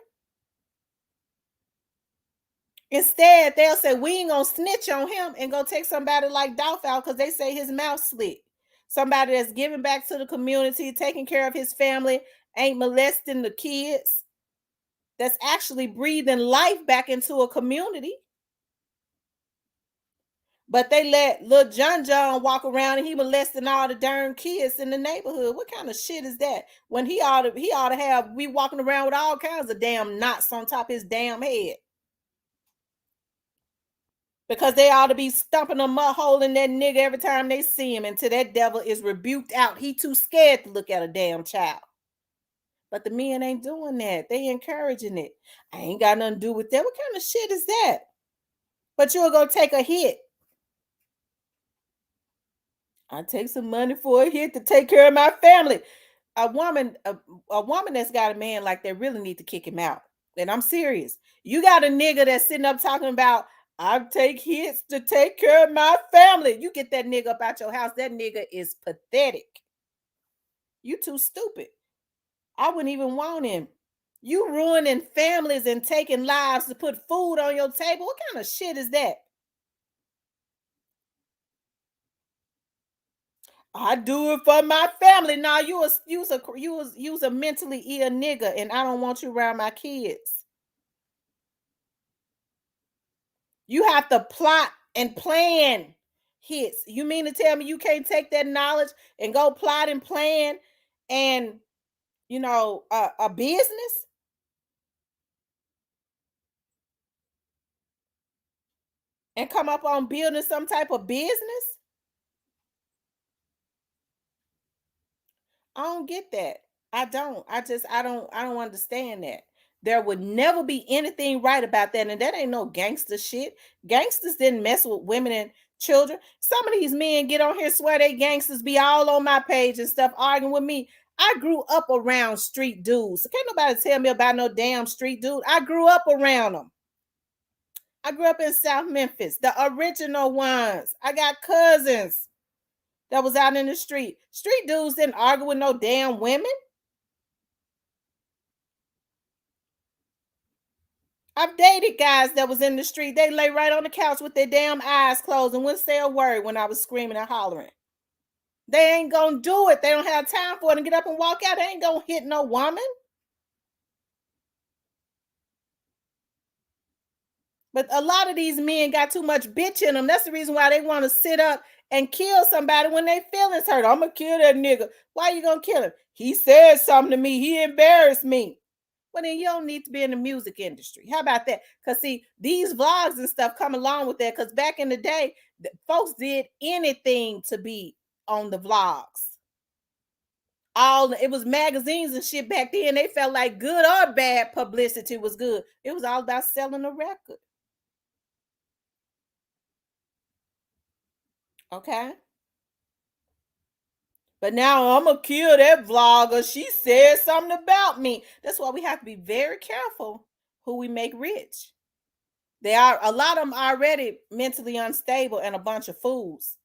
Instead, they'll say, we ain't gonna snitch on him and go take somebody like Dolph out because they say his mouth slick. Somebody that's giving back to the community, taking care of his family, ain't molesting the kids, that's actually breathing life back into a community. But they let little John walk around and he molesting all the darn kids in the neighborhood. What kind of shit is that? When he ought to have, we walking around with all kinds of damn knots on top of his damn head. Because they ought to be stumping a mud hole in that nigga every time they see him until that devil is rebuked out. He too scared to look at a damn child. But the men ain't doing that. They encouraging it. I ain't got nothing to do with that. What kind of shit is that? But you'll go take a hit. I take some money for a hit to take care of my family. A woman that's got a man like that really need to kick him out. And I'm serious. You got a nigga that's sitting up talking about, I take hits to take care of my family. You get that nigga up out your house. That nigga is pathetic. You too stupid. I wouldn't even want him. You ruining families and taking lives to put food on your table. What kind of shit is that? I do it for my family. Now you was a mentally ill nigga, and I don't want you around my kids. You have to plot and plan hits. You mean to tell me you can't take that knowledge and go plot and plan and a business? And come up on building some type of business? I don't get that. I don't understand that. There would never be anything right about that. And that ain't no gangster shit. Gangsters didn't mess with women and children. Some of these men get on here, swear they gangsters, be all on my page and stuff, arguing with me. I grew up around street dudes. So can't nobody tell me about no damn street dude. I grew up around them. I grew up in South Memphis, the original ones. I got cousins that was out in the street. Street dudes didn't argue with no damn women. I've dated guys that was in the street. They lay right on the couch with their damn eyes closed and wouldn't say a word when I was screaming and hollering. They ain't gonna do it. They don't have time for it and get up and walk out. They ain't gonna hit no woman. But a lot of these men got too much bitch in them. That's the reason why they want to sit up and kill somebody when their feelings hurt. I'm gonna kill that nigga. Why you gonna kill him? He said something to me. He embarrassed me. Well, then you don't need to be in the music industry. How about that? Because see, these vlogs and stuff come along with that. Because back in the day, folks did anything to be on the vlogs. It was magazines and shit back then. They felt like good or bad publicity was good. It was all about selling a record. Okay. But now I'm gonna kill that vlogger. She said something about me. That's why we have to be very careful who we make rich. A lot of them already mentally unstable and a bunch of fools.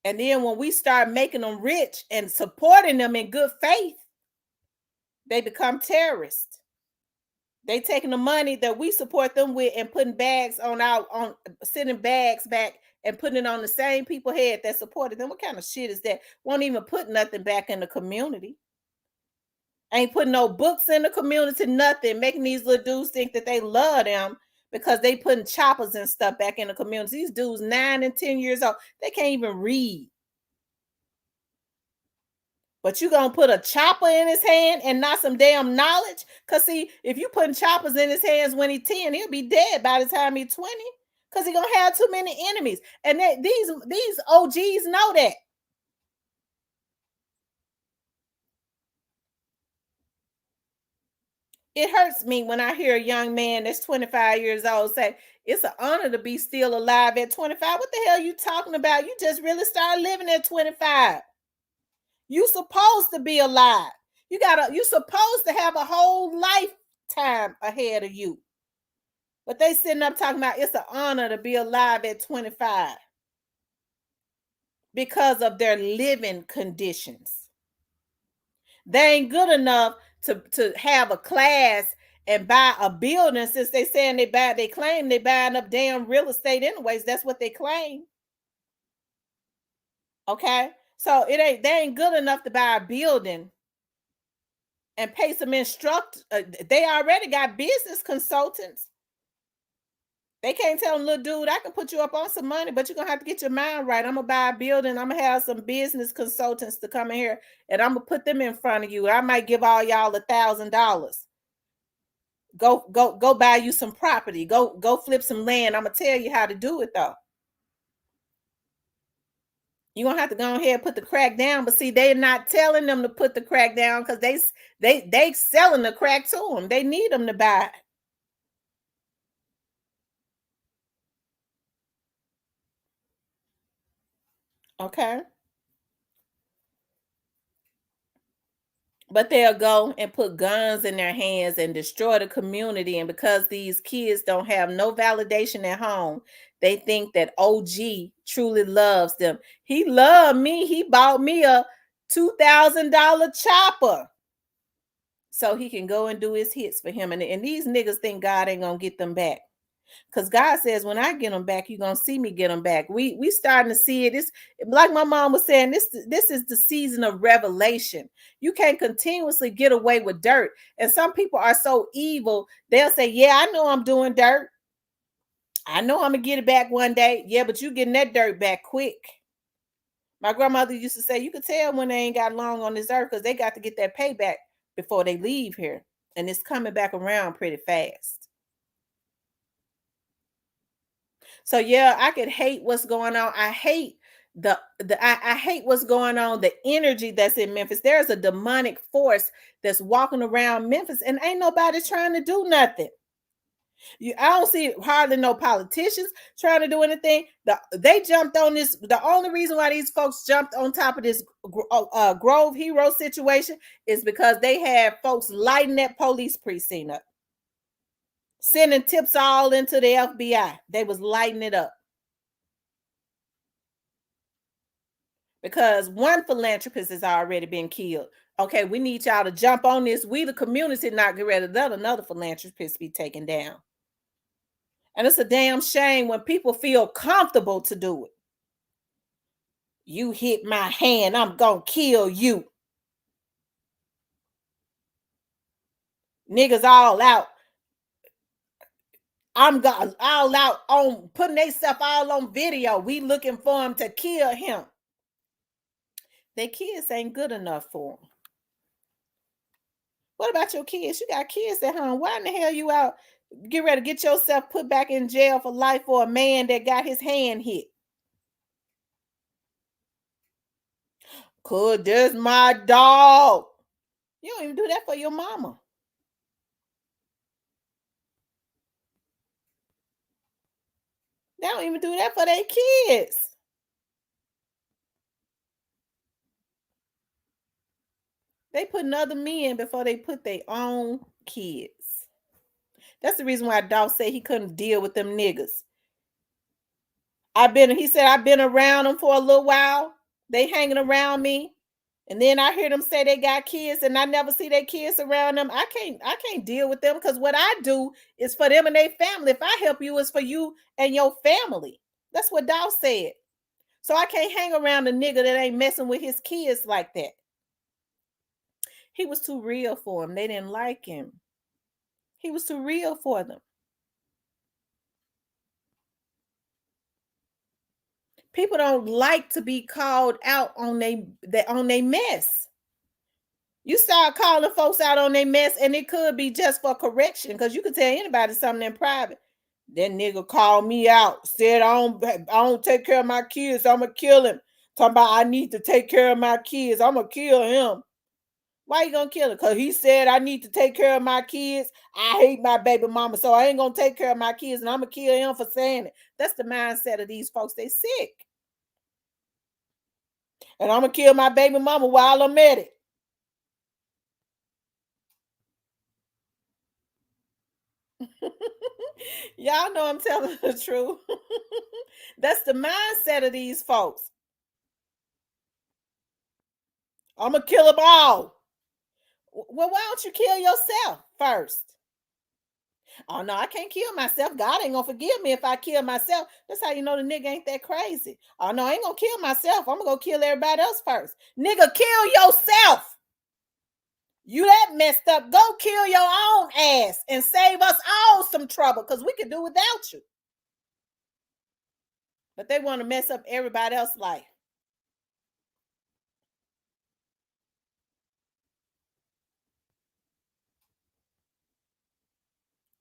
And then when we start making them rich and supporting them in good faith, they become terrorists. They taking the money that we support them with and putting bags sending bags back and putting it on the same people head that supported them. What kind of shit is that? Won't even put nothing back in the community. Ain't putting no books in the community, nothing. Making these little dudes think that they love them because they putting choppers and stuff back in the community. These dudes 9 and 10 years old, they can't even read. But you gonna put a chopper in his hand and not some damn knowledge? Because see, if you putting choppers in his hands when he's 10, he'll be dead by the time he's 20. Because he's gonna have too many enemies. And these OGs know that. It hurts me when I hear a young man that's 25 years old say, it's an honor to be still alive at 25. What the hell are you talking about? You just really started living at 25. You supposed to be alive. You supposed to have a whole lifetime ahead of you. But they sitting up talking about it's an honor to be alive at 25 because of their living conditions. They ain't good enough to have a class and buy a building, since they saying they claim they buying up damn real estate anyways. That's what they claim. Okay, so they ain't good enough to buy a building and pay some instructors. They already got business consultants. They can't tell them, little dude, I can put you up on some money, but you're gonna have to get your mind right. I'm gonna buy a building. I'm gonna have some business consultants to come in here, and I'm gonna put them in front of you. I might give all y'all $1,000. Go buy you some property. Go flip some land. I'm gonna tell you how to do it though. You're gonna have to go ahead and put the crack down, but see, they're not telling them to put the crack down because they selling the crack to them. They need them to buy it. Okay. But they'll go and put guns in their hands and destroy the community. And because these kids don't have no validation at home, they think that OG truly loves them. He loved me. He bought me a $2,000 chopper so he can go and do his hits for him. And these niggas think God ain't gonna get them back. Because God says, when I get them back, you're going to see me get them back. We starting to see it. It's like my mom was saying, this is the season of revelation. You can't continuously get away with dirt. And some people are so evil, they'll say, yeah, I know I'm doing dirt. I know I'm going to get it back one day. Yeah, but you getting that dirt back quick. My grandmother used to say, you could tell when they ain't got long on this earth because they got to get that payback before they leave here. And it's coming back around pretty fast. So yeah, I could hate what's going on. I hate I hate what's going on, the energy that's in Memphis. There's a demonic force that's walking around Memphis, and ain't nobody trying to do nothing. I don't see hardly no politicians trying to do anything. They jumped on this. The only reason why these folks jumped on top of this Grove Hero situation is because they had folks lighting that police precinct up. sending tips all into the FBI. They was lighting it up. Because one philanthropist has already been killed. Okay, we need y'all to jump on this. We, the community, not get ready to let another philanthropist be taken down. And it's a damn shame when people feel comfortable to do it. You hit my hand, I'm gonna kill you. Niggas all out. I'm all out on putting they stuff all on video. We looking for him to kill him. Their kids ain't good enough for them. What about your kids? You got kids at home. Why in the hell you out? Get ready to get yourself put back in jail for life for a man that got his hand hit. Could this my dog? You don't even do that for your mama. They don't even do that for their kids. They put other men before they put their own kids. That's the reason why Dawg said he couldn't deal with them niggas. He said, I've been around them for a little while. They hanging around me. And then I hear them say they got kids and I never see their kids around them. I can't deal with them because what I do is for them and their family. If I help you, it's for you and your family. That's what Dawg said. So I can't hang around a nigga that ain't messing with his kids like that. He was too real for him. They didn't like him. He was too real for them. People don't like to be called out on their mess. You start calling folks out on their mess, and it could be just for correction, because you could tell anybody something in private. That nigga called me out, said I don't take care of my kids, I'ma kill him. Talking about I need to take care of my kids, I'ma kill him. Why you gonna kill him? Because he said I need to take care of my kids. I hate my baby mama, so I ain't gonna take care of my kids, and I'm gonna kill him for saying it. That's the mindset of these folks. They sick. And I'm gonna kill my baby mama while I'm at it. Y'all know I'm telling the truth. That's the mindset of these folks. I'm gonna kill them all. Well, why don't you kill yourself first? Oh no, I can't kill myself. God ain't gonna forgive me if I kill myself. That's how you know the nigga ain't that crazy. Oh no, I ain't gonna kill myself. I'm gonna go kill everybody else first. Nigga, kill yourself. You that messed up. Go kill your own ass and save us all some trouble, because we could do without you. But they want to mess up everybody else's life.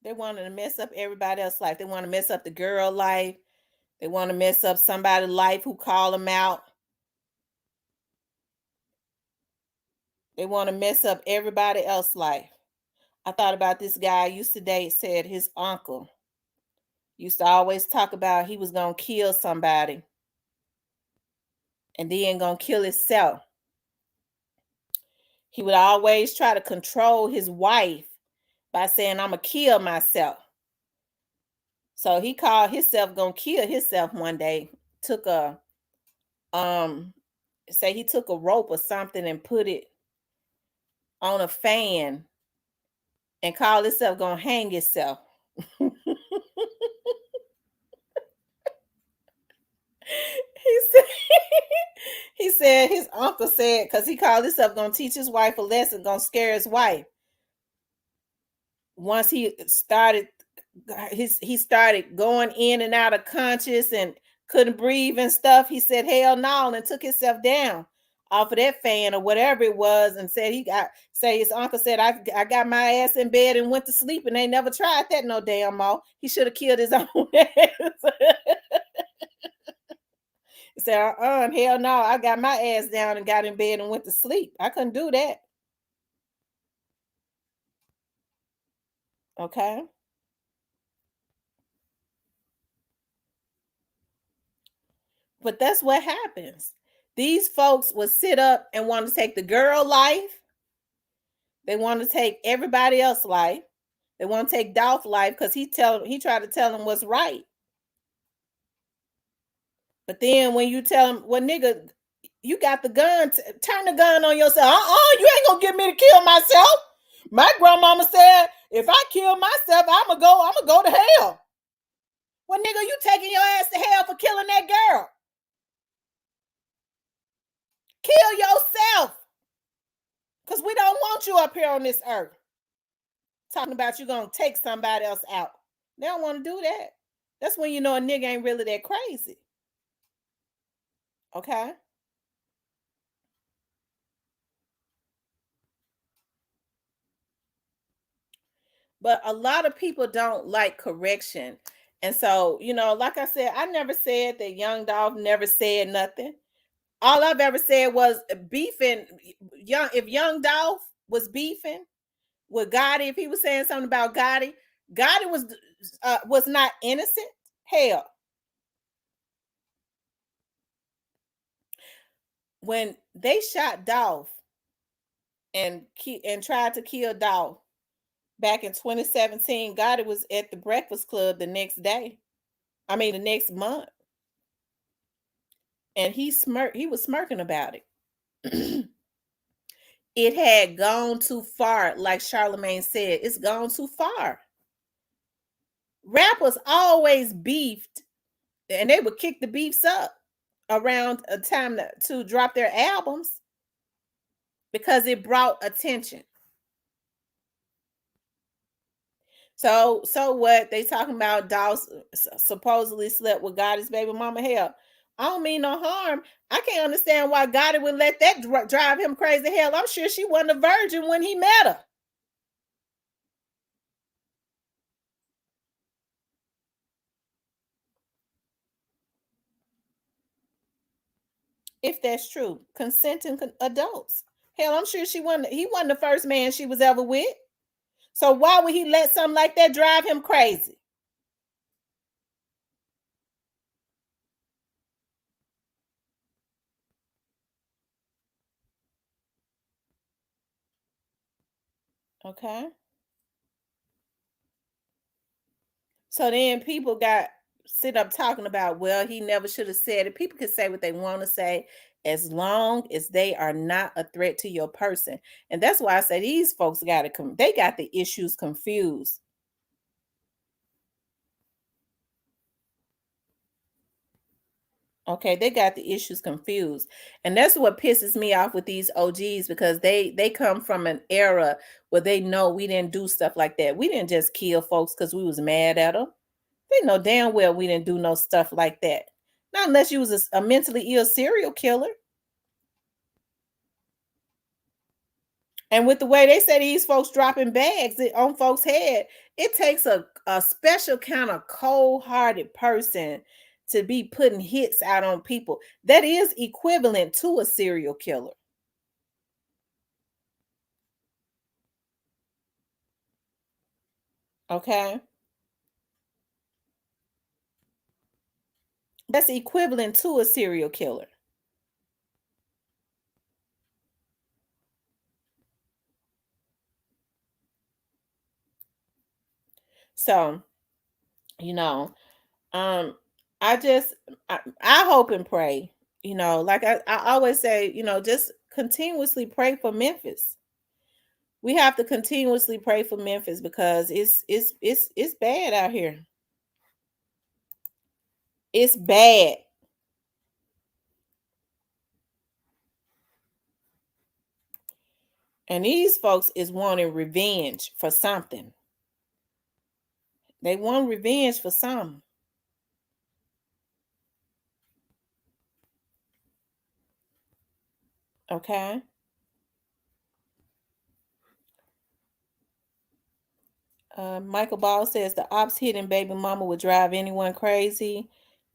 They want to mess up everybody else's life. They want to mess up the girl life. They want to mess up somebody's life who call them out. They want to mess up everybody else's life. I thought about this guy I used to date, said his uncle used to always talk about he was going to kill somebody and then going to kill himself. He would always try to control his wife by saying, I'm going to kill myself. So he called himself going to kill himself one day. Took a, say he took a rope or something and put it on a fan and called himself going to hang himself. He said his uncle said, because he called himself going to teach his wife a lesson, going to scare his wife. Once he started going in and out of conscious and couldn't breathe and stuff, he said hell no, and took himself down off of that fan or whatever it was, and said his uncle said I got my ass in bed and went to sleep, and they never tried that no damn more. He should have killed his own ass. He said, hell no, I got my ass down and got in bed and went to sleep. I couldn't do that. Okay. But that's what happens. These folks will sit up and want to take the girl life. They want to take everybody else's life. They want to take Dolph life because he tried to tell him what's right. But then when you tell him, well, nigga, you got the gun, turn the gun on yourself. You ain't gonna get me to kill myself. My grandmama said, if I kill myself, I'ma go to hell. Well, nigga, you taking your ass to hell for killing that girl. Kill yourself. Because we don't want you up here on this earth. Talking about you gonna take somebody else out. They don't want to do that. That's when you know a nigga ain't really that crazy. Okay? But a lot of people don't like correction. And so, like I said, I never said that Young Dolph never said nothing. All I've ever said was beefing. If Young Dolph was beefing with Gotti, if he was saying something about Gotti was not innocent. Hell, when they shot Dolph and tried to kill Dolph back in 2017, Gotti was at the Breakfast Club the next month. And he was smirking about it. It had gone too far, like Charlamagne said. It's gone too far. Rappers always beefed, and they would kick the beefs up around a time to drop their albums because it brought attention. So what? They talking about Dolph supposedly slept with Gotti's baby mama. Hell, I don't mean no harm. I can't understand why Gotti would let that drive him crazy. Hell, I'm sure she wasn't a virgin when he met her. If that's true, consenting adults. Hell, I'm sure he wasn't the first man she was ever with. So why would he let something like that drive him crazy? Okay. So then people sit up talking about, well, he never should have said it. People can say what they want to say as long as they are not a threat to your person. And that's why I say these folks got the issues confused. Okay, they got the issues confused. And that's what pisses me off with these OGs, because they come from an era where they know we didn't do stuff like that. We didn't just kill folks because we was mad at them. They know damn well we didn't do no stuff like that. Not unless you was a mentally ill serial killer. And with the way they say these folks dropping bags on folks' head, it takes a special kind of cold-hearted person to be putting hits out on people. That is equivalent to a serial killer. Okay? That's equivalent to a serial killer. So, I hope and pray, like I always say, just continuously pray for Memphis. We have to continuously pray for Memphis because it's bad out here. It's bad. And these folks is wanting revenge for something. They want revenge for something. Okay. Michael Ball says the ops hitting baby mama would drive anyone crazy.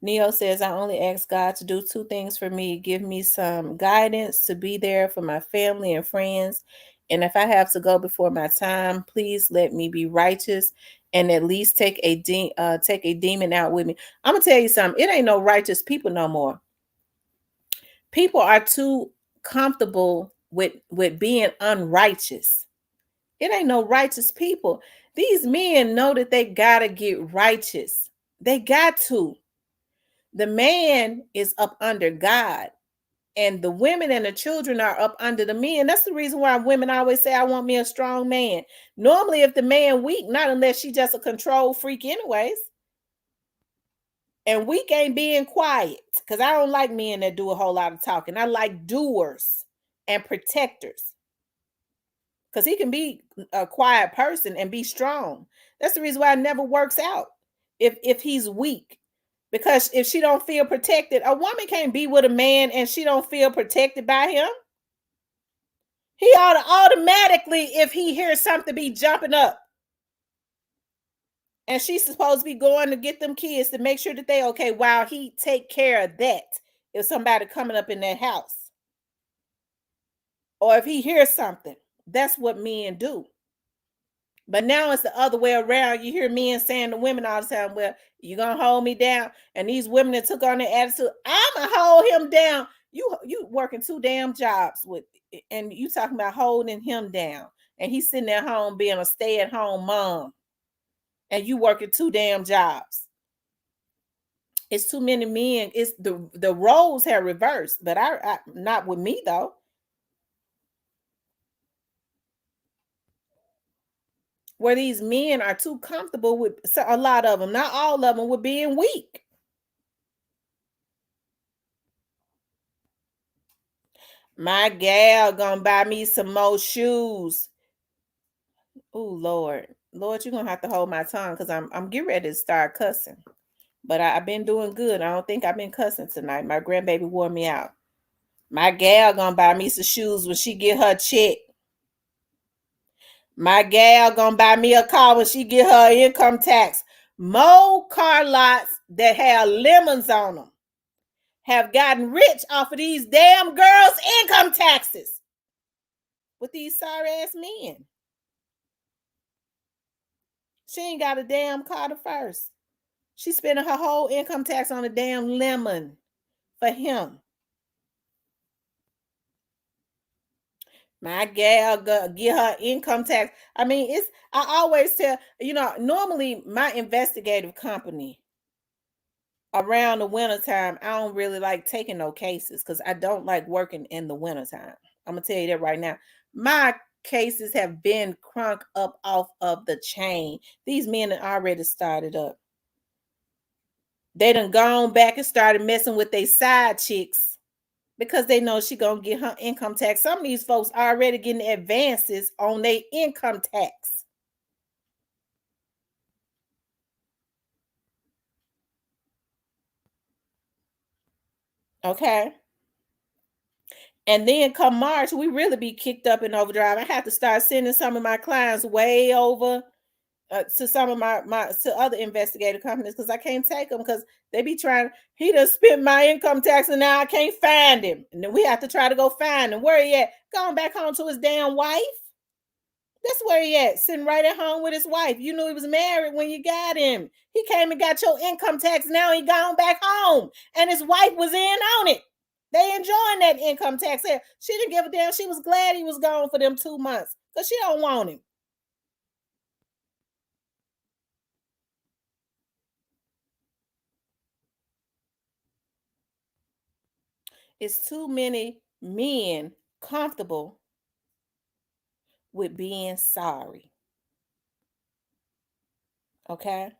Neo says, I only ask God to do two things for me. Give me some guidance to be there for my family and friends. And if I have to go before my time, please let me be righteous and at least take a demon out with me. I'm going to tell you something. It ain't no righteous people no more. People are too comfortable with being unrighteous. It ain't no righteous people. These men know that they gotta get righteous. They got to. The man is up under God, and the women and the children are up under the men. That's the reason why women always say, I want me a strong man. Normally, if the man weak, not unless she just a control freak anyways. And weak ain't being quiet, because I don't like men that do a whole lot of talking. I like doers and protectors, because he can be a quiet person and be strong. That's the reason why it never works out if he's weak. Because if she don't feel protected, a woman can't be with a man and she don't feel protected by him. He ought to automatically, if he hears something, be jumping up. And she's supposed to be going to get them kids to make sure that they okay while he take care of that. If somebody coming up in that house, or if he hears something, that's what men do. But now it's the other way around. You hear men saying to women all the time, well, you gonna hold me down. And these women that took on their attitude, I'ma hold him down. You working 2 damn jobs with, and you talking about holding him down. And he's sitting at home being a stay-at-home mom. And you working 2 damn jobs. It's too many men. It's the roles have reversed, but I not with me though. Where these men are too comfortable with, a lot of them, not all of them, with being weak. My gal gonna buy me some more shoes. Oh Lord, you're gonna have to hold my tongue, because I'm getting ready to start cussing. But I've been doing good. I don't think I've been cussing tonight. My grandbaby wore me out. My gal gonna buy me some shoes when she get her check. My gal gonna buy me a car when she get her income tax. More car lots that have lemons on them have gotten rich off of these damn girls' income taxes with these sorry ass men. She ain't got a damn car to first. She's spending her whole income tax on a damn lemon for him. My gal get her income tax. I mean, I always tell, normally my investigative company around the wintertime, I don't really like taking no cases, because I don't like working in the wintertime. I'm going to tell you that right now. My cases have been crunk up off of the chain. These men have already started up. They done gone back and started messing with their side chicks, because they know she gonna get her income tax. Some of these folks already getting advances on their income tax. Okay. And then come March, we really be kicked up in overdrive. I have to start sending some of my clients way over to some of my to other investigative companies, because I can't take them, because they be trying. He done spent my income tax and now I can't find him. And then we have to try to go find him. Where he at? Going back home to his damn wife. That's where he at, sitting right at home with his wife. You knew he was married when you got him. He came and got your income tax. Now he gone back home, and his wife was in on it. They enjoying that income tax. She didn't give a damn. She was glad he was gone for them 2 months, because she don't want him. It's too many men comfortable with being sorry. Okay?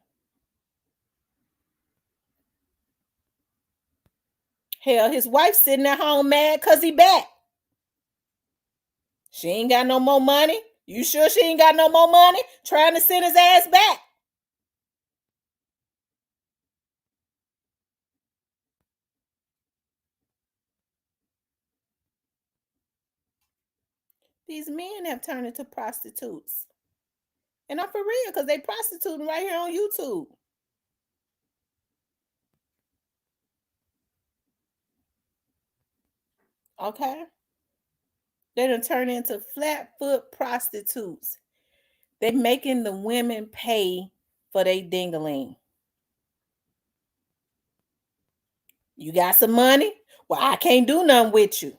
Hell, his wife sitting at home mad because he back. She ain't got no more money. You sure she ain't got no more money? Trying to send his ass back. These men have turned into prostitutes. And I'm for real, because they prostituting right here on YouTube. Okay? They done turn into flat-foot prostitutes. They making the women pay for their ding-a-ling. You got some money? Well, I can't do nothing with you.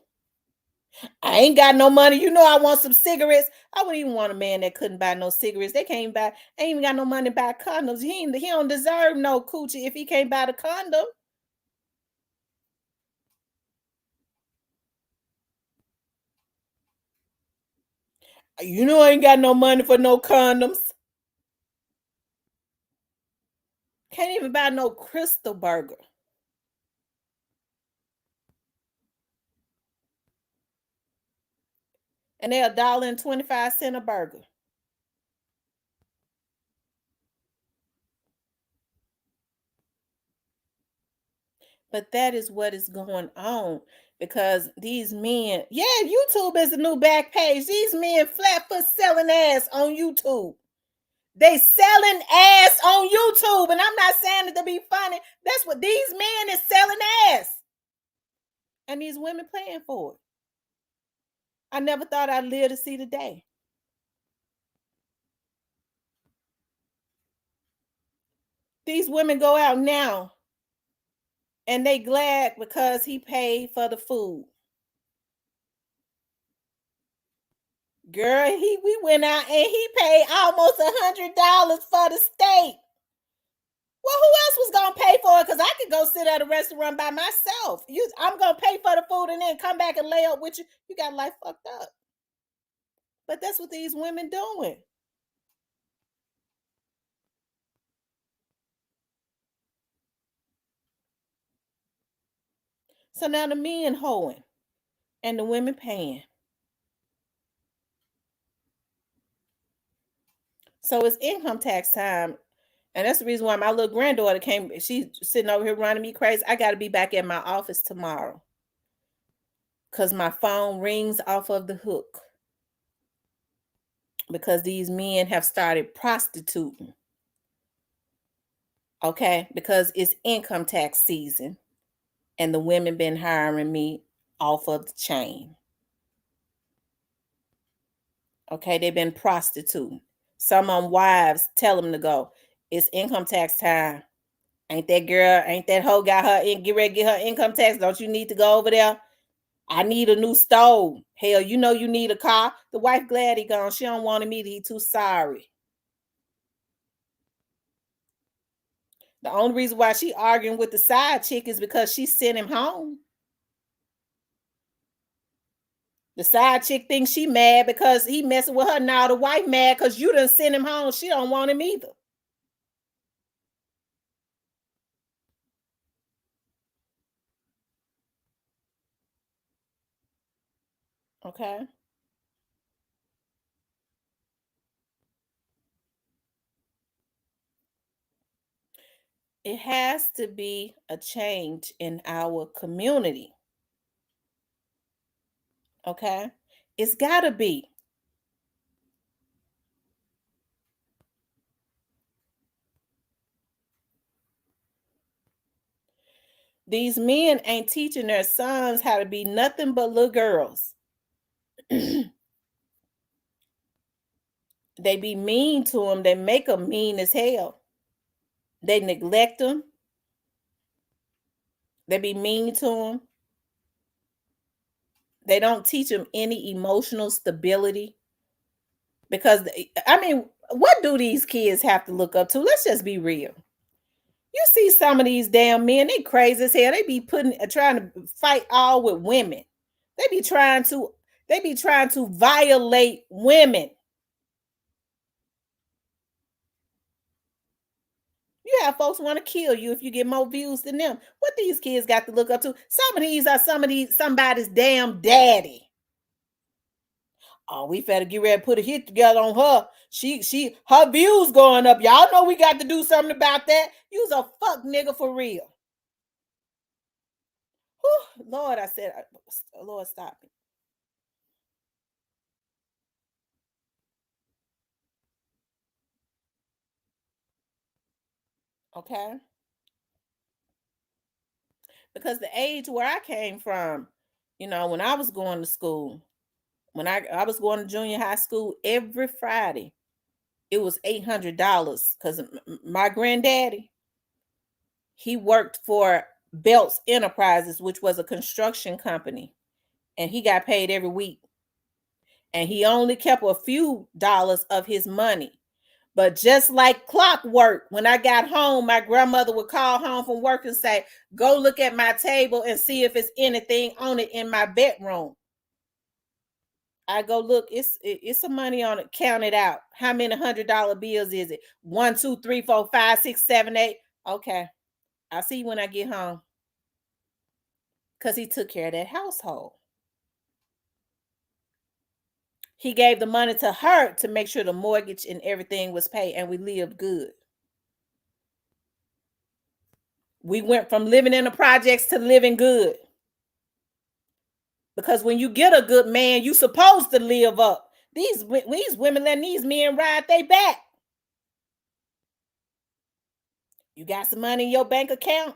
I ain't got no money. You know I want some cigarettes. I wouldn't even want a man that couldn't buy no cigarettes. They can't buy, ain't even got no money to buy condoms. He don't deserve no coochie if he can't buy the condom. You know I ain't got no money for no condoms. Can't even buy no Crystal burger. And they're $1.25 a burger. But that is what is going on because these men, yeah, YouTube is the new back page. These men flat foot selling ass on YouTube. They selling ass on YouTube. And I'm not saying it to be funny. That's what these men is selling ass. And these women paying for it. I never thought I'd live to see the day. These women go out now and they glad because he paid for the food. Girl, we went out and he paid almost $100 for the steak. Well, who else was gonna pay for it? Because I could go sit at a restaurant by myself. I'm gonna pay for the food and then come back and lay up with you. You got life fucked up. But that's what these women doing. So now the men hoeing and the women paying. So it's income tax time. And that's the reason why my little granddaughter came. She's sitting over here running me crazy. I got to be back at my office tomorrow because my phone rings off of the hook because these men have started prostituting. Okay, because it's income tax season and the women been hiring me off of the chain. Okay, they've been prostituting. Some of them wives tell them to go. It's income tax time. Ain't that hoe got her get ready to get her income tax? Don't you need to go over there? I need a new stove. Hell, you know you need a car. The wife glad he gone. She don't want him either. He too sorry. The only reason why she arguing with the side chick is because she sent him home. The side chick thinks she mad because he messing with her. Now the wife mad because you done sent him home. She don't want him either. Okay. It has to be a change in our community. Okay. It's got to be. These men ain't teaching their sons how to be nothing but little girls. They be mean to them. They make them mean as hell. They neglect them. They be mean to them. They don't teach them any emotional stability. Because, I mean, what do these kids have to look up to? Let's just be real. You see some of these damn men, they crazy as hell. They be trying to fight all with women. They be trying to violate women. You have folks want to kill you if you get more views than them. What these kids got to look up to? Some of these are somebody's damn daddy. Oh, we better get ready to put a hit together on her. Her views going up. Y'all know we got to do something about that. You's a fuck nigga for real. Whew, Lord, I said, Lord, stop it. Okay. Because the age where I came from, when I was going to school, when I was going to junior high school, every Friday, it was $800 because my granddaddy, he worked for Belts Enterprises, which was a construction company. and he got paid every week. And he only kept a few dollars of his money. But just like clockwork, when I got home, my grandmother would call home from work and say, go look at my table and see if it's anything on it in my bedroom. I go look, it's some money on it. Count it out. How many $100 bills is it? 1, 2, 3, 4, 5, 6, 7, 8. Okay. I'll see you when I get home. Because he took care of that household. He gave the money to her to make sure the mortgage and everything was paid, and we lived good. We went from living in the projects to living good. Because when you get a good man, you supposed to live up. These women letting these men ride their back. You got some money in your bank account?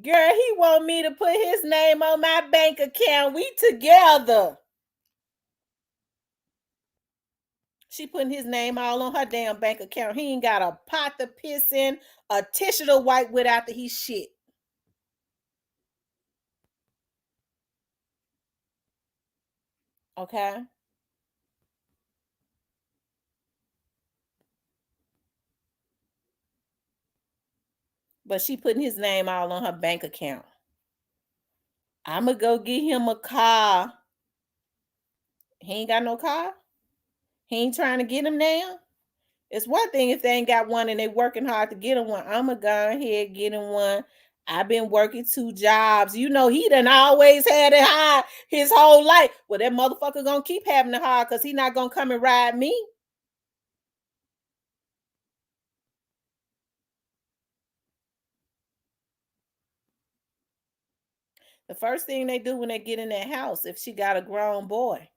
Girl, he want me to put his name on my bank account. We together. She putting his name all on her damn bank account. He ain't got a pot to piss in, a tissue to wipe with after he shit. Okay? But she putting his name all on her bank account. I'm going to go get him a car. He ain't got no car. He ain't trying to get him now. It's one thing if they ain't got one and they working hard to get him one. I'm going to go ahead get him one. I've been working 2 jobs. You know, he done always had it hard his whole life. Well, that motherfucker going to keep having it hard because he not going to come and ride me. The first thing they do when they get in that house, if she got a grown boy,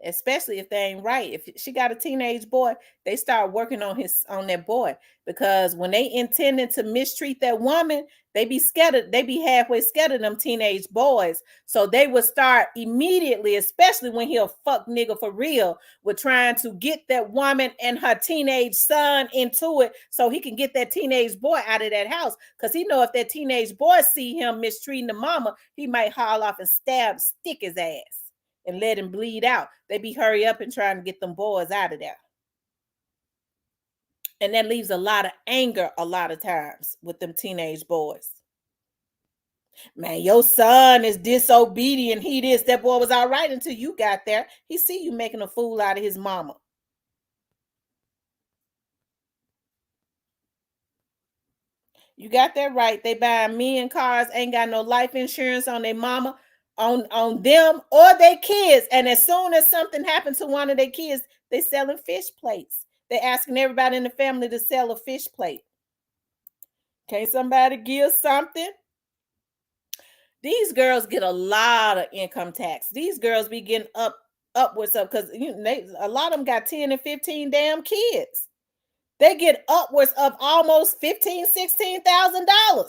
especially if they ain't right, if she got a teenage boy, they start working on that boy, because when they intending to mistreat that woman, they be scared. They be halfway scared of them teenage boys. So they would start immediately, especially when he a fuck nigga for real, with trying to get that woman and her teenage son into it so he can get that teenage boy out of that house. Because he know if that teenage boy see him mistreating the mama, he might haul off and stick his ass and let him bleed out. They be hurry up and trying to get them boys out of there. And that leaves a lot of anger a lot of times with them teenage boys. Man, your son is disobedient. He this. That boy was all right until you got there. He see you making a fool out of his mama. You got that right. They buying men cars, ain't got no life insurance on their mama, on them or their kids. And as soon as something happens to one of their kids, they selling fish plates. They asking everybody in the family to sell a fish plate. Can't somebody give something? These girls get a lot of income tax. These girls be getting upwards of, because a lot of them got 10 and 15 damn kids. They get upwards of almost $15,000, $16,000.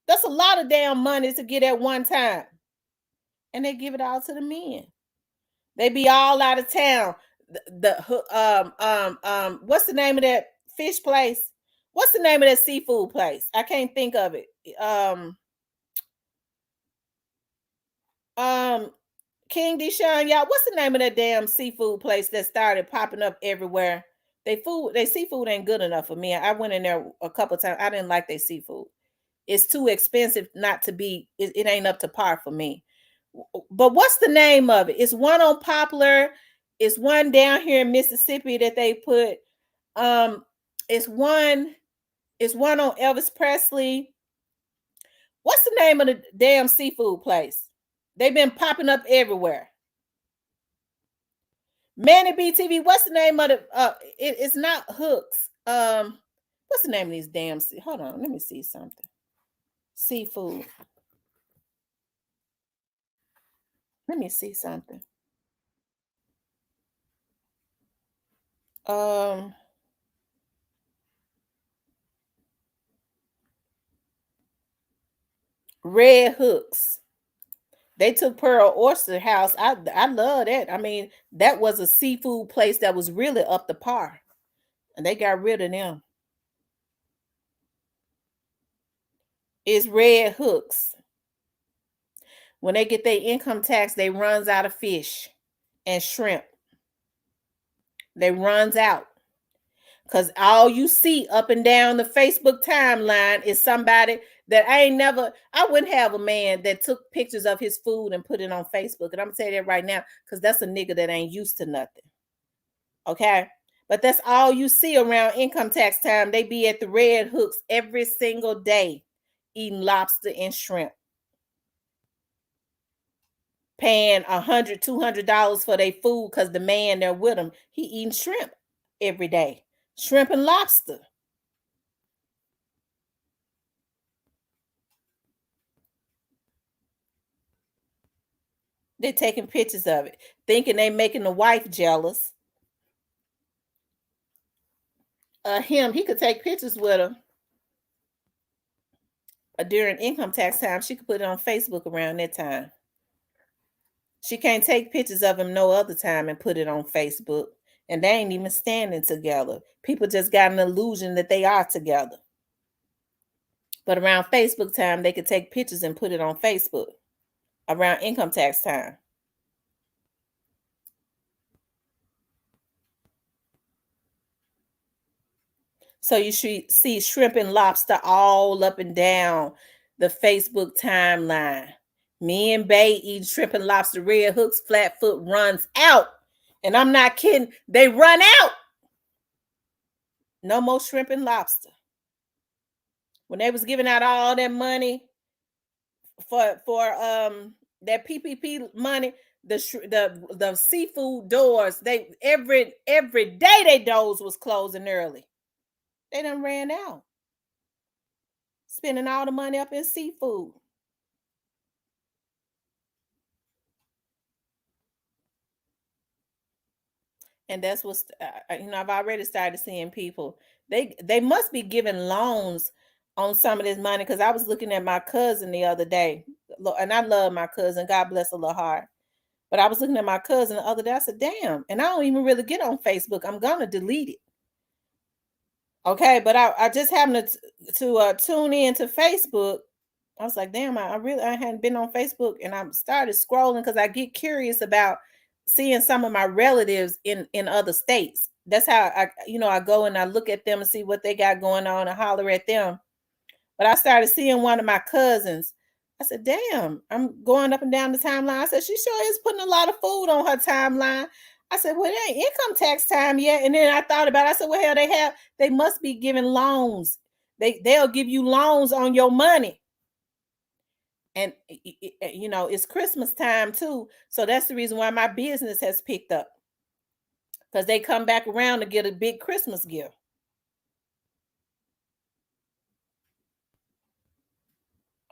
That's a lot of damn money to get at one time. And they give it all to the men. They be all out of town. What's the name of that fish place? What's the name of that seafood place? I can't think of it. King Deshaun, y'all, what's the name of that damn seafood place that started popping up everywhere? They seafood ain't good enough for me. I went in there a couple times. I didn't like their seafood. It's too expensive not to be. It ain't up to par for me. But what's the name of it? It's one on Poplar. It's one down here in Mississippi that they put. It's one on Elvis Presley. What's the name of the damn seafood place? They've been popping up everywhere. Manny BTV, what's the name of the it's not Hooks. What's the name of these damn hold on, let me see something. Seafood. Let me see something. Red Hooks. They took Pearl Oyster House. I love that. I mean, that was a seafood place that was really up to par. And they got rid of them. It's Red Hooks. When they get their income tax, they runs out of fish and shrimp. They runs out. Because all you see up and down the Facebook timeline is somebody that I wouldn't have a man that took pictures of his food and put it on Facebook. And I'm going to tell you that right now, because that's a nigga that ain't used to nothing. Okay? But that's all you see around income tax time. They be at the Red Hooks every single day eating lobster and shrimp. Paying $100, $200 for their food because the man there with them, he eating shrimp every day. Shrimp and lobster. They're taking pictures of it, thinking they making the wife jealous. He could take pictures with her during income tax time. She could put it on Facebook around that time. She can't take pictures of him no other time and put it on Facebook. And they ain't even standing together. People just got an illusion that they are together. But around Facebook time, they could take pictures and put it on Facebook around income tax time. So you should see shrimp and lobster all up and down the Facebook timeline. Me and Bay eating shrimp and lobster. Red Hooks Flatfoot runs out. And I'm not kidding. They run out. No more shrimp and lobster. When they was giving out all that money for that PPP money, the seafood doors, they every day they doors was closing early. They done ran out. Spending all the money up in seafood. And that's what's I've already started seeing people. They must be giving loans on some of this money, because I was looking at my cousin the other day, and I love my cousin. God bless her little heart. But I was looking at my cousin the other day. I said, "Damn!" And I don't even really get on Facebook. I'm gonna delete it. Okay, but I just happened to tune in to Facebook. I was like, "Damn!" I hadn't been on Facebook, and I started scrolling because I get curious about seeing some of my relatives in other states. That's how I go and I look at them and see what they got going on and holler at them. But I started seeing one of my cousins. I said, "Damn!" I'm going up and down the timeline. I said, "She sure is putting a lot of food on her timeline." I said, "Well, it ain't income tax time yet." And then I thought about it. I said, "Well, hell, they must be giving loans. They'll give you loans on your money." And it's Christmas time too. So that's the reason why my business has picked up. Because they come back around to get a big Christmas gift.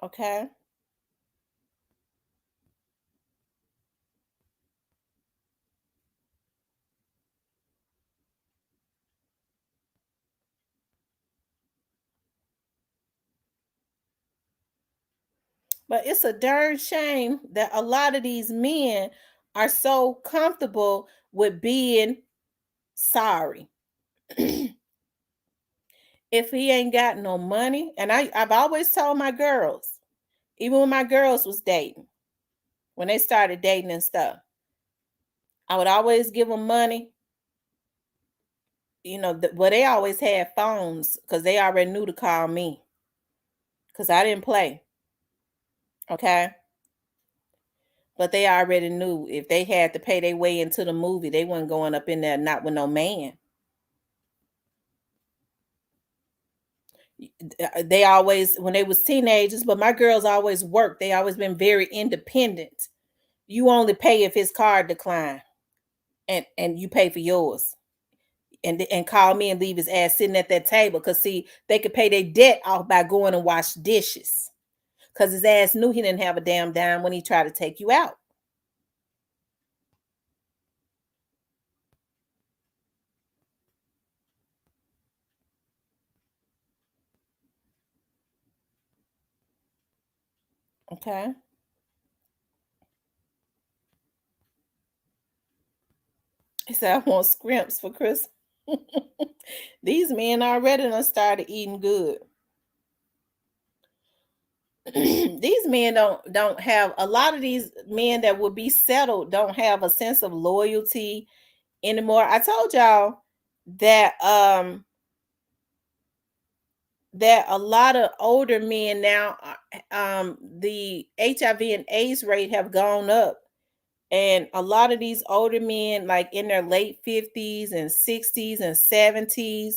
Okay. But it's a darn shame that a lot of these men are so comfortable with being sorry. If he ain't got no money, and I've always told my girls, even when my girls was dating, when they started dating and stuff, I would always give them money. Well, they always had phones because they already knew to call me because I didn't play. Okay. But they already knew if they had to pay their way into the movie, they weren't going up in there not with no man. They always, when they was teenagers, but my girls always worked. They always been very independent. You only pay if his card decline, and you pay for yours. And call me and leave his ass sitting at that table. Because see, they could pay their debt off by going and wash dishes. Because his ass knew he didn't have a damn dime when he tried to take you out. Okay. He said, "I want scrimps for Christmas." These men already done started eating good. these men don't have, a lot of these men that would be settled don't have a sense of loyalty anymore. I told y'all that that a lot of older men now, the HIV and AIDS rate have gone up, and a lot of these older men, like in their late 50s and 60s and 70s,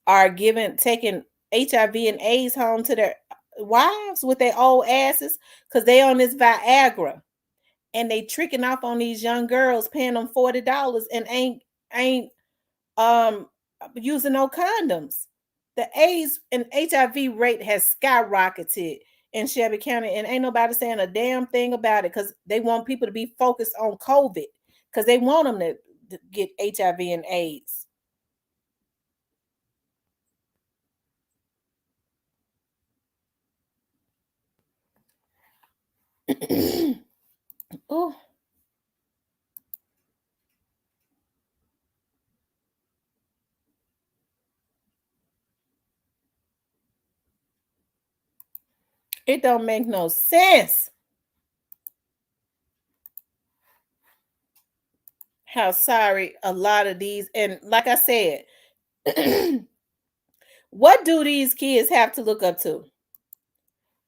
are taking HIV and AIDS home to their wives with their old asses because they on this Viagra, and they tricking off on these young girls, paying them $40 and ain't um using no condoms. The AIDS and HIV rate has skyrocketed in Shelby County, and ain't nobody saying a damn thing about it because they want people to be focused on COVID because they want them to get HIV and AIDS. Oh, it don't make no sense how sorry a lot of these, and like I said, what do these kids have to look up to?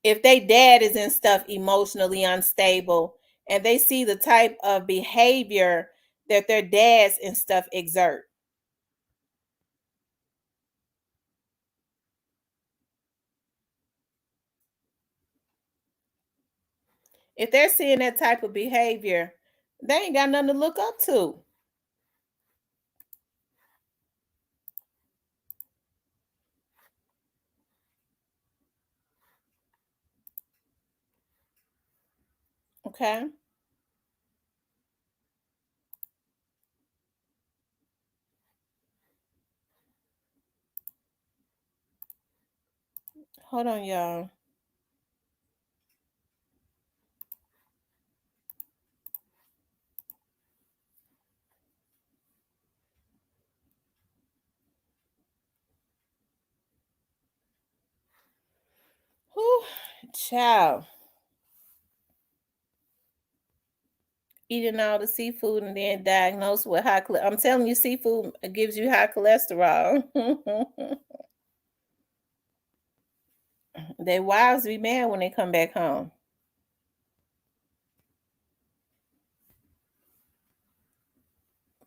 If they dad is in stuff emotionally unstable and they see the type of behavior that their dads and stuff exert. If they're seeing that type of behavior, they ain't got nothing to look up to. Okay. Hold on, y'all. Whew, child. Eating all the seafood and then diagnosed with high cholesterol. I'm telling you, seafood gives you high cholesterol. Their wives be mad when they come back home.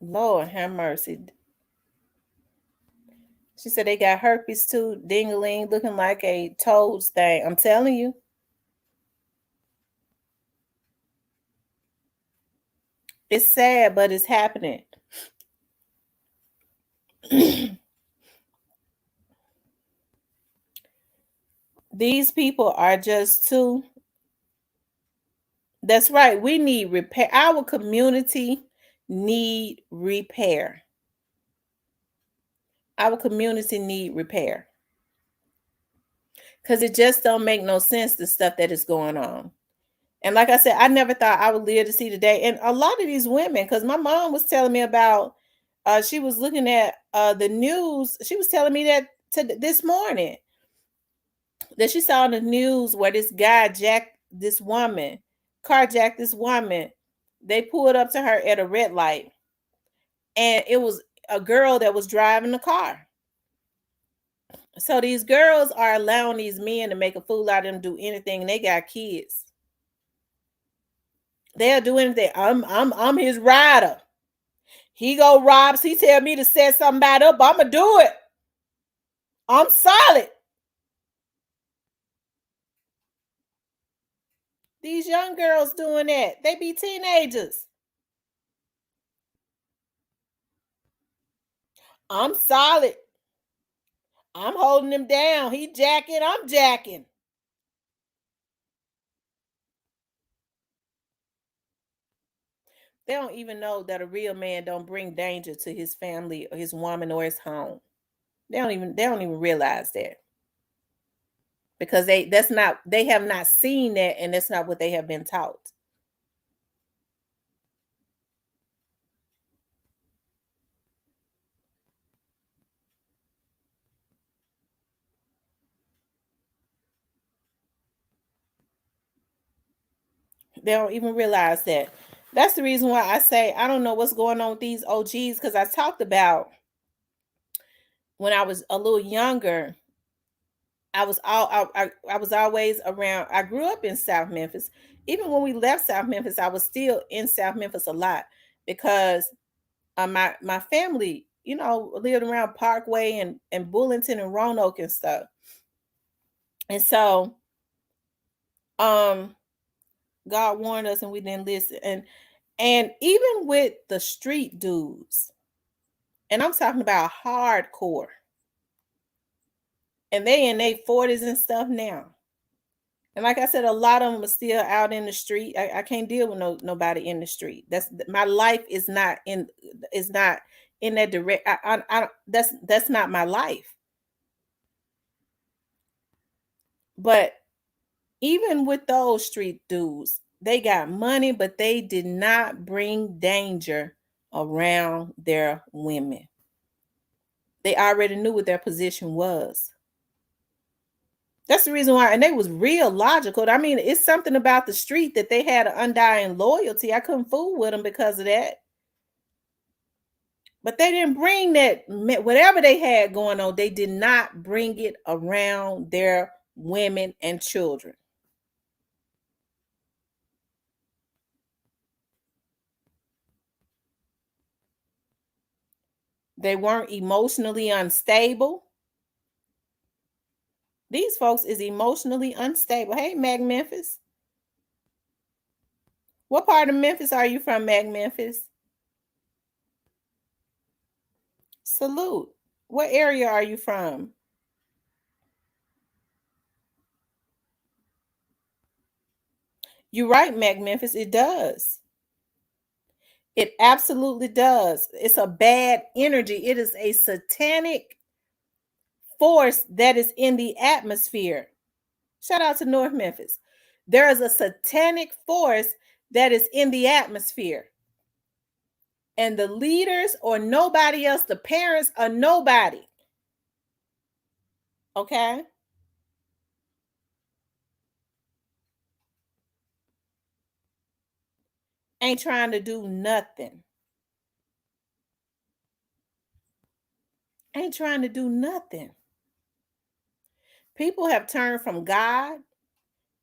Lord have mercy. She said they got herpes too, dingling, looking like a toad's thing. I'm telling you. It's sad, but it's happening. These people are just too. That's right. We need repair. Our community need repair. Our community need repair. Because it just don't make no sense, the stuff that is going on. And like I said, I never thought I would live to see the day. And a lot of these women, because my mom was telling me about, she was looking at the news. She was telling me that this morning that she saw on the news where this guy carjacked this woman. They pulled up to her at a red light, and it was a girl that was driving the car. So these girls are allowing these men to make a fool out of them, do anything, and they got kids. They'll do anything. I'm his rider. He go robs. He tell me to set somebody up. I'ma do it. I'm solid. These young girls doing that. They be teenagers. I'm solid. I'm holding him down. He jacking. I'm jacking. They don't even know that a real man don't bring danger to his family or his woman or his home. They don't even realize that. Because they have not seen that, and that's not what they have been taught. They don't even realize that. That's the reason why I say I don't know what's going on with these OGs, because I talked about when I was a little younger. I was always around. I grew up in South Memphis. Even when we left South Memphis, I was still in South Memphis a lot because my family, lived around Parkway and Bullington and Roanoke and stuff. And so, God warned us, and we didn't listen. And even with the street dudes, and I'm talking about hardcore, and they in their 40s and stuff now. And like I said, a lot of them are still out in the street. I can't deal with nobody in the street. That's my life is not in that direct. That's not my life. But even with those street dudes, they got money, but they did not bring danger around their women. They already knew what their position was. That's the reason why, and they was real logical. I mean, it's something about the street that they had an undying loyalty. I couldn't fool with them because of that. But they didn't bring that, whatever they had going on, they did not bring it around their women and children. They weren't emotionally unstable. These folks is emotionally unstable. Hey, Mag Memphis. What part of Memphis are you from, Mag Memphis? Salute. What area are you from? You're right, Mag Memphis. It does. It absolutely does. It's a bad energy. It is a satanic force that is in the atmosphere. Shout out to North Memphis. There is a satanic force that is in the atmosphere. And the leaders or nobody else, the parents are nobody. Okay? Ain't trying to do nothing. Ain't trying to do nothing. People have turned from God.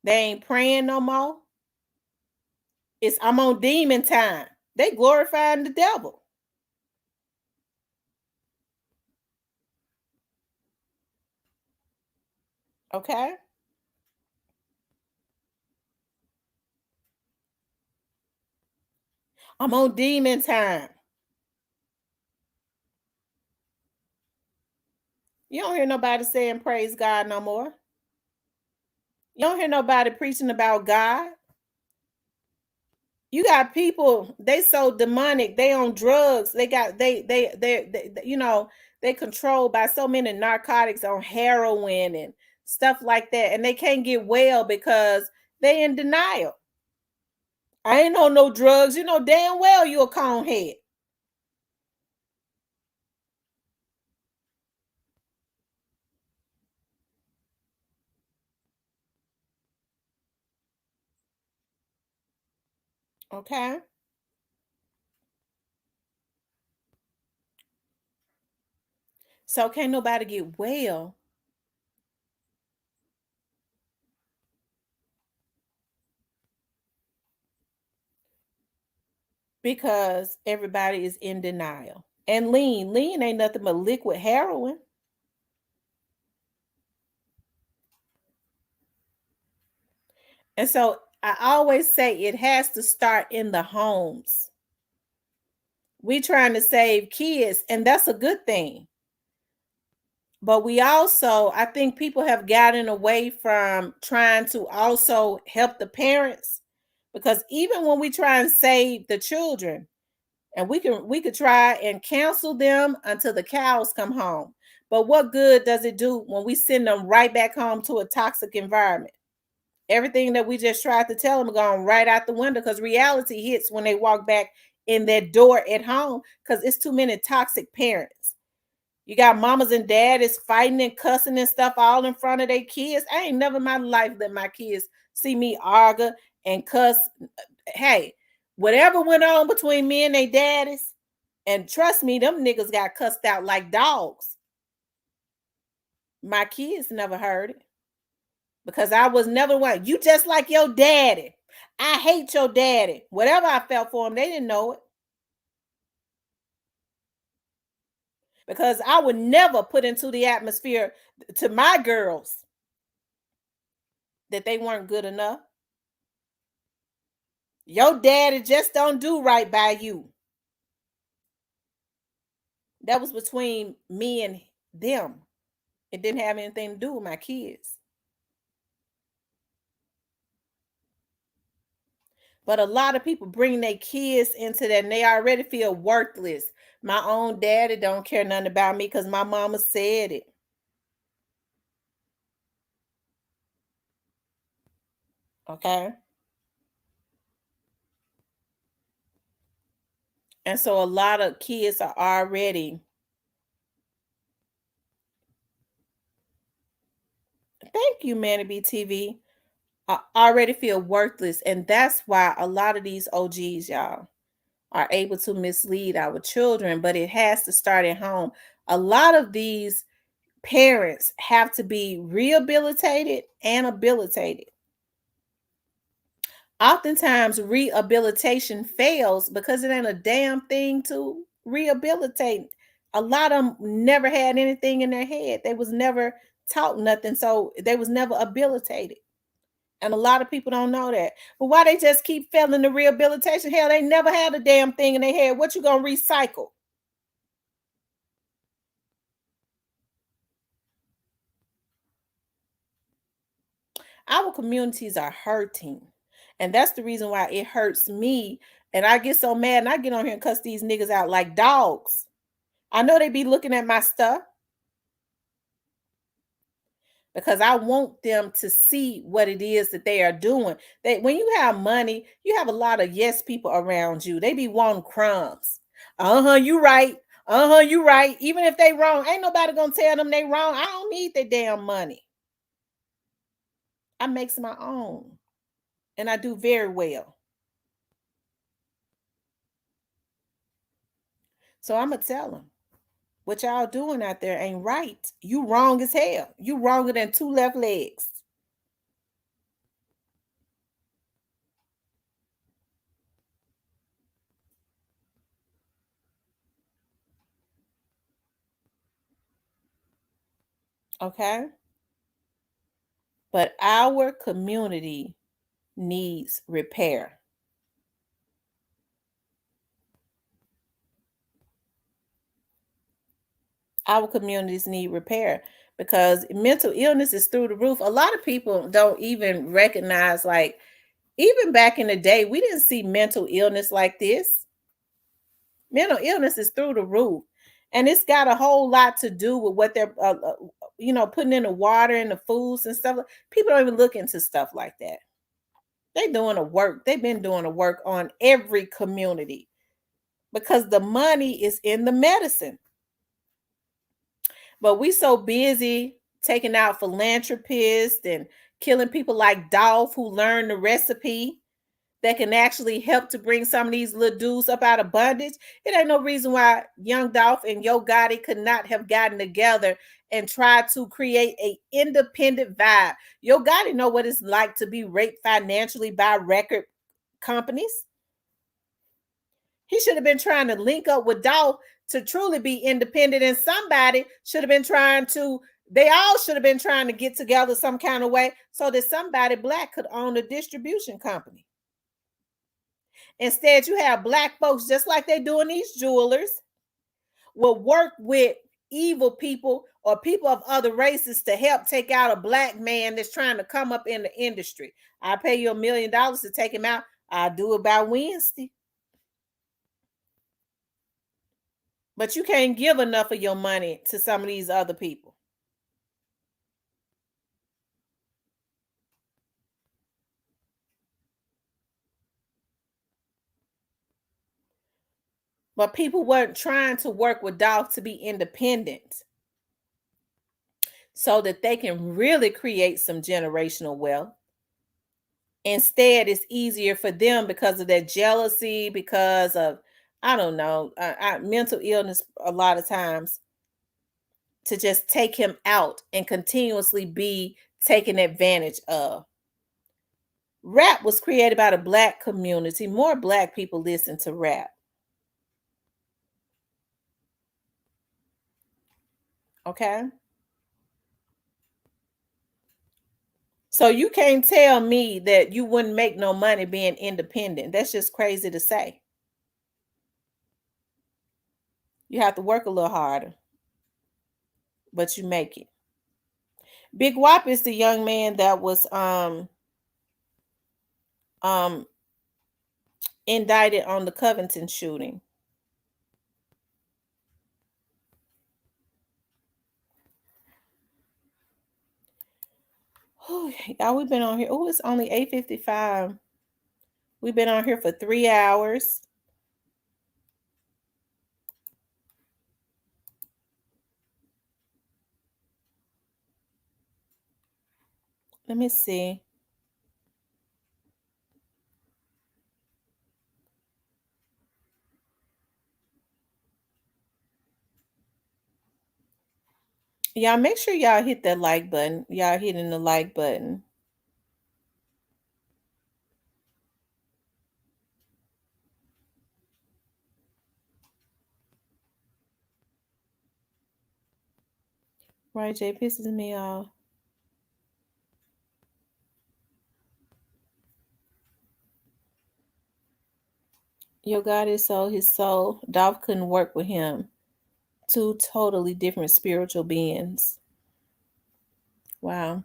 They ain't praying no more. I'm on demon time. They glorifying the devil. Okay? I'm on demon time. You don't hear nobody saying praise God no more. You don't hear nobody preaching about God. You got people, they so demonic, they on drugs, they controlled by so many narcotics, on heroin and stuff like that, and they can't get well because they in denial. I ain't on no drugs. You know damn well you a conehead. Okay. So can't nobody get well because everybody is in denial. And lean ain't nothing but liquid heroin. And so I always say it has to start in the homes. We trying to save kids, and that's a good thing. But we also, I think people have gotten away from trying to also help the parents, because even when we try and save the children, and we could try and counsel them until the cows come home. But what good does it do when we send them right back home to a toxic environment? Everything that we just tried to tell them gone right out the window, because reality hits when they walk back in that door at home, because it's too many toxic parents. You got mamas and daddies fighting and cussing and stuff all in front of their kids. I ain't never in my life let my kids see me argue and cuss. Hey, whatever went on between me and they daddies, and trust me, them niggas got cussed out like dogs. My kids never heard it because I was never one. You just like your daddy. I hate your daddy. Whatever I felt for them, they didn't know it. Because I would never put into the atmosphere to my girls that they weren't good enough. Your daddy just don't do right by you. That was between me and them. It didn't have anything to do with my kids. But a lot of people bring their kids into that and they already feel worthless. My own daddy don't care nothing about me because my mama said it. Okay. And so a lot of kids are already, thank you, Manny BTV, already feel worthless. And that's why a lot of these OGs, y'all, are able to mislead our children. But it has to start at home. A lot of these parents have to be rehabilitated and habilitated. Oftentimes, rehabilitation fails because it ain't a damn thing to rehabilitate. A lot of them never had anything in their head. They was never taught nothing, so they was never habilitated. And a lot of people don't know that. But why they just keep failing the rehabilitation? Hell, they never had a damn thing in their head. What you gonna recycle? Our communities are hurting. And that's the reason why it hurts me. And I get so mad and I get on here and cuss these niggas out like dogs. I know they be looking at my stuff because I want them to see what it is that they are doing. When you have money, you have a lot of yes people around you. They be wanting crumbs. You right. You right. Even if they wrong, ain't nobody gonna tell them they wrong. I don't need their damn money. I makes my own. And I do very well. So I'm going to tell them, what y'all doing out there ain't right. You wrong as hell. You wronger than two left legs. Okay? But our community needs repair. Our communities need repair because mental illness is through the roof. A lot of people don't even recognize, like, even back in the day, we didn't see mental illness like this. Mental illness is through the roof. And it's got a whole lot to do with what they're, putting in the water and the foods and stuff. People don't even look into stuff like that. They're doing the work. They've been doing the work on every community because the money is in the medicine. But we so busy taking out philanthropists and killing people like Dolph who learned the recipe that can actually help to bring some of these little dudes up out of bondage. It ain't no reason why Young Dolph and Yo Gotti could not have gotten together and tried to create a independent vibe. Yo Gotti know what it's like to be raped financially by record companies. He should have been trying to link up with Dolph to truly be independent, and somebody should have been trying to, they all should have been trying to get together some kind of way so that somebody black could own a distribution company. Instead, you have black folks, just like they do in these jewelers, will work with evil people or people of other races to help take out a black man that's trying to come up in the industry. I pay you $1 million to take him out. I'll do it by Wednesday. But you can't give enough of your money to some of these other people. But people weren't trying to work with Dolph to be independent so that they can really create some generational wealth. Instead, it's easier for them because of that jealousy, because of, I don't know, mental illness a lot of times, to just take him out and continuously be taken advantage of. Rap was created by the Black community. More Black people listen to rap. Okay. So you can't tell me that you wouldn't make no money being independent. That's just crazy to say. You have to work a little harder, but you make it. Big Wop is the young man that was um indicted on the Covington shooting. Oh, y'all, we've been on here. Oh, it's only 8:55. We've been on here for 3 hours. Let me see. Y'all make sure y'all hit that like button. Y'all hitting the like button. Right, Jay, pisses me off. Your God is soul, his soul. Dolph couldn't work with him. Two totally different spiritual beings. Wow.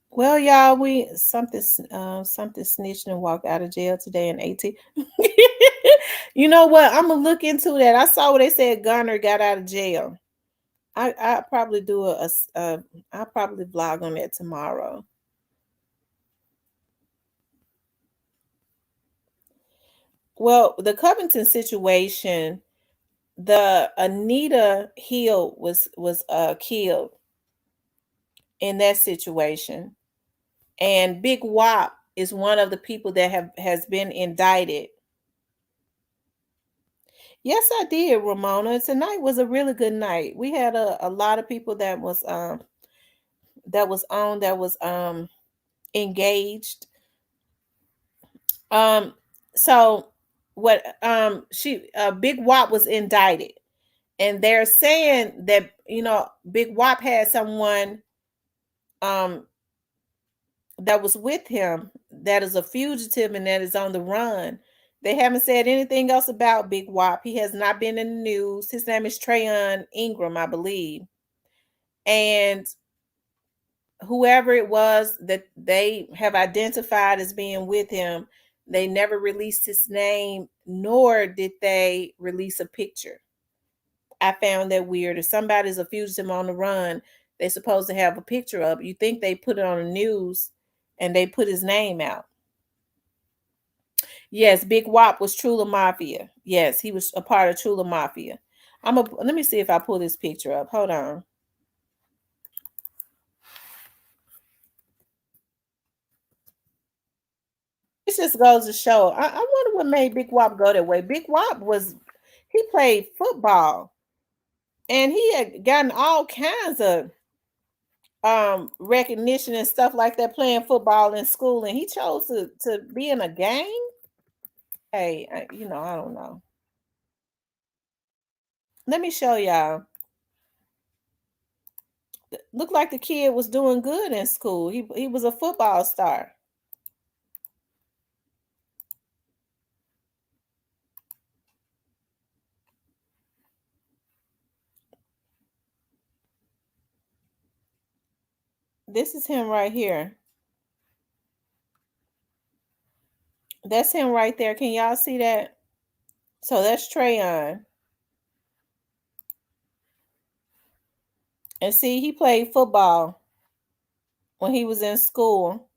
Well, y'all, we something snitched and walked out of jail today in 18. You know what? I'm gonna look into that. I saw where they said Gunner got out of jail. I probably do I'll probably vlog on that tomorrow. Well, the Covington situation, the Anita Hill was killed in that situation, and Big Wop is one of the people that has been indicted. Yes, I did, Ramona. Tonight was a really good night. We had a lot of people that was engaged. So what she Big Wop was indicted, and they're saying that, Big Wop had someone um that was with him that is a fugitive and that is on the run. They haven't said anything else about Big Wop. He has not been in the news. His name is Trayon Ingram, I believe. And whoever it was that they have identified as being with him, they never released his name, nor did they release a picture. I found that weird. If somebody's a fugitive on the run, they're supposed to have a picture of. You think they put it on the news and they put his name out. Yes, Big Wop was Trula Mafia. Yes, he was a part of Trula Mafia. Let me see if I pull this picture up. Hold on. This just goes to show. I wonder what made Big Wop go that way. Big Wop he played football, and he had gotten all kinds of recognition and stuff like that playing football in school, and he chose to be in a gang. Hey, I don't know. Let me show y'all. Looked like the kid was doing good in school. He was a football star. This is him right here. That's him right there. Can y'all see that? So that's Trayon. And see, he played football when he was in school.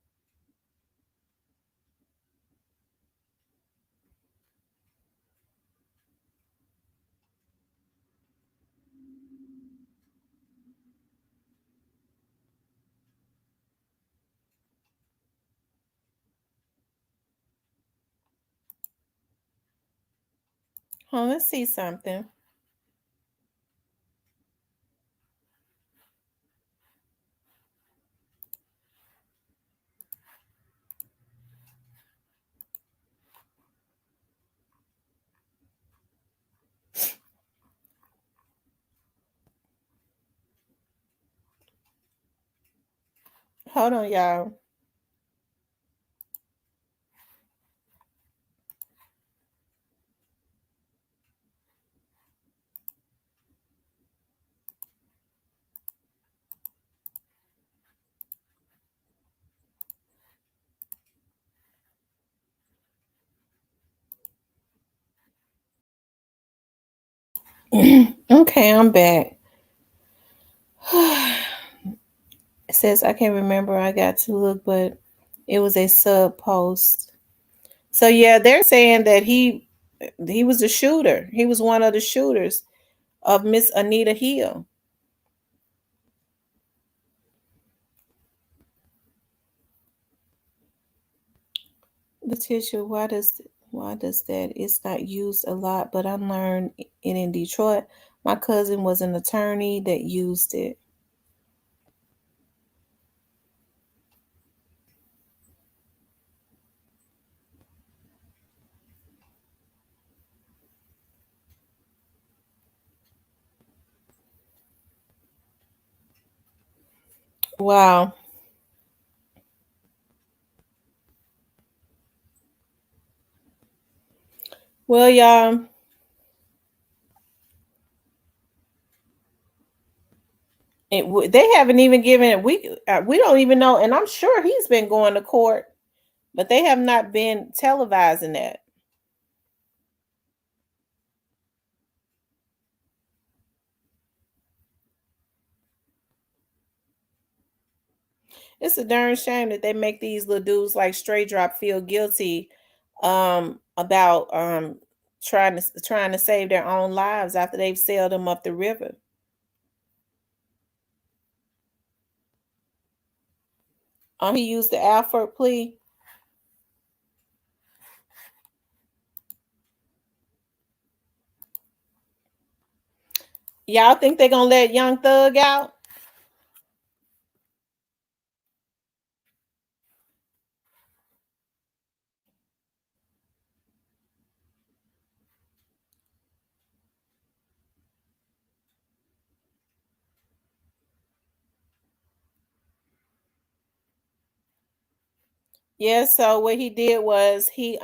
Oh, let's see something. Hold on, y'all. Okay, I'm back. It says I can't remember. I got to look, but it was a sub post. So yeah, they're saying that he was a shooter. He was one of the shooters of Miss Anita Hill. Letitia, why does that? It's not used a lot, but I learned it in Detroit. My cousin was an attorney that used it. Wow. Well, y'all, they haven't even given it. We don't even know, and I'm sure he's been going to court, but they have not been televising that. It's a darn shame that they make these little dudes like Stray Drop feel guilty about trying to save their own lives after they've sailed them up the river. He used the Alford plea. Y'all think they're gonna let Young Thug out? Yeah, so what he did was he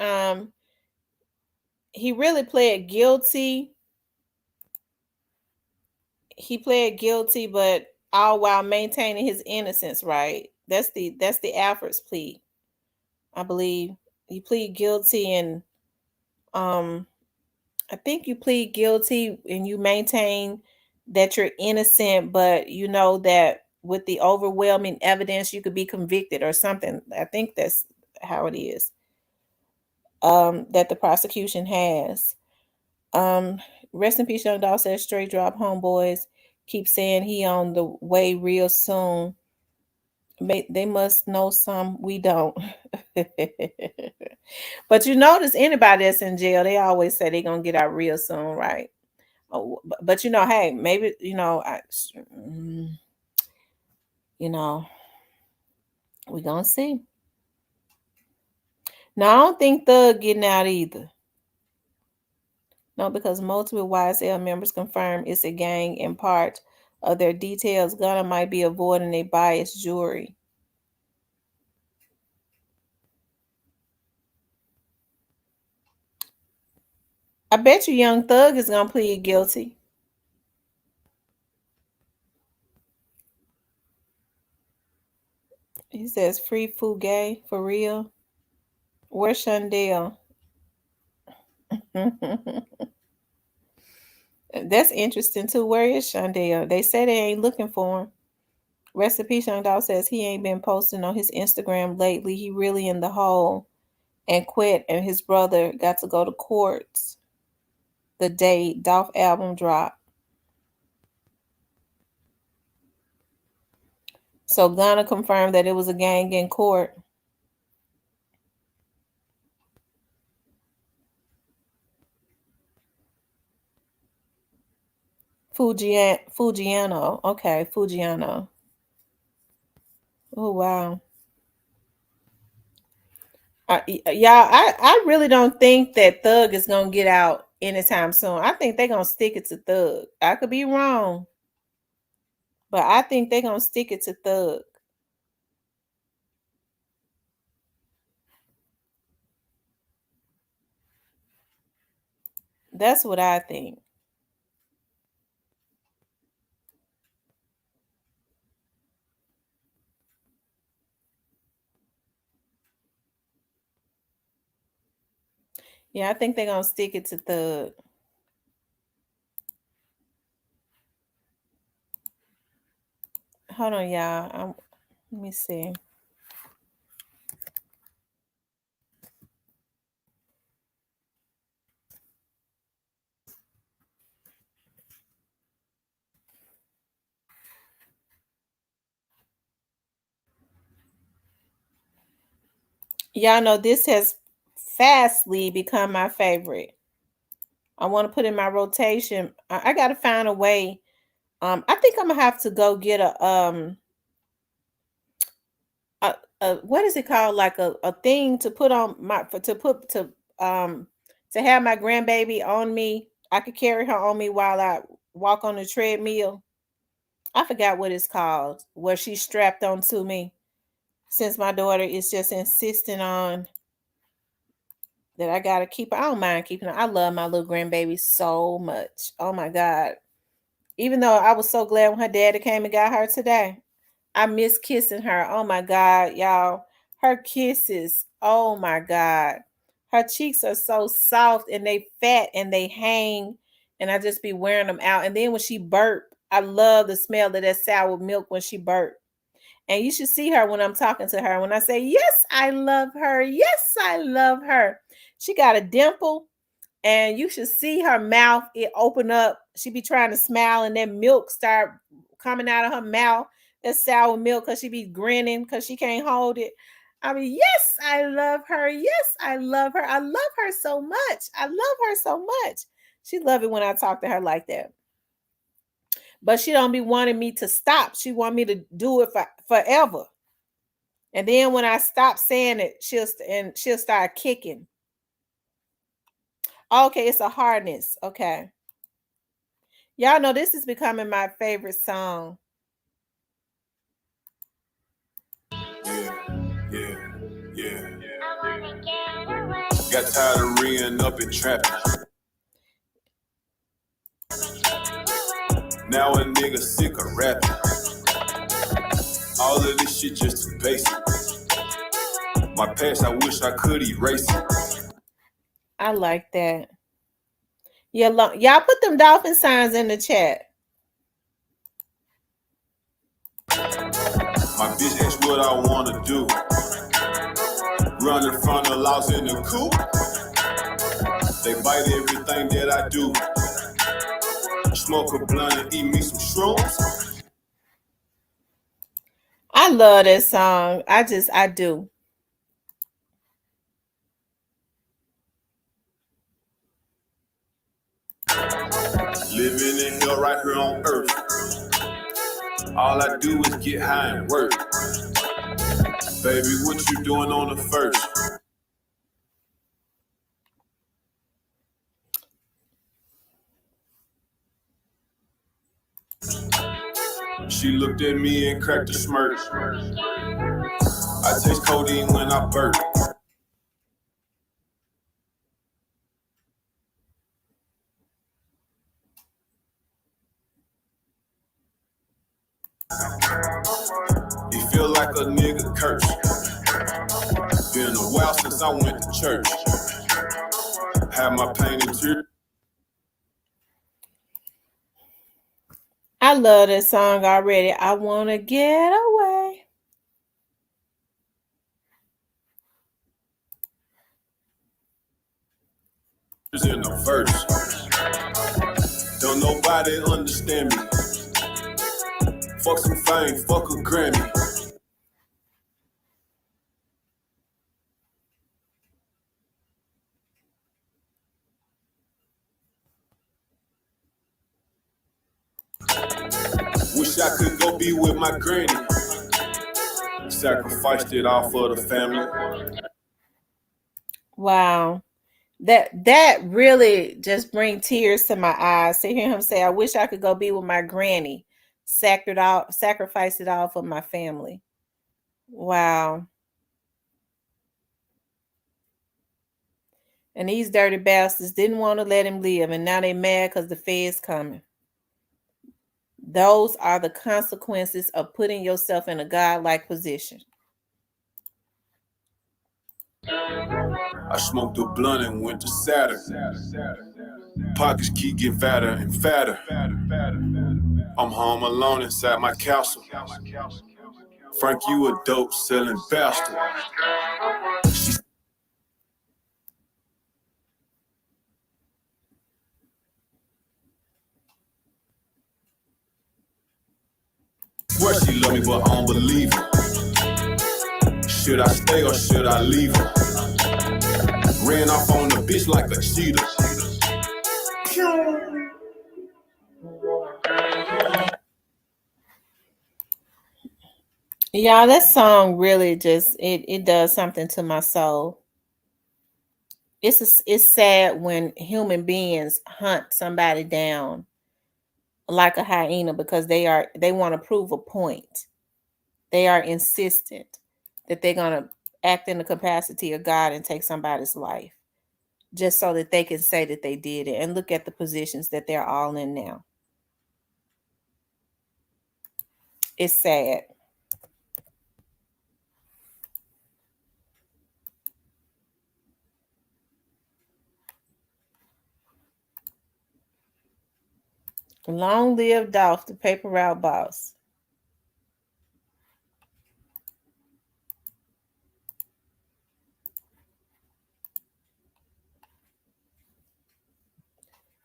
really pled guilty. He pled guilty, but all while maintaining his innocence, right? That's the Alford's plea, I believe. He plead guilty and um I think you plead guilty and you maintain that you're innocent, but you know that with the overwhelming evidence you could be convicted or something. I think that's how it is. That the prosecution has. Um, Rest in peace, Young Dog says straight drop homeboys keep saying he on the way real soon. They must know some we don't. But you notice anybody that's in jail, they always say they're gonna get out real soon, right? Oh, but you know, hey, maybe mm, you know, we gonna see. No, I don't think Thug getting out either. No, because multiple YSL members confirm it's a gang in part of their details. Gunna might be avoiding a biased jury. I bet you Young Thug is gonna plead guilty. He says free food gay for real. Where's Shundell? That's interesting too. Where is Shundell? They say they ain't looking for him. Recipe Young Dog says he ain't been posting on his Instagram lately. He really in the hole. And Quet and his brother got to go to courts the day Dolph album dropped. So Gunna confirmed that it was a gang in court. Fugiano. Okay, Fugiano. Oh wow. I really don't think that Thug is gonna get out anytime soon. I think they're gonna stick it to Thug. I could be wrong, but I think they're gonna stick it to Thug. That's what I think. Yeah, I think they're gonna stick it to Thug. Hold on, y'all. Let me see. Y'all know this has fastly become my favorite. I want to put in my rotation. I gotta find a way. I think I'm gonna have to go get a what is it called? Like a thing to put on my to have my grandbaby on me. I could carry her on me while I walk on the treadmill. I forgot what it's called, where she's strapped onto me. Since my daughter is just insisting on that I gotta keep her. I don't mind keeping her. I love my little grandbaby so much. Oh my God. Even though I was so glad when her daddy came and got her today. I miss kissing her. Oh my God, y'all. Her kisses. Oh my God. Her cheeks are so soft and they fat and they hang. And I just be wearing them out. And then when she burp, I love the smell of that sour milk when she burp. And you should see her when I'm talking to her. When I say, yes, I love her. Yes, I love her. She got a dimple and you should see her mouth, it open up. She be trying to smile and then milk start coming out of her mouth. That sour milk because she be grinning because she can't hold it. I mean, yes, I love her. Yes, I love her. I love her so much. I love her so much. She love it when I talk to her like that. But she don't be wanting me to stop. She want me to do it forever. And then when I stop saying it, she'll start kicking. Okay, it's a hardness. Okay. Y'all know this is becoming my favorite song. Yeah. Got tired of reeing up in traffic. Now a nigga sick of rapping. All of this shit just too basic. My past, I wish I could erase it. I like that. Yeah, y'all put them dolphin signs in the chat. My bitch asked what I wanna do. Running from the laws in the coop. They bite everything that I do. Smoke a blunt and eat me some shrooms. I love that song. I do. Living in hell right here on earth. All I do is get high and work. Baby, what you doing on the first? She looked at me and cracked a smirk. I taste codeine when I burp. He feel like a nigga curse. Been a while since I went to church. Had my pain and tears. I love that song already. I wanna get away. In the verse. Don't nobody understand me. Fuck some fame, fuck a Grammy. wish I could go be with my granny. Sacrificed it all for the family. Wow. That really just bring tears to my eyes to hear him say, I wish I could go be with my granny. Sacrifice it all for my family. Wow. And these dirty bastards didn't want to let him live, and now they mad because the Fed's coming. Those are the consequences of putting yourself in a godlike position. I smoked a blunt and went to Saturn. Pockets keep getting fatter and fatter. I'm home alone inside my castle. Frank, you a dope selling bastard. Swear she love me, but I don't believe her. Should I stay or should I leave her? Ran off on the bitch like a cheetah. Y'all, that song really just it does something to my soul. It's sad when human beings hunt somebody down like a hyena because they want to prove a point. They are insistent that they're gonna act in the capacity of God and take somebody's life just so that they can say that they did it. And look at the positions that they're all in now. It's sad. Long live Dolph, the paper route boss.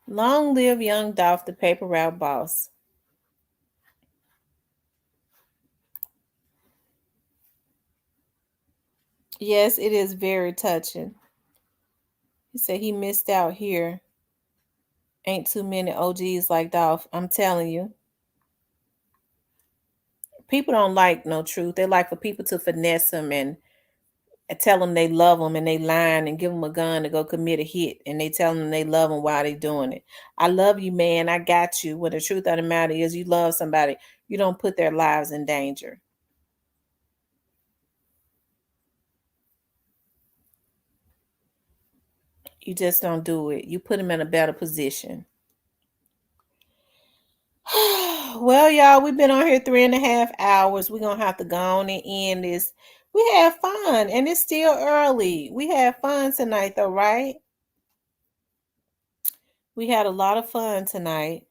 Long live young Dolph, the paper route boss. Yes, it is very touching. He said he missed out here. Ain't too many OGs like Dolph. I'm telling you. People don't like no truth. They like for people to finesse them and tell them they love them and they lying and give them a gun to go commit a hit and they tell them they love them while they doing it. I love you, man. I got you. When the truth of the matter is you love somebody, you don't put their lives in danger. You just don't do it. You put them in a better position. Well, y'all, we've been on here 3.5 hours. We're going to have to go on and end this. We had fun, and it's still early. We had fun tonight, though, right? We had a lot of fun tonight.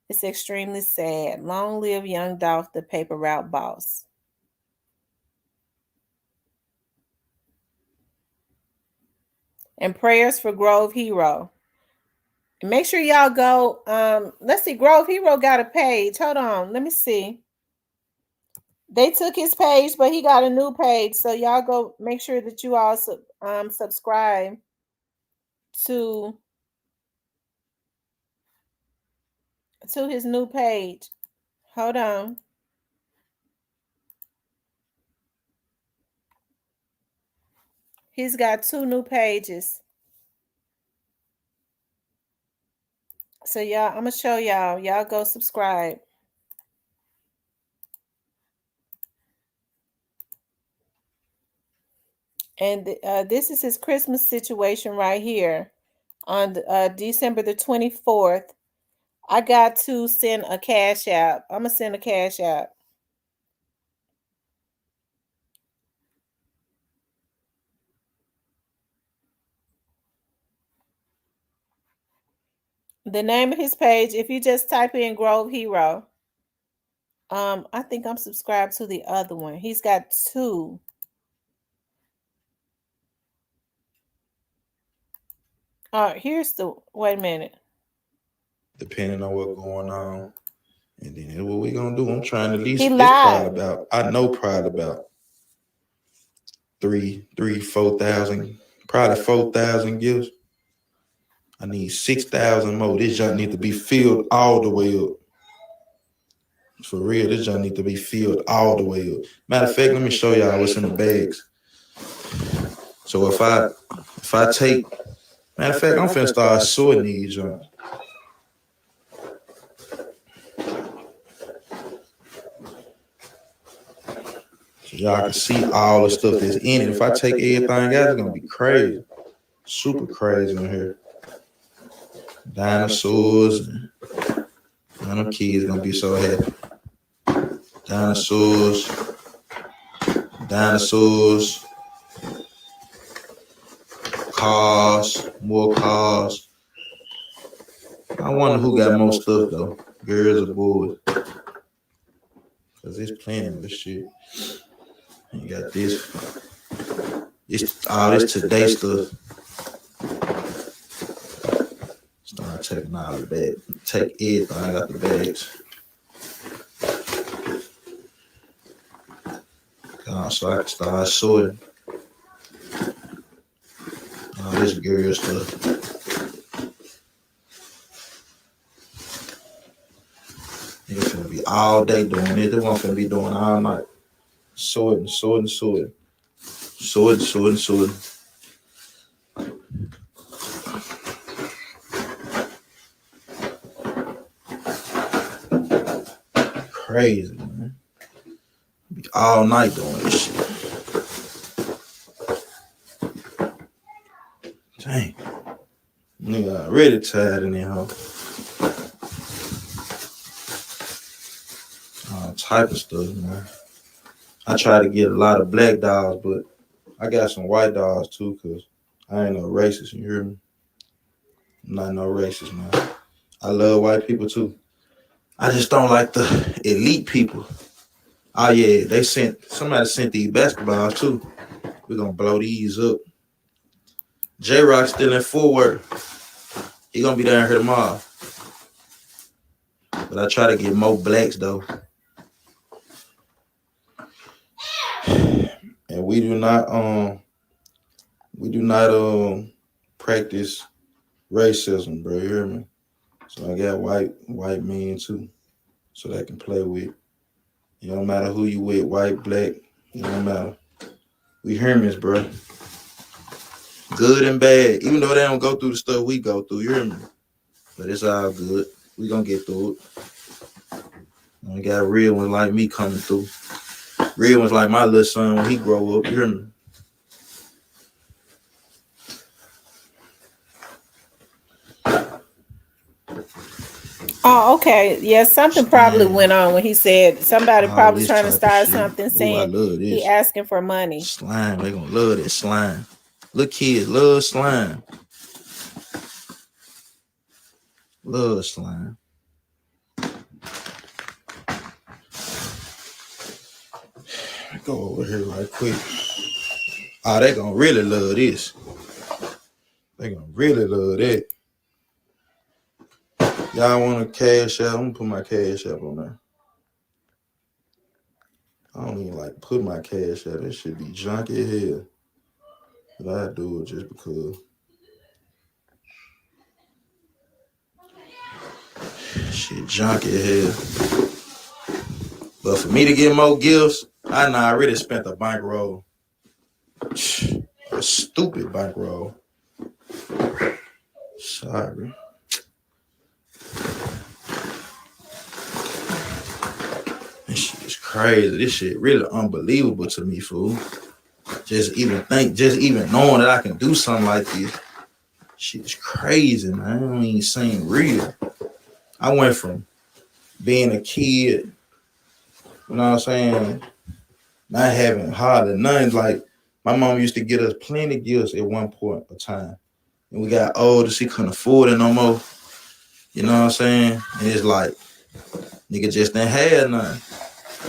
It's extremely sad. Long live young Dolph, the paper route boss. And prayers for Grove Hero. And make sure y'all go. Let's see. Grove Hero got a page. Hold on. Let me see. They took his page, but he got a new page. So y'all go make sure that you all subscribe to his new page. Hold on. He's got 2 new pages. So y'all, I'm going to show y'all. Y'all go subscribe. And this is his Christmas situation right here on December the 24th. I got to send a cash app. I'm going to send a cash app. The name of his page, if you just type in Grove Hero, I think I'm subscribed to the other one. He's got 2. Here's the, wait a minute. Depending on what's going on. And then what we gonna do? I'm trying to at least He it's lied. probably about, I know probably about 4,000, probably 4,000 gifts. I need 6,000 more. This junk need to be filled all the way up. For real, this joint need to be filled all the way up. Matter of fact, let me show y'all what's in the bags. So if I take, matter of fact, I'm finna start sorting these joints. So y'all can see all the stuff that's in it. If I take everything out, it's gonna be crazy. Super crazy in here. Dinosaurs. And them kids gonna be so happy. Dinosaurs. Cars. More cars. I wonder who got more stuff though. Girls or boys. Cause there's plenty of this shit. You got this. It's all this today stuff. Start taking all the bags. Take everything out the bags. So I can start sorting. All this girl stuff. It's gonna be all day doing it. They won't gonna be doing all night. Sorting. Crazy, man. Be all night doing this shit. Dang. Nigga already tired in there, huh? All type of stuff, man. I try to get a lot of black dogs, but I got some white dogs too, cause I ain't no racist, you hear me? I'm not no racist, man. I love white people too. I just don't like the elite people. Oh yeah, somebody sent these basketballs too. We're gonna blow these up. J-Rock still in Fort Worth. He gonna be down here tomorrow. But I try to get more blacks though. And we do not practice racism, bro. You hear me? So I got white men too, so they can play with. It don't matter who you with, white, black, it don't matter. We humans, bro. Good and bad, even though they don't go through the stuff we go through, you hear me? But it's all good. We gonna get through it. And we got real ones like me coming through. Real ones like my little son when he grow up, you hear me? Oh, okay. Yeah, something probably went on when he said somebody probably trying to start something saying he asking for money. Slime, they gonna love that slime. Little kids love slime. Love slime. Go over here right quick. Oh, they gonna really love this. They gonna really love that. Y'all want a cash app? I'm gonna put my cash app on there. I don't even like put my cash app. This should be junky as hell. But I do it just because. Shit junky as hell. But for me to get more gifts, I already spent a bankroll. A stupid bankroll. Sorry. This shit is crazy. This shit really unbelievable to me, fool. Just even knowing that I can do something like this. Shit is crazy, man. I don't even seem real. I went from being a kid, you know what I'm saying, not having hardly none. Like, my mom used to get us plenty of gifts at one point of time. And we got older, she couldn't afford it no more. You know what I'm saying? And it's like, nigga just didn't have none.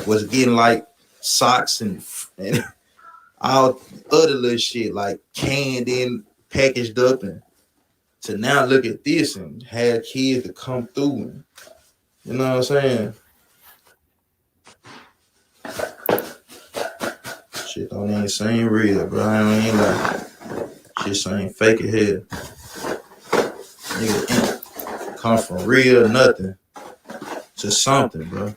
Was getting like socks and all other little shit, like canned in, packaged up, and to now look at this and have kids to come through. And, you know what I'm saying? Shit don't even seem real, bro. I ain't like shit seem fake as hell. Nigga come from real nothing to something, bro.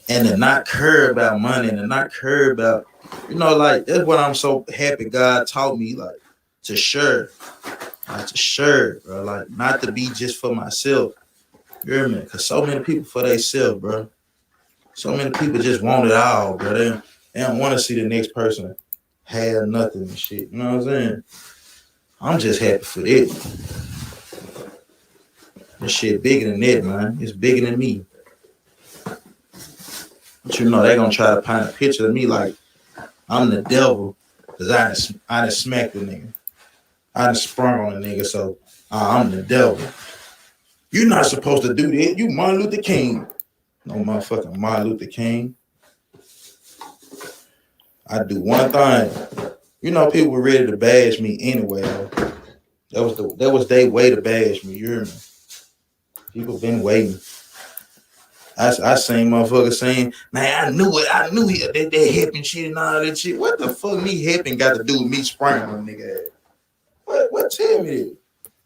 and to not care about money and to not care about, like that's what I'm so happy God taught me, like to share, bro. Like not to be just for myself. You hear me? Cause so many people for themselves, bro. So many people just want it all, bro. They don't want to see the next person have nothing and shit. You know what I'm saying? I'm just happy for it. This shit bigger than that, man. It's bigger than me. But they gonna try to paint a picture of me like I'm the devil, cause I done smacked the nigga. I done sprung on the nigga, so I'm the devil. You're not supposed to do that. You Martin Luther King. No motherfucking Martin Luther King. I do one thing. People were ready to bash me anyway. That was their way to bash me. You hear me? People been waiting. I seen motherfuckers saying, man, I knew it. I knew that helping shit and all that shit. What the fuck me helping got to do with me spraying on a nigga ass? What tell me that?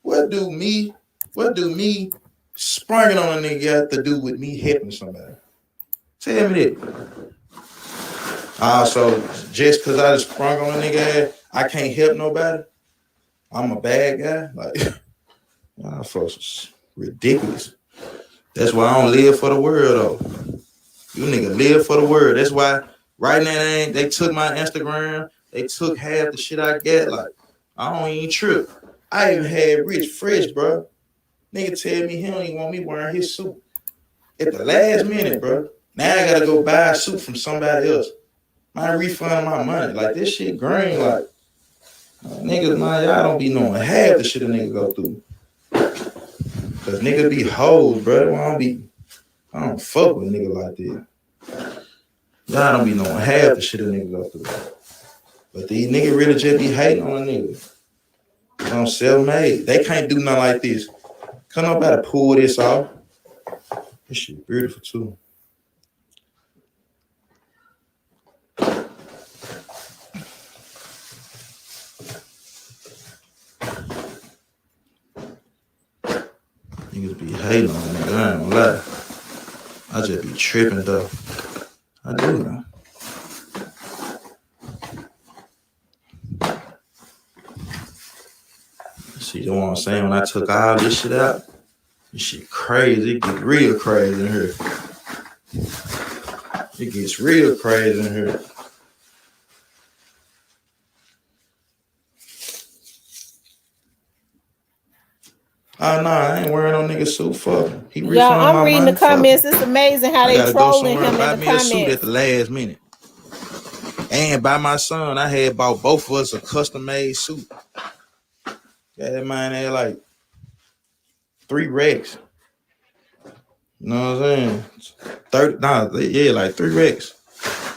What do me spraying on a nigga got to do with me helping somebody? Tell me that. So just cause I just sprung on a nigga ass, I can't help nobody? I'm a bad guy? Like, y'all folks is ridiculous. That's why I don't live for the world, though. You nigga live for the world. That's why right now they took my Instagram. They took half the shit I get. Like, I don't even trip. I even had Rich Fresh, bro. Nigga tell me he don't even want me wearing his suit. At the last minute, bro. Now I gotta go buy a suit from somebody else. I refund my money. Like, this shit green. Like, niggas, man, y'all don't be knowing half the shit a nigga go through. Cause niggas be hoes, bro. I don't fuck with niggas like that. Y'all don't be knowing half the shit a nigga go through. But these niggas really just be hating on a nigga. I'm self-made. They can't do nothing like this. Can't nobody pull this off. This shit beautiful too. Niggas be hating on a nigga. I ain't gonna lie. I just be tripping though. I do know. See, the one I'm saying, when I took all this shit out, this shit crazy. It gets real crazy in here. It gets real crazy in here. Oh, no, I ain't wearing no nigga suit. Fuck him. He refunded my money. I'm reading the comments. It's amazing how they trolling him in the comments. I gotta go somewhere and buy me a suit at the last minute. And by my son, I had bought both of us a custom-made suit. Got that man there like 3 racks. You know what I'm saying? Like 3 racks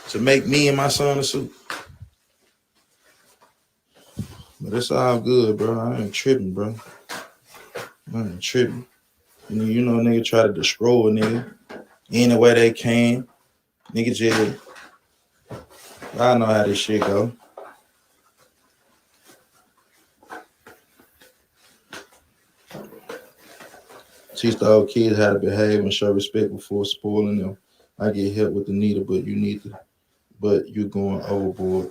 to make me and my son a suit. But it's all good, bro. I ain't tripping, bro. I ain't tripping. Nigga try to destroy a nigga any way they can. Nigga just, I know how this shit go. Teach the old kids how to behave and show respect before spoiling them. I get help with the needle, but you're going overboard.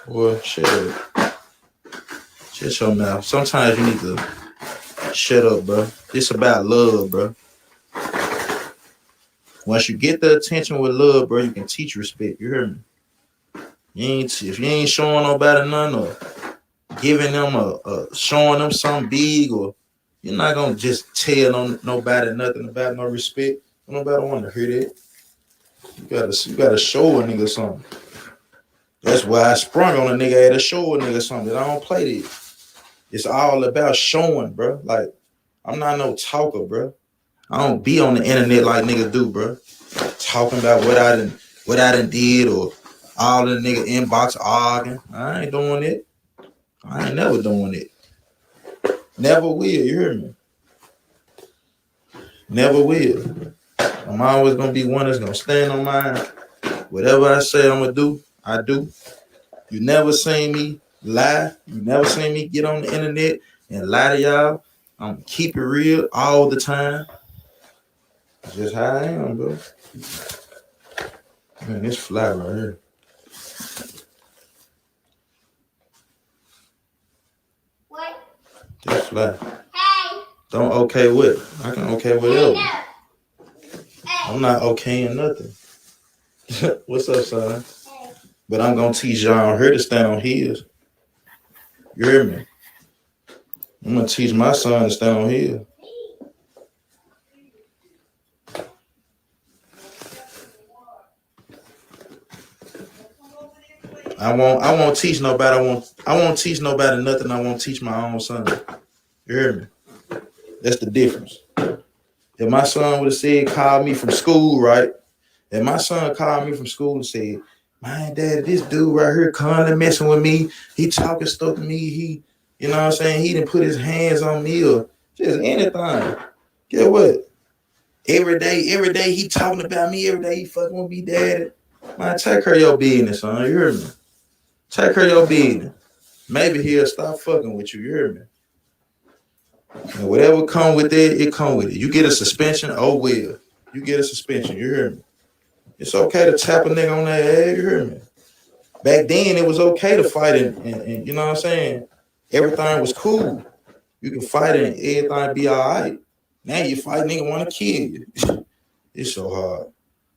Boy, shut up. Shut your mouth. Sometimes you need to shut up, bro. It's about love, bro. Once you get the attention with love, bro, you can teach respect. You hear me? If you ain't showing nobody nothing or giving them showing them something big, or you're not gonna just tell nobody nothing about no respect. Nobody want to hear that. You gotta show a nigga something. That's why I sprung on a nigga at a show a nigga something. I don't play that. It's all about showing, bro. Like, I'm not no talker, bro. I don't be on the internet like niggas do, bro. Talking about what I done did, or all the nigga inbox arguing. I ain't doing it. I ain't never doing it. Never will, you hear me? Never will. I'm always gonna be one that's gonna stand on mine. Whatever I say I'm gonna do, I do. You never seen me lie. You never seen me get on the internet and lie to y'all. I'm gonna keep it real all the time. That's just how I am, bro. Man, this fly right here. What? This fly. Hey. Don't okay with. I can okay whatever. I'm not okaying nothing. What's up, son? But I'm gonna teach y'all on her to stand on his. You hear me? I'm gonna teach my son to stand on his. I won't teach nobody. I won't teach nobody nothing. I won't teach my own son. You hear me? That's the difference. If my son would have said, called me from school, right? If my son called me from school and said, man, dad, this dude right here constantly messing with me. He talking stuff to me. He, you know what I'm saying? He didn't put his hands on me or just anything. Get what? Every day he talking about me. Every day he fucking with me, daddy. Man, take care of your business, son. You hear me? Take care of your business. Maybe he'll stop fucking with you. You hear me? And whatever come with it, it come with it. You get a suspension, oh well. You get a suspension. You hear me? It's okay to tap a nigga on that head. You hear me? Back then, it was okay to fight and you know what I'm saying? Everything was cool. You can fight and everything be all right. Now you fight, nigga want to kill you. It's so hard.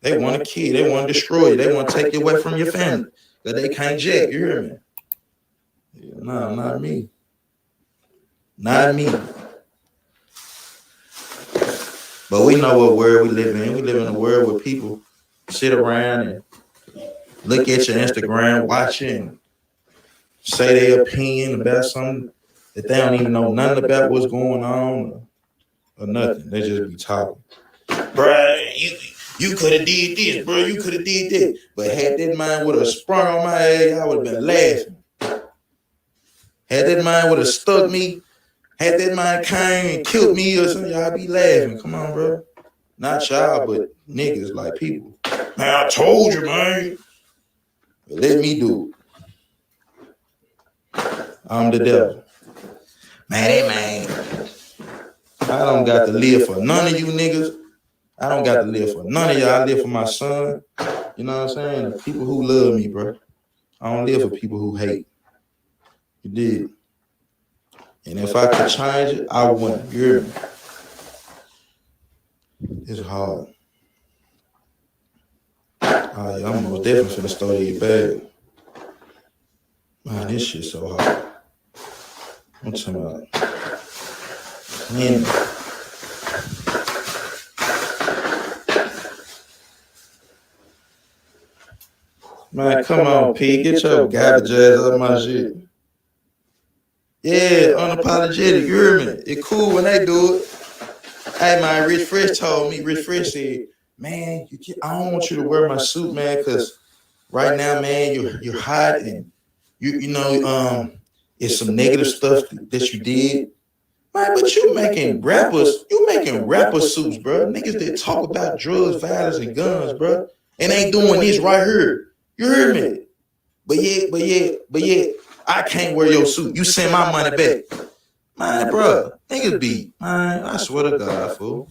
They want to kill you. They want to destroy you. They want to take you away from your family. But they can't jack. You hear me? Yeah, no, not me. Not me. But we know what world we live in. We live in a world where people sit around and look at your Instagram, watch it, and say their opinion about something that they don't even know nothing about what's going on or nothing. They just be talking. Bruh, you could have did this, bro. You could have did that. But had that man would have sprung on my ass, I would have been laughing. Had that man would have stuck me, had that man came and killed me or something, y'all be laughing. Come on, bro. Not y'all, but niggas like people. Man, I told you, man. But let me do it. I'm the devil. Man, I don't got to live for none of you niggas. I don't got to live for none of y'all. I live for my son. You know what I'm saying? The people who love me, bro. I don't live for people who hate. You did. And if I could change it, I wouldn't. You hear me? It's hard. Oh, yeah, I'm most definitely finna start your bag. Man, this shit so hard. I'm talking about. Man, come on, P. Get your garbage ass up my shit. Yeah, unapologetic. You hear me? It cool when they do it. Hey, man, Rich Fresh told me. Rich Fresh said, man, I don't want you to wear my suit, man, because right now, man, you're hot and you know, it's some negative stuff that you did. Man, but you making rapper suits, bro. Niggas that talk about drugs, violence, and guns, bro, and ain't doing this right here. You hear me? But yeah, I can't wear your suit. You send my money back. Man, bro, niggas be, man, I swear to God, fool.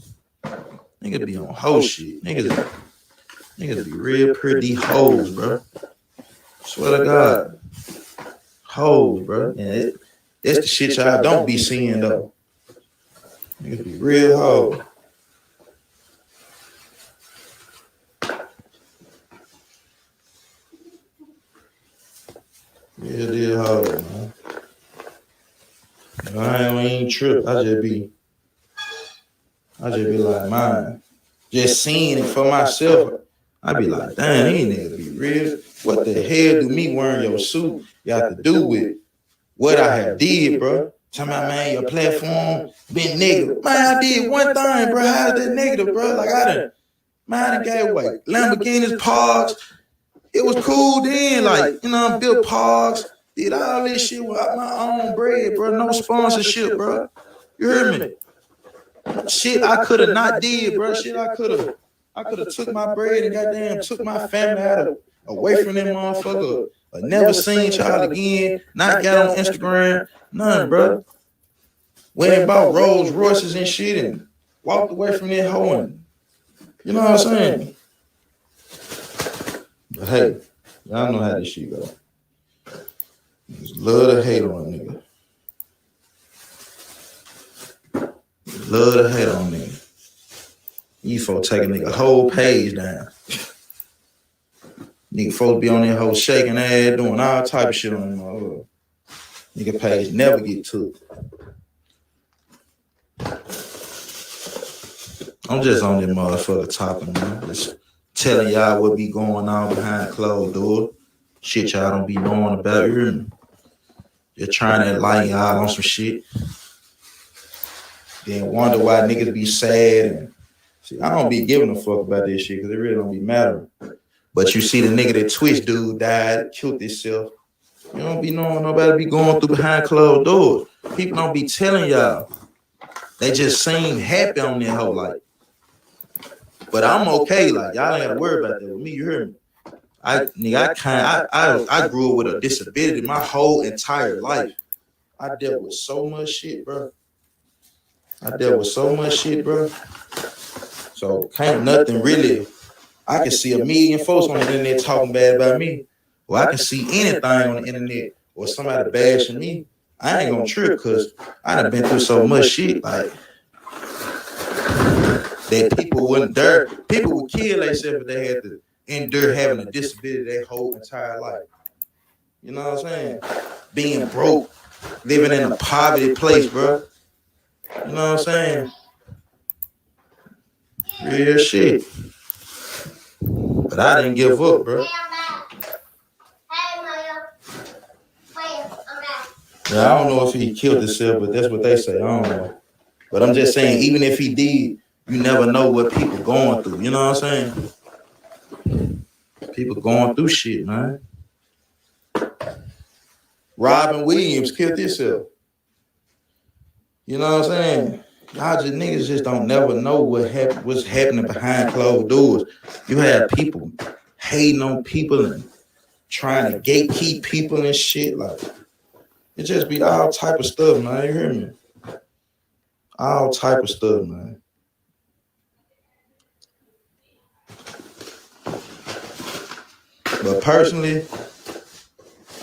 Niggas be on hoe shit. Niggas be real pretty hoes, bro. Swear to God. Hoes, bro. And that's the shit y'all don't be seeing, though. Niggas be real hoes. Real hoes, man. I ain't even trip. I just be like, man, just seeing it for myself. I be like, damn, these niggas be real. What the hell do me wearing your suit got to do with what I have did, bro? Tell me, man, your platform been negative. Man, I did one thing, bro. How's that negative, bro? Like I done gave away Lamborghinis, parks. It was cool then, like, you know, built parks. Did all this shit with my own bread, bro. No sponsorship, bro. You hear me? Shit I could have not did, bro. Shit I could have took my bread and goddamn took my family away from them motherfucker. Never seen y'all again. Not got on Instagram. None, bro. Went and bought Rolls Royces and shit and walked away from that hoe. You know what I'm saying? But hey, y'all know how this shit go. Just love to hate on a nigga. Love to hate on a nigga. You folks take a nigga whole page down. Nigga folks be on their whole shaking ass, doing all type of shit on them. Nigga page never get took. I'm just on this motherfucker talking, man. Just telling y'all what be going on behind closed doors. Shit y'all don't be knowing about here. Just trying to enlighten y'all on some shit. Then wonder why niggas be sad. And see, I don't be giving a fuck about this shit because it really don't be mattering. But you see the nigga that Twitch dude died, killed himself. You don't be knowing nobody be going through behind closed doors. People don't be telling y'all. They just seem happy on their whole life. But I'm okay, like y'all ain't gotta worry about that with me, you hear me? I grew up with a disability my whole entire life. I dealt with so much shit, bro. So can't nothing really. I can see a million folks on the internet talking bad about me. Or I can see anything on the internet or somebody bashing me. I ain't gonna trip because I done been through so much shit like that people wouldn't dare. People would kill themselves if they had to endure having a disability their whole entire life. You know what I'm saying? Being broke, living in a poverty place, bro. You know what I'm saying? Real shit. But I didn't give up, bro. Yeah, I don't know if he killed himself, but that's what they say. I don't know. But I'm just saying, even if he did, you never know what people going through. You know what I'm saying? People going through shit, man. Robin Williams killed himself. You know what I'm saying? Y'all just niggas just don't never know what's happening behind closed doors. You have people hating on people and trying to gatekeep people and shit. Like, it just be all type of stuff, man. You hear me? All type of stuff, man. But personally,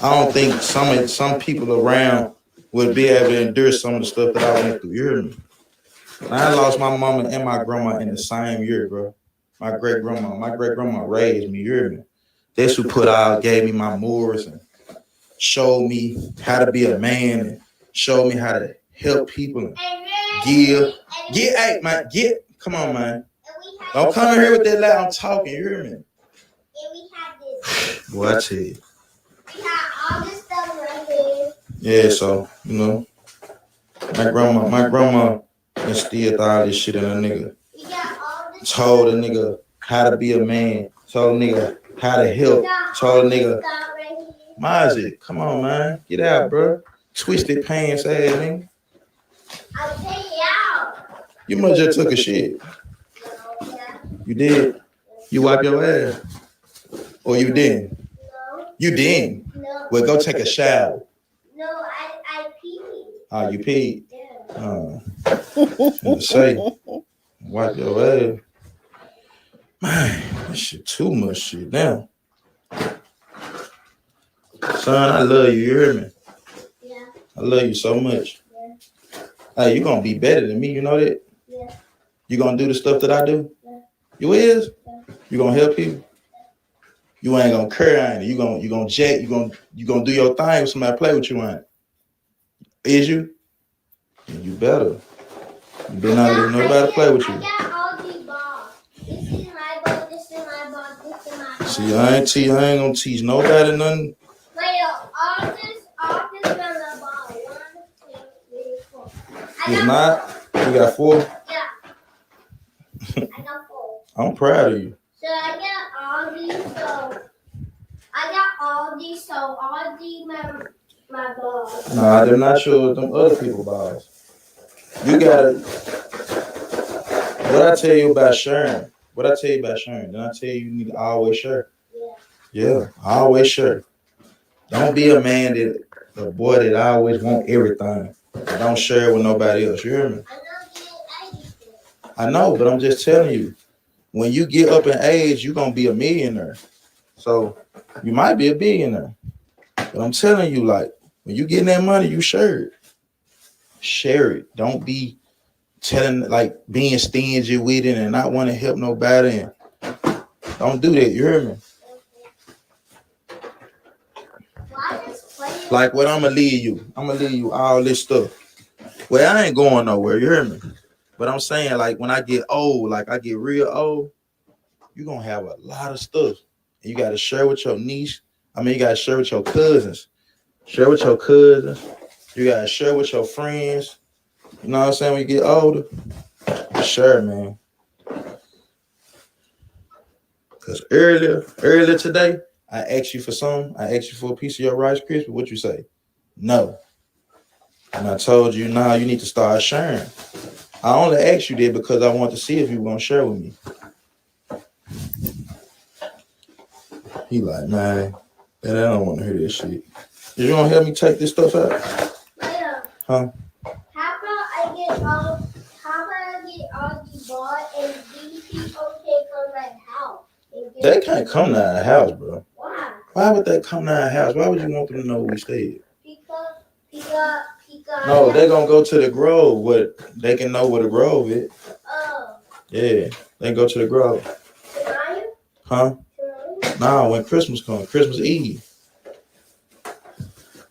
I don't think some people around would be able to endure some of the stuff that I went through. You hear me? I lost my mama and my grandma in the same year, bro. My great grandma raised me. You hear me? That's who gave me my morals and showed me how to be a man and showed me how to help people and come on, man. Don't come in here with that loud talking, you hear me? Boy, I tell you. We have all this stuff right here. Yeah, so, you know, my grandma instilled all this shit in a nigga. Told a nigga how to be a man. Told a nigga how to help. Told a nigga, Mozzie, come on, man. Get out, bro. Twisted pants ass nigga. I'll take you out. You must just took a shit. You did? You wipe your ass? Or you didn't? No. You didn't? No. Well, go take a shower. No, I peed. Oh, you peed? Yeah. Say, wipe your ass. Man, this shit too much shit now. Son, I love you. You hear me? Yeah. I love you so much. Yeah. Hey, you gonna be better than me, you know that? Yeah. You gonna do the stuff that I do? Yeah. You is? Yeah. You gonna help people? You ain't gonna cur, ain't it? You gonna jack, you gonna do your thing if somebody play with you, ain't it? Is you? You better. You better not let nobody play with you. I got all these balls. This is my ball, this is my ball, this is my ball. See, I ain't gonna teach nobody nothing. Wait, all this on the ball. 1, 2, 3, 4. It's not? You got 4? Yeah. I got 4. I'm proud of you. So I got all these, my balls. Nah, they're not sure them other people's balls. You gotta. What I tell you about sharing? What I tell you about sharing? Then I tell you need to always share. Yeah, always share. Don't be a man a boy that always want everything. Don't share with nobody else. You hear me? I know, but I'm just telling you. When you get up in age, you're gonna be a millionaire. So you might be a billionaire. But I'm telling you, like, when you getting that money, you share it. Share it. Don't be telling, like, being stingy with it and not want to help nobody. And don't do that. You hear me? Like what I'm gonna leave you. I'm gonna leave you all this stuff. Well, I ain't going nowhere. You hear me? But I'm saying, like, when I get old, like I get real old, you're gonna have a lot of stuff. And you gotta share with your niece. I mean, you gotta share with your cousins. Share with your cousins. You gotta share with your friends. You know what I'm saying? When you get older, sure, man. Because earlier today, I asked you for some. I asked you for a piece of your Rice Krispie. What you say? No. And I told you, nah, you need to start sharing. I only asked you that because I want to see if you were gonna share with me. He like, man, I don't want to hear this shit. You gonna help me take this stuff out? Yeah. Huh? How about I get all the ball and these people take on my house? They can't come to our house, bro. Why? Why would they come to our house? Why would you want them to know where we stayed? Because No, they gonna go to the Grove. What they can know where the Grove is. Oh. Yeah, they go to the Grove. Tonight? Huh? Tonight? Nah, when Christmas comes, Christmas Eve.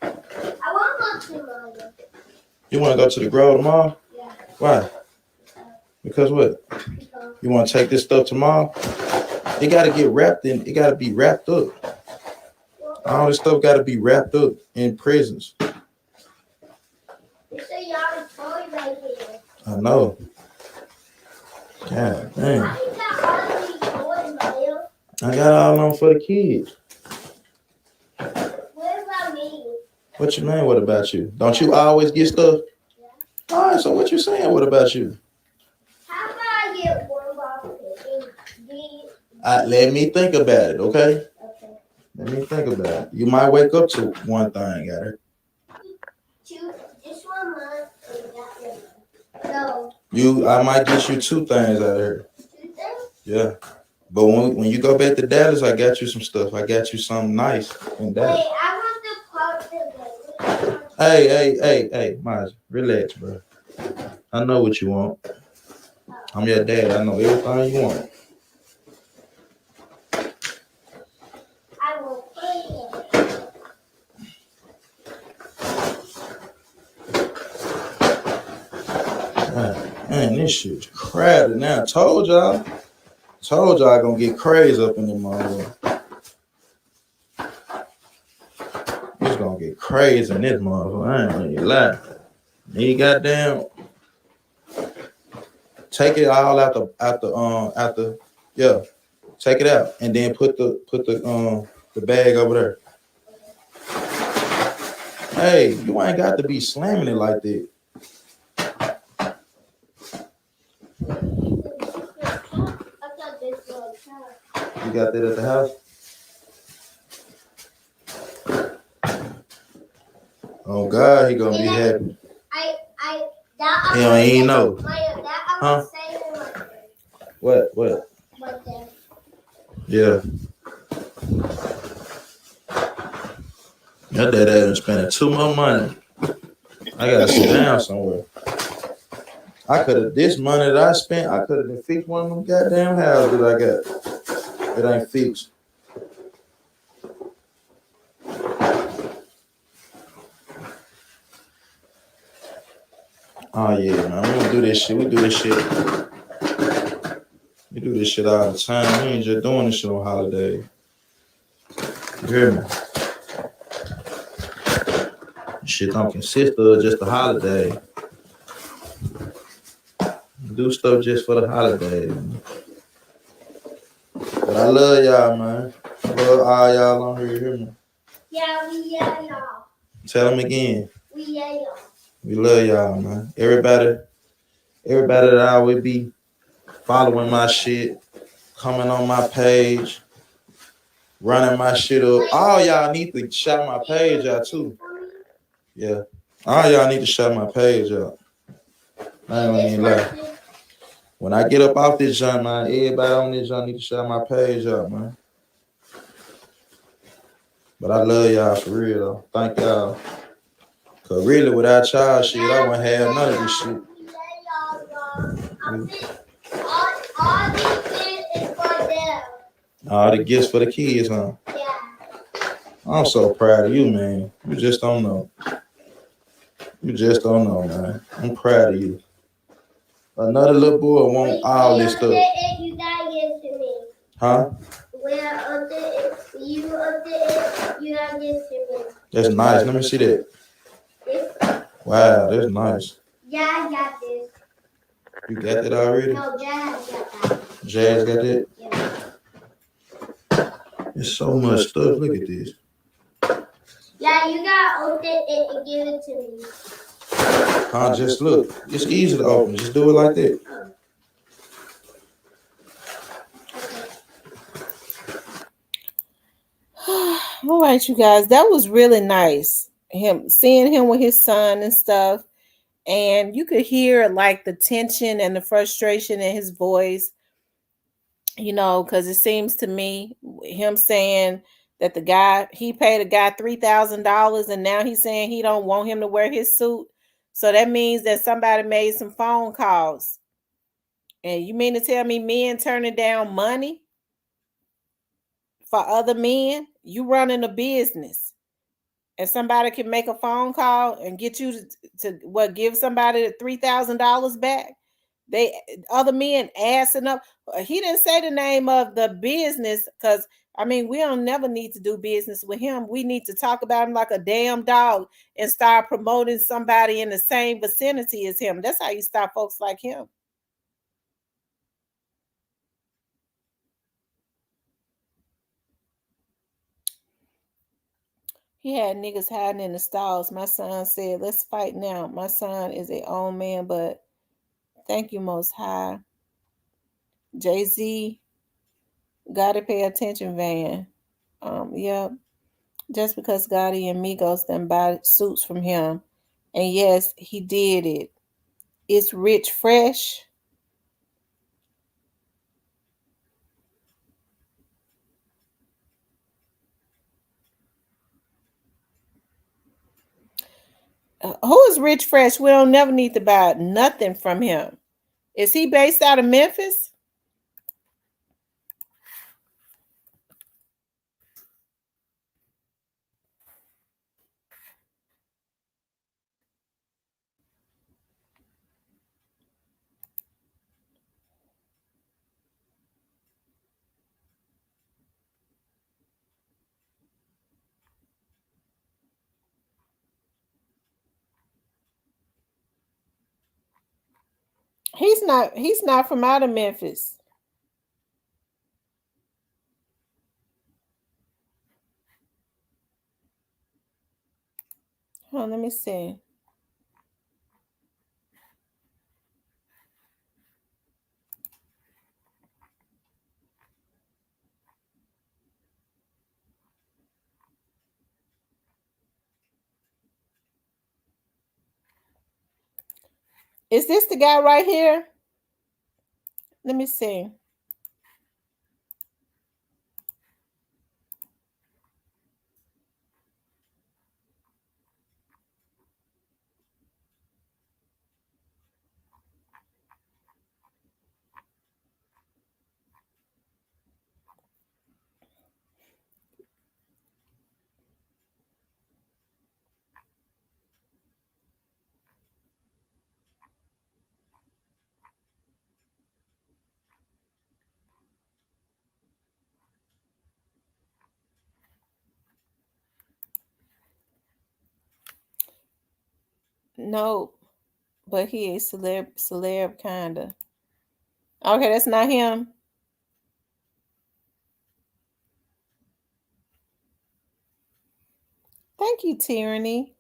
I want to go tomorrow. You want to go to the Grove tomorrow? Yeah. Why? Because what? Because. You want to take this stuff tomorrow? It got to get wrapped in. It got to be wrapped up. All this stuff got to be wrapped up in presents. You say y'all toys right here. I know. God dang. Why you got all these toys, Mario? I got all of them for the kids. What about me? What you mean? What about you? Don't you always get stuff? Yeah. All right. So what you saying? What about you? How about I get one ball and Let me think about it. Okay. Okay. Let me think about it. You might wake up to one thing, got it? Just 1 month and that one. No. I might get you 2 things out of here. 2 things? Yeah. But when you go back to Dallas, I got you some stuff. I got you something nice in Dallas. Wait, I want the part. Hey, Maj, relax, bro. I know what you want. I'm your dad. I know everything you want. I will play it. Man, this shit's crowded now. I told y'all gonna get crazy up in the morning. It's gonna get crazy in this motherfucker. I ain't gonna lie. You goddamn take it all out the yeah. Take it out and then put the bag over there. Hey, you ain't got to be slamming it like that. You got that at the house? Oh God, he gonna be happy. He don't even know. Huh? What? Yeah. Your dad ain't spending too much money. I gotta sit down somewhere. This money that I spent, I could have fixed one of them goddamn houses that I got. It ain't fixed. Oh yeah, man. We don't do this shit. We do this shit. We do this shit all the time. We ain't just doing this shit on holidays. You hear me? Shit don't consist of just a holiday. Do stuff just for the holidays. But I love y'all, man. I love all y'all on here. You hear me? Yeah, we love y'all. Tell them again. We love y'all. We love y'all, man. Everybody that I would be following my shit, coming on my page, running my shit up. All y'all need to shout my page out too. Yeah. All y'all need to shout my page out. I ain't gonna even lie. When I get up off this jump, man, everybody on this jump need to shout my page out, man. But I love y'all for real though. Thank y'all. Cause really without y'all shit, I wouldn't have none of this shit. All these kids is for them. All the gifts for the kids, huh? Yeah. I'm so proud of you, man. You just don't know. You just don't know, man. I'm proud of you. Another little boy want all this stuff. You gotta give it to me. Huh? When you update, you gotta give it to me. That's nice. Let me see that. Wow, that's nice. Yeah, I got this. You got that already? No, Jazz got that. Jazz got that? Yeah. There's so much stuff. Look at this. Yeah, you gotta open it and give it to me. Just look. It's easy to open. Just do it like that. All right, you guys, that was really nice. Seeing him with his son and stuff, and you could hear like the tension and the frustration in his voice, you know, because it seems to me him saying that he paid a guy $3,000 and now he's saying he don't want him to wear his suit. So that means that somebody made some phone calls. And you mean to tell me men turning down money for other men? You running a business and somebody can make a phone call and get you to give somebody $3,000 back? Other men assing up. He didn't say the name of the business because I mean we don't never need to do business with him. We need to talk about him like a damn dog and start promoting somebody in the same vicinity as him. That's how you stop folks like him. He had niggas hiding in the stalls. My son said, let's fight now. My son is a old man, but thank you, Most High. Jay-Z, gotta pay attention, Van. Yep. Just because Gotti and Migos then buy suits from him. And yes, he did it. It's Rich Fresh. Who is Rich Fresh? We don't never need to buy nothing from him. Is he based out of Memphis? He's not from out of Memphis. Oh, let me see. Is this the guy right here? Let me see. Nope. But he is celeb kinda. Okay, that's not him. Thank you, Tyranny.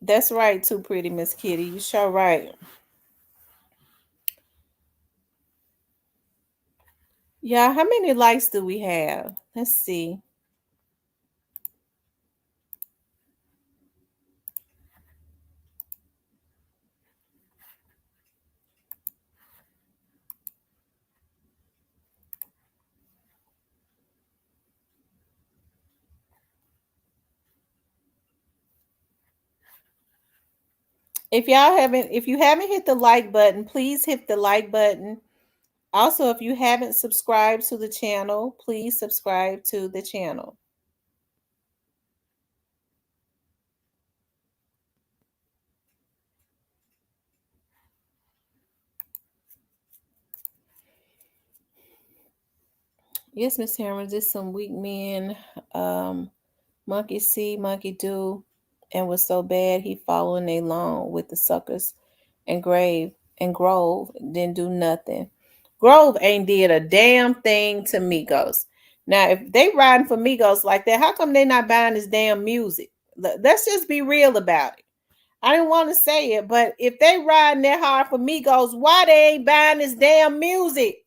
That's right, too pretty, Miss Kitty. You sure right. Yeah, how many likes do we have? Let's see. If you haven't hit the like button, please hit the like button. Also, if you haven't subscribed to the channel, please subscribe to the channel. Yes, Miss Hammer, this some weak men. Monkey see, monkey do, and was so bad he following along with the suckers and Grove didn't do nothing. Grove ain't did a damn thing to Migos. Now, if they riding for Migos like that, how come they not buying this damn music? Let's just be real about it. I didn't want to say it, but if they riding that hard for Migos, why they ain't buying this damn music?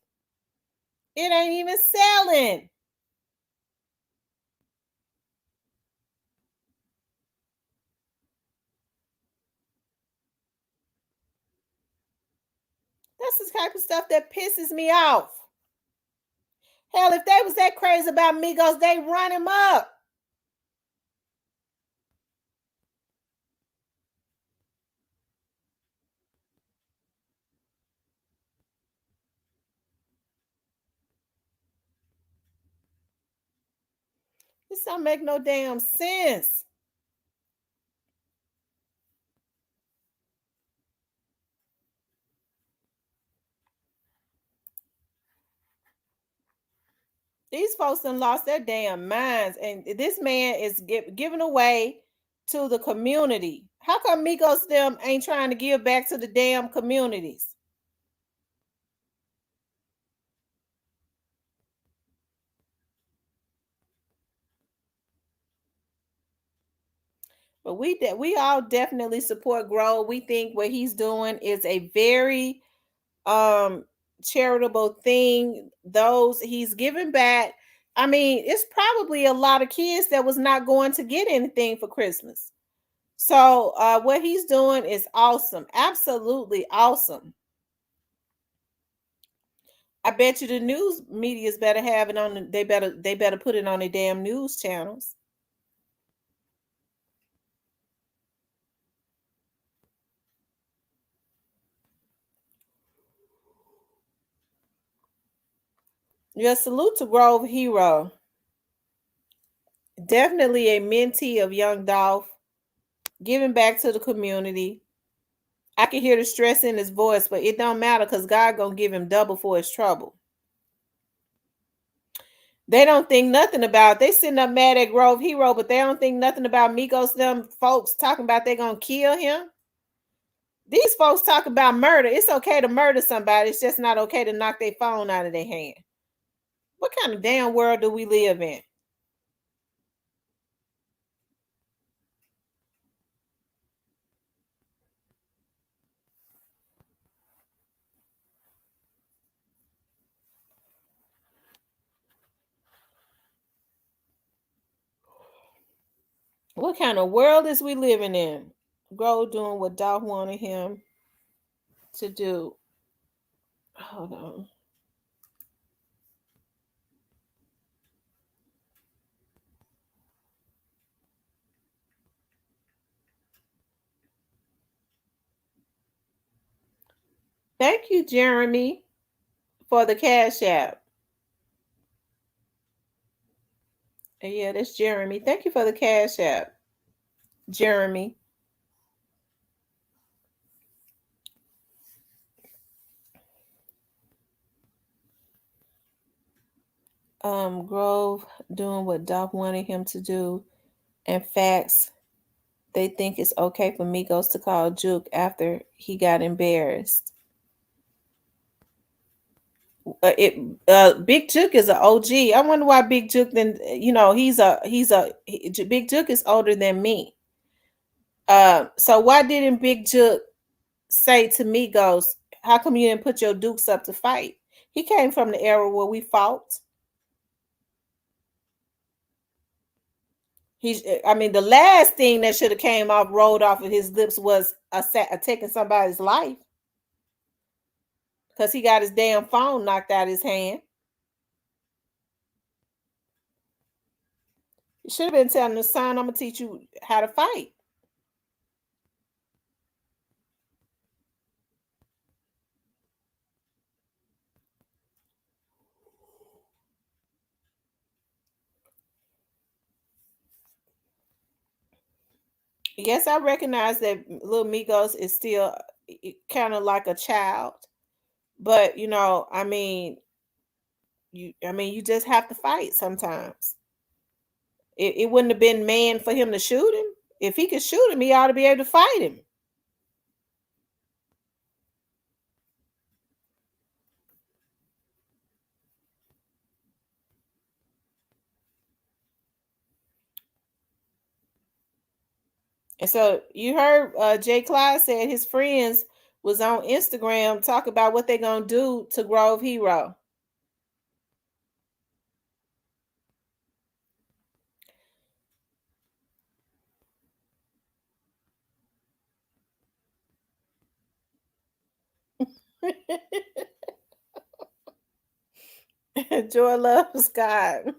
It ain't even selling. That's the type of stuff that pisses me off. Hell, if they was that crazy about Migos, they run him up. This don't make no damn sense. These folks done lost their damn minds, and this man is giving away to the community. How come Migos them ain't trying to give back to the damn communities? But we all definitely support Grove. We think what he's doing is a very charitable thing. Those he's giving back. I mean, it's probably a lot of kids that was not going to get anything for Christmas. So what he's doing is awesome. Absolutely awesome. I bet you the news media's better have it on they better put it on their damn news channels. Yeah, salute to Grove Hero. Definitely a mentee of Young Dolph, giving back to the community. I can hear the stress in his voice, but it don't matter because God gonna give him double for his trouble. They don't think nothing about it. They sitting up mad at Grove Hero, but they don't think nothing about Migos, them folks talking about they gonna kill him. These folks talk about murder. It's okay to murder somebody. It's just not okay to knock their phone out of their hand. What kind of damn world do we live in? What kind of world is we living in? Grove doing what Doc wanted him to do. Hold on. Thank you, Jeremy, for the Cash App. Yeah, that's Jeremy. Thank you for the Cash App, Jeremy. Grove doing what Doc wanted him to do. And facts, they think it's okay for Migos to call Juke after he got embarrassed. Big Juke is an OG. I wonder why Big Juke then Big Juke is older than me. So why didn't Big Juke say to Migos, how come you didn't put your dukes up to fight? He came from the era where we fought. The last thing that should have rolled off of his lips was taking somebody's life. Because he got his damn phone knocked out of his hand. He should have been telling the son, I'm going to teach you how to fight. Yes, I recognize that Little Migos is still kind of like a child, but you just have to fight sometimes. It wouldn't have been man for him to shoot him. If he could shoot him, he ought to be able to fight him. And so you heard Jay Clyde said his friends was on Instagram talk about what they're gonna do to Grove Hero. Joy loves God.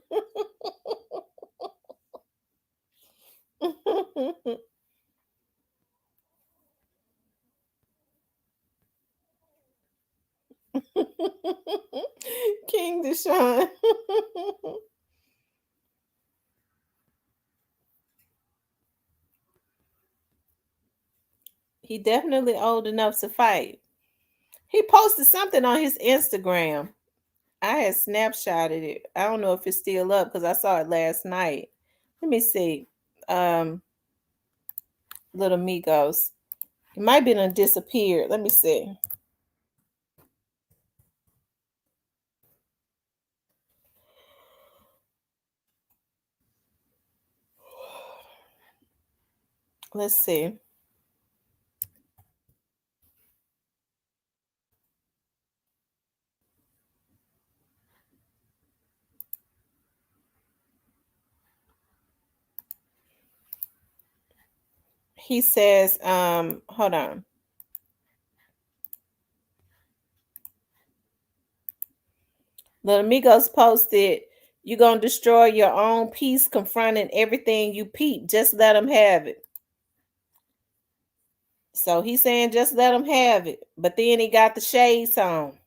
King Deshaun. He definitely old enough to fight. He posted something on his Instagram. I had snapshotted it. I don't know if it's still up because I saw it last night. Let me see. Little Migos. It might be done disappeared. Let me see. Let's see. He says, hold on. Little Migos posted, "You gonna destroy your own peace, confronting everything you peep. Just let them have it." So he's saying, just let them have it. But then he got the shades on.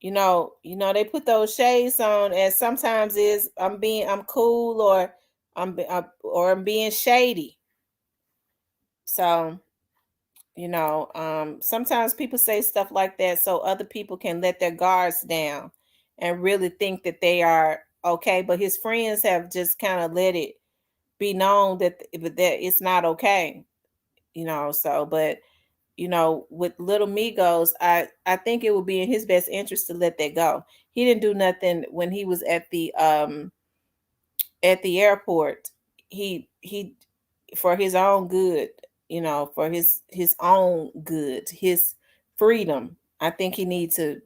They put those shades on, and sometimes is I'm cool, or I'm being shady. So sometimes people say stuff like that so other people can let their guards down and really think that they are okay. But his friends have just kind of let it be known that it's not okay. So, but with Little Migos, I think it would be in his best interest to let that go. He didn't do nothing when he was at the airport. He for his own good, for his own good, his freedom. I think he need to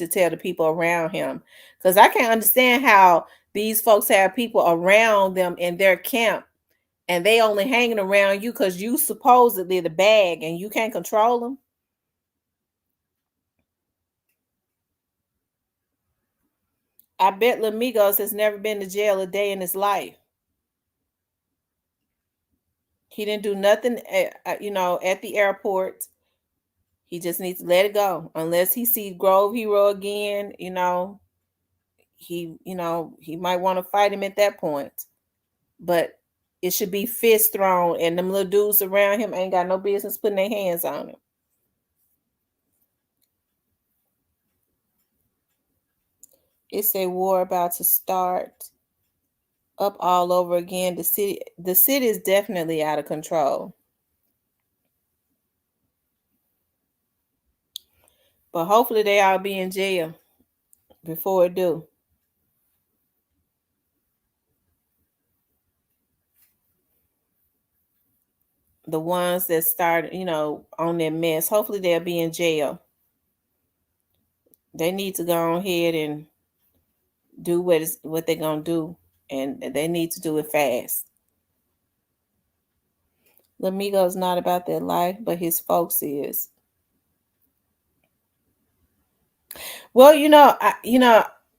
tell the people around him, because I can't understand how these folks have people around them in their camp and they only hanging around you because you supposedly the bag and you can't control them. I bet Lamigos has never been to jail a day in his life. He didn't do nothing, at the airport. He just needs to let it go. Unless he sees Grove Hero again, he might want to fight him at that point. But it should be fist thrown, and them little dudes around him ain't got no business putting their hands on him. It's a war about to start up all over again. The city is definitely out of control. But hopefully they all be in jail before it do. The ones that started, on their mess, hopefully they'll be in jail. They need to go ahead and do what they're gonna do, and they need to do it fast. Lamigo's not about that life, but his folks is. Well,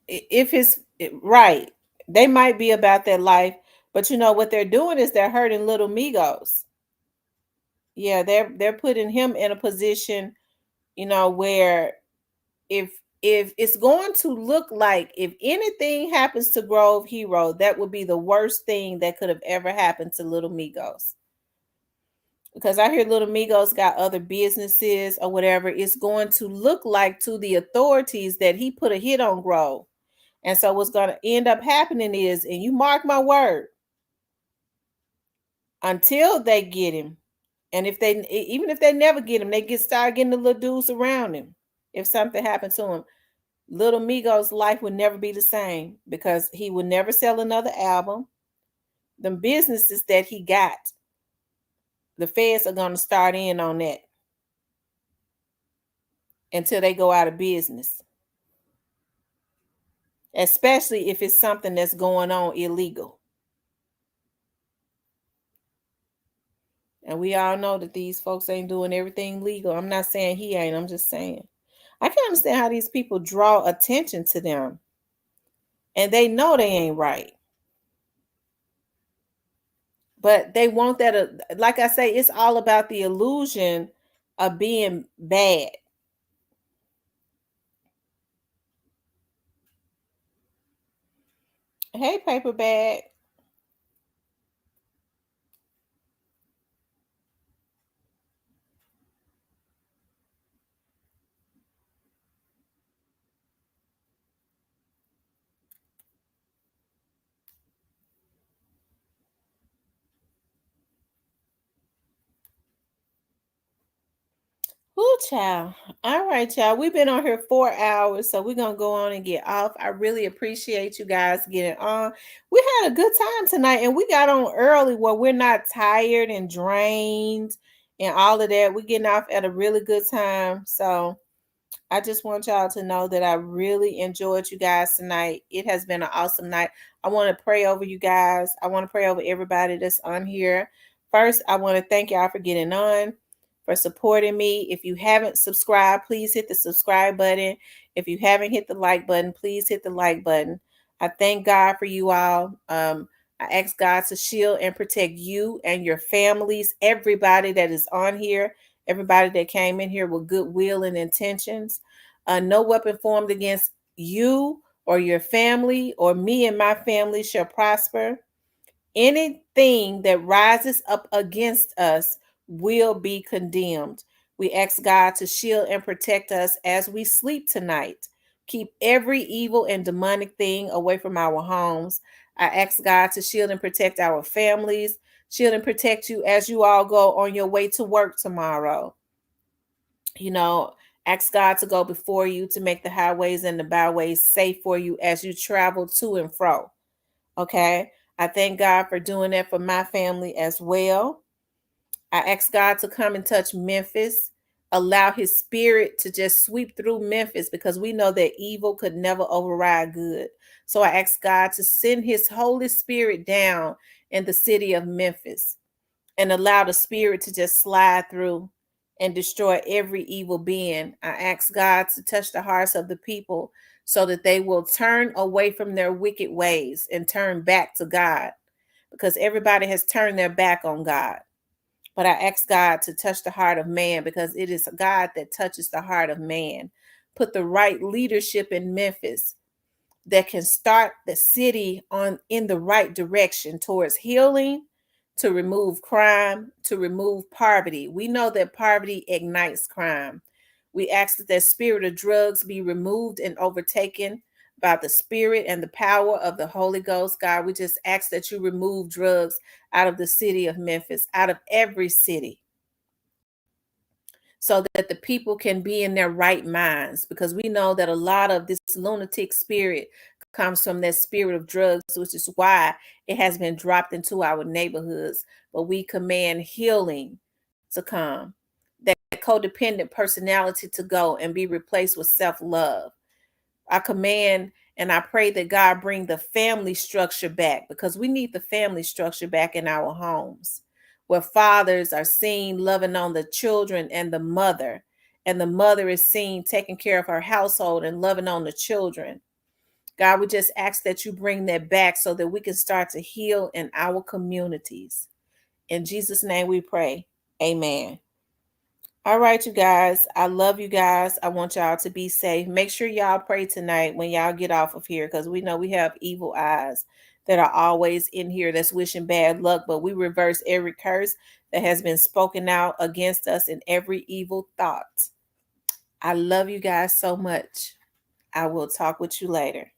if it's right, they might be about that life, but what they're doing is they're hurting Little Migos. Yeah, they're putting him in a position, where if if it's going to look like, if anything happens to Grove Hero, that would be the worst thing that could have ever happened to Little Migos. Because I hear Little Migos got other businesses or whatever. It's going to look like to the authorities that he put a hit on Grove. And so what's going to end up happening is, and you mark my word, until they get him, and even if they never get him, they start getting the little dudes around him. If something happened to him, Little Migos' life would never be the same, because he would never sell another album. The businesses that he got, the feds are going to start in on that until they go out of business. Especially if it's something that's going on illegal. And we all know that these folks ain't doing everything legal. I'm not saying he ain't. I'm just saying. I can't understand how these people draw attention to them. And they know they ain't right. But they want that. Like I say, it's all about the illusion of being bad. Hey, paper bag. Ooh, child. All right, y'all. We've been on here 4 hours, so we're going to go on and get off. I really appreciate you guys getting on. We had a good time tonight, and we got on early where we're not tired and drained and all of that. We're getting off at a really good time. So I just want y'all to know that I really enjoyed you guys tonight. It has been an awesome night. I want to pray over you guys. I want to pray over everybody that's on here. First, I want to thank y'all for getting on, for supporting me. If you haven't subscribed, please hit the subscribe button. If you haven't hit the like button, please hit the like button. I thank God for you all. I ask God to shield and protect you and your families, everybody that is on here, everybody that came in here with goodwill and intentions. No weapon formed against you or your family or me and my family shall prosper. Anything that rises up against us will be condemned. We ask God to shield and protect us as we sleep tonight. Keep every evil and demonic thing away from our homes. I ask God to shield and protect our families. Shield and protect you as you all go on your way to work tomorrow. Ask God to go before you to make the highways and the byways safe for you as you travel to and fro. Okay? I thank God for doing that for my family as well. I ask God to come and touch Memphis. Allow his spirit to just sweep through Memphis, because we know that evil could never override good. So I ask God to send his Holy Spirit down in the city of Memphis and allow the spirit to just slide through and destroy every evil being. I ask God to touch the hearts of the people so that they will turn away from their wicked ways and turn back to God, because everybody has turned their back on God. But I ask God to touch the heart of man, because it is God that touches the heart of man. Put the right leadership in Memphis that can start the city in the right direction towards healing, to remove crime, to remove poverty. We know that poverty ignites crime. We ask that the spirit of drugs be removed and overtaken by the spirit and the power of the Holy Ghost. God, we just ask that you remove drugs out of the city of Memphis, out of every city, so that the people can be in their right minds, because we know that a lot of this lunatic spirit comes from that spirit of drugs, which is why it has been dropped into our neighborhoods. But we command healing to come, that codependent personality to go and be replaced with self-love. I command and I pray that God bring the family structure back, because we need the family structure back in our homes, where fathers are seen loving on the children and the mother is seen taking care of her household and loving on the children. God, we just ask that you bring that back so that we can start to heal in our communities. In Jesus' name we pray. Amen. All right, you guys. I love you guys. I want y'all to be safe. Make sure y'all pray tonight when y'all get off of here, because we know we have evil eyes that are always in here that's wishing bad luck, but we reverse every curse that has been spoken out against us and every evil thought. I love you guys so much. I will talk with you later.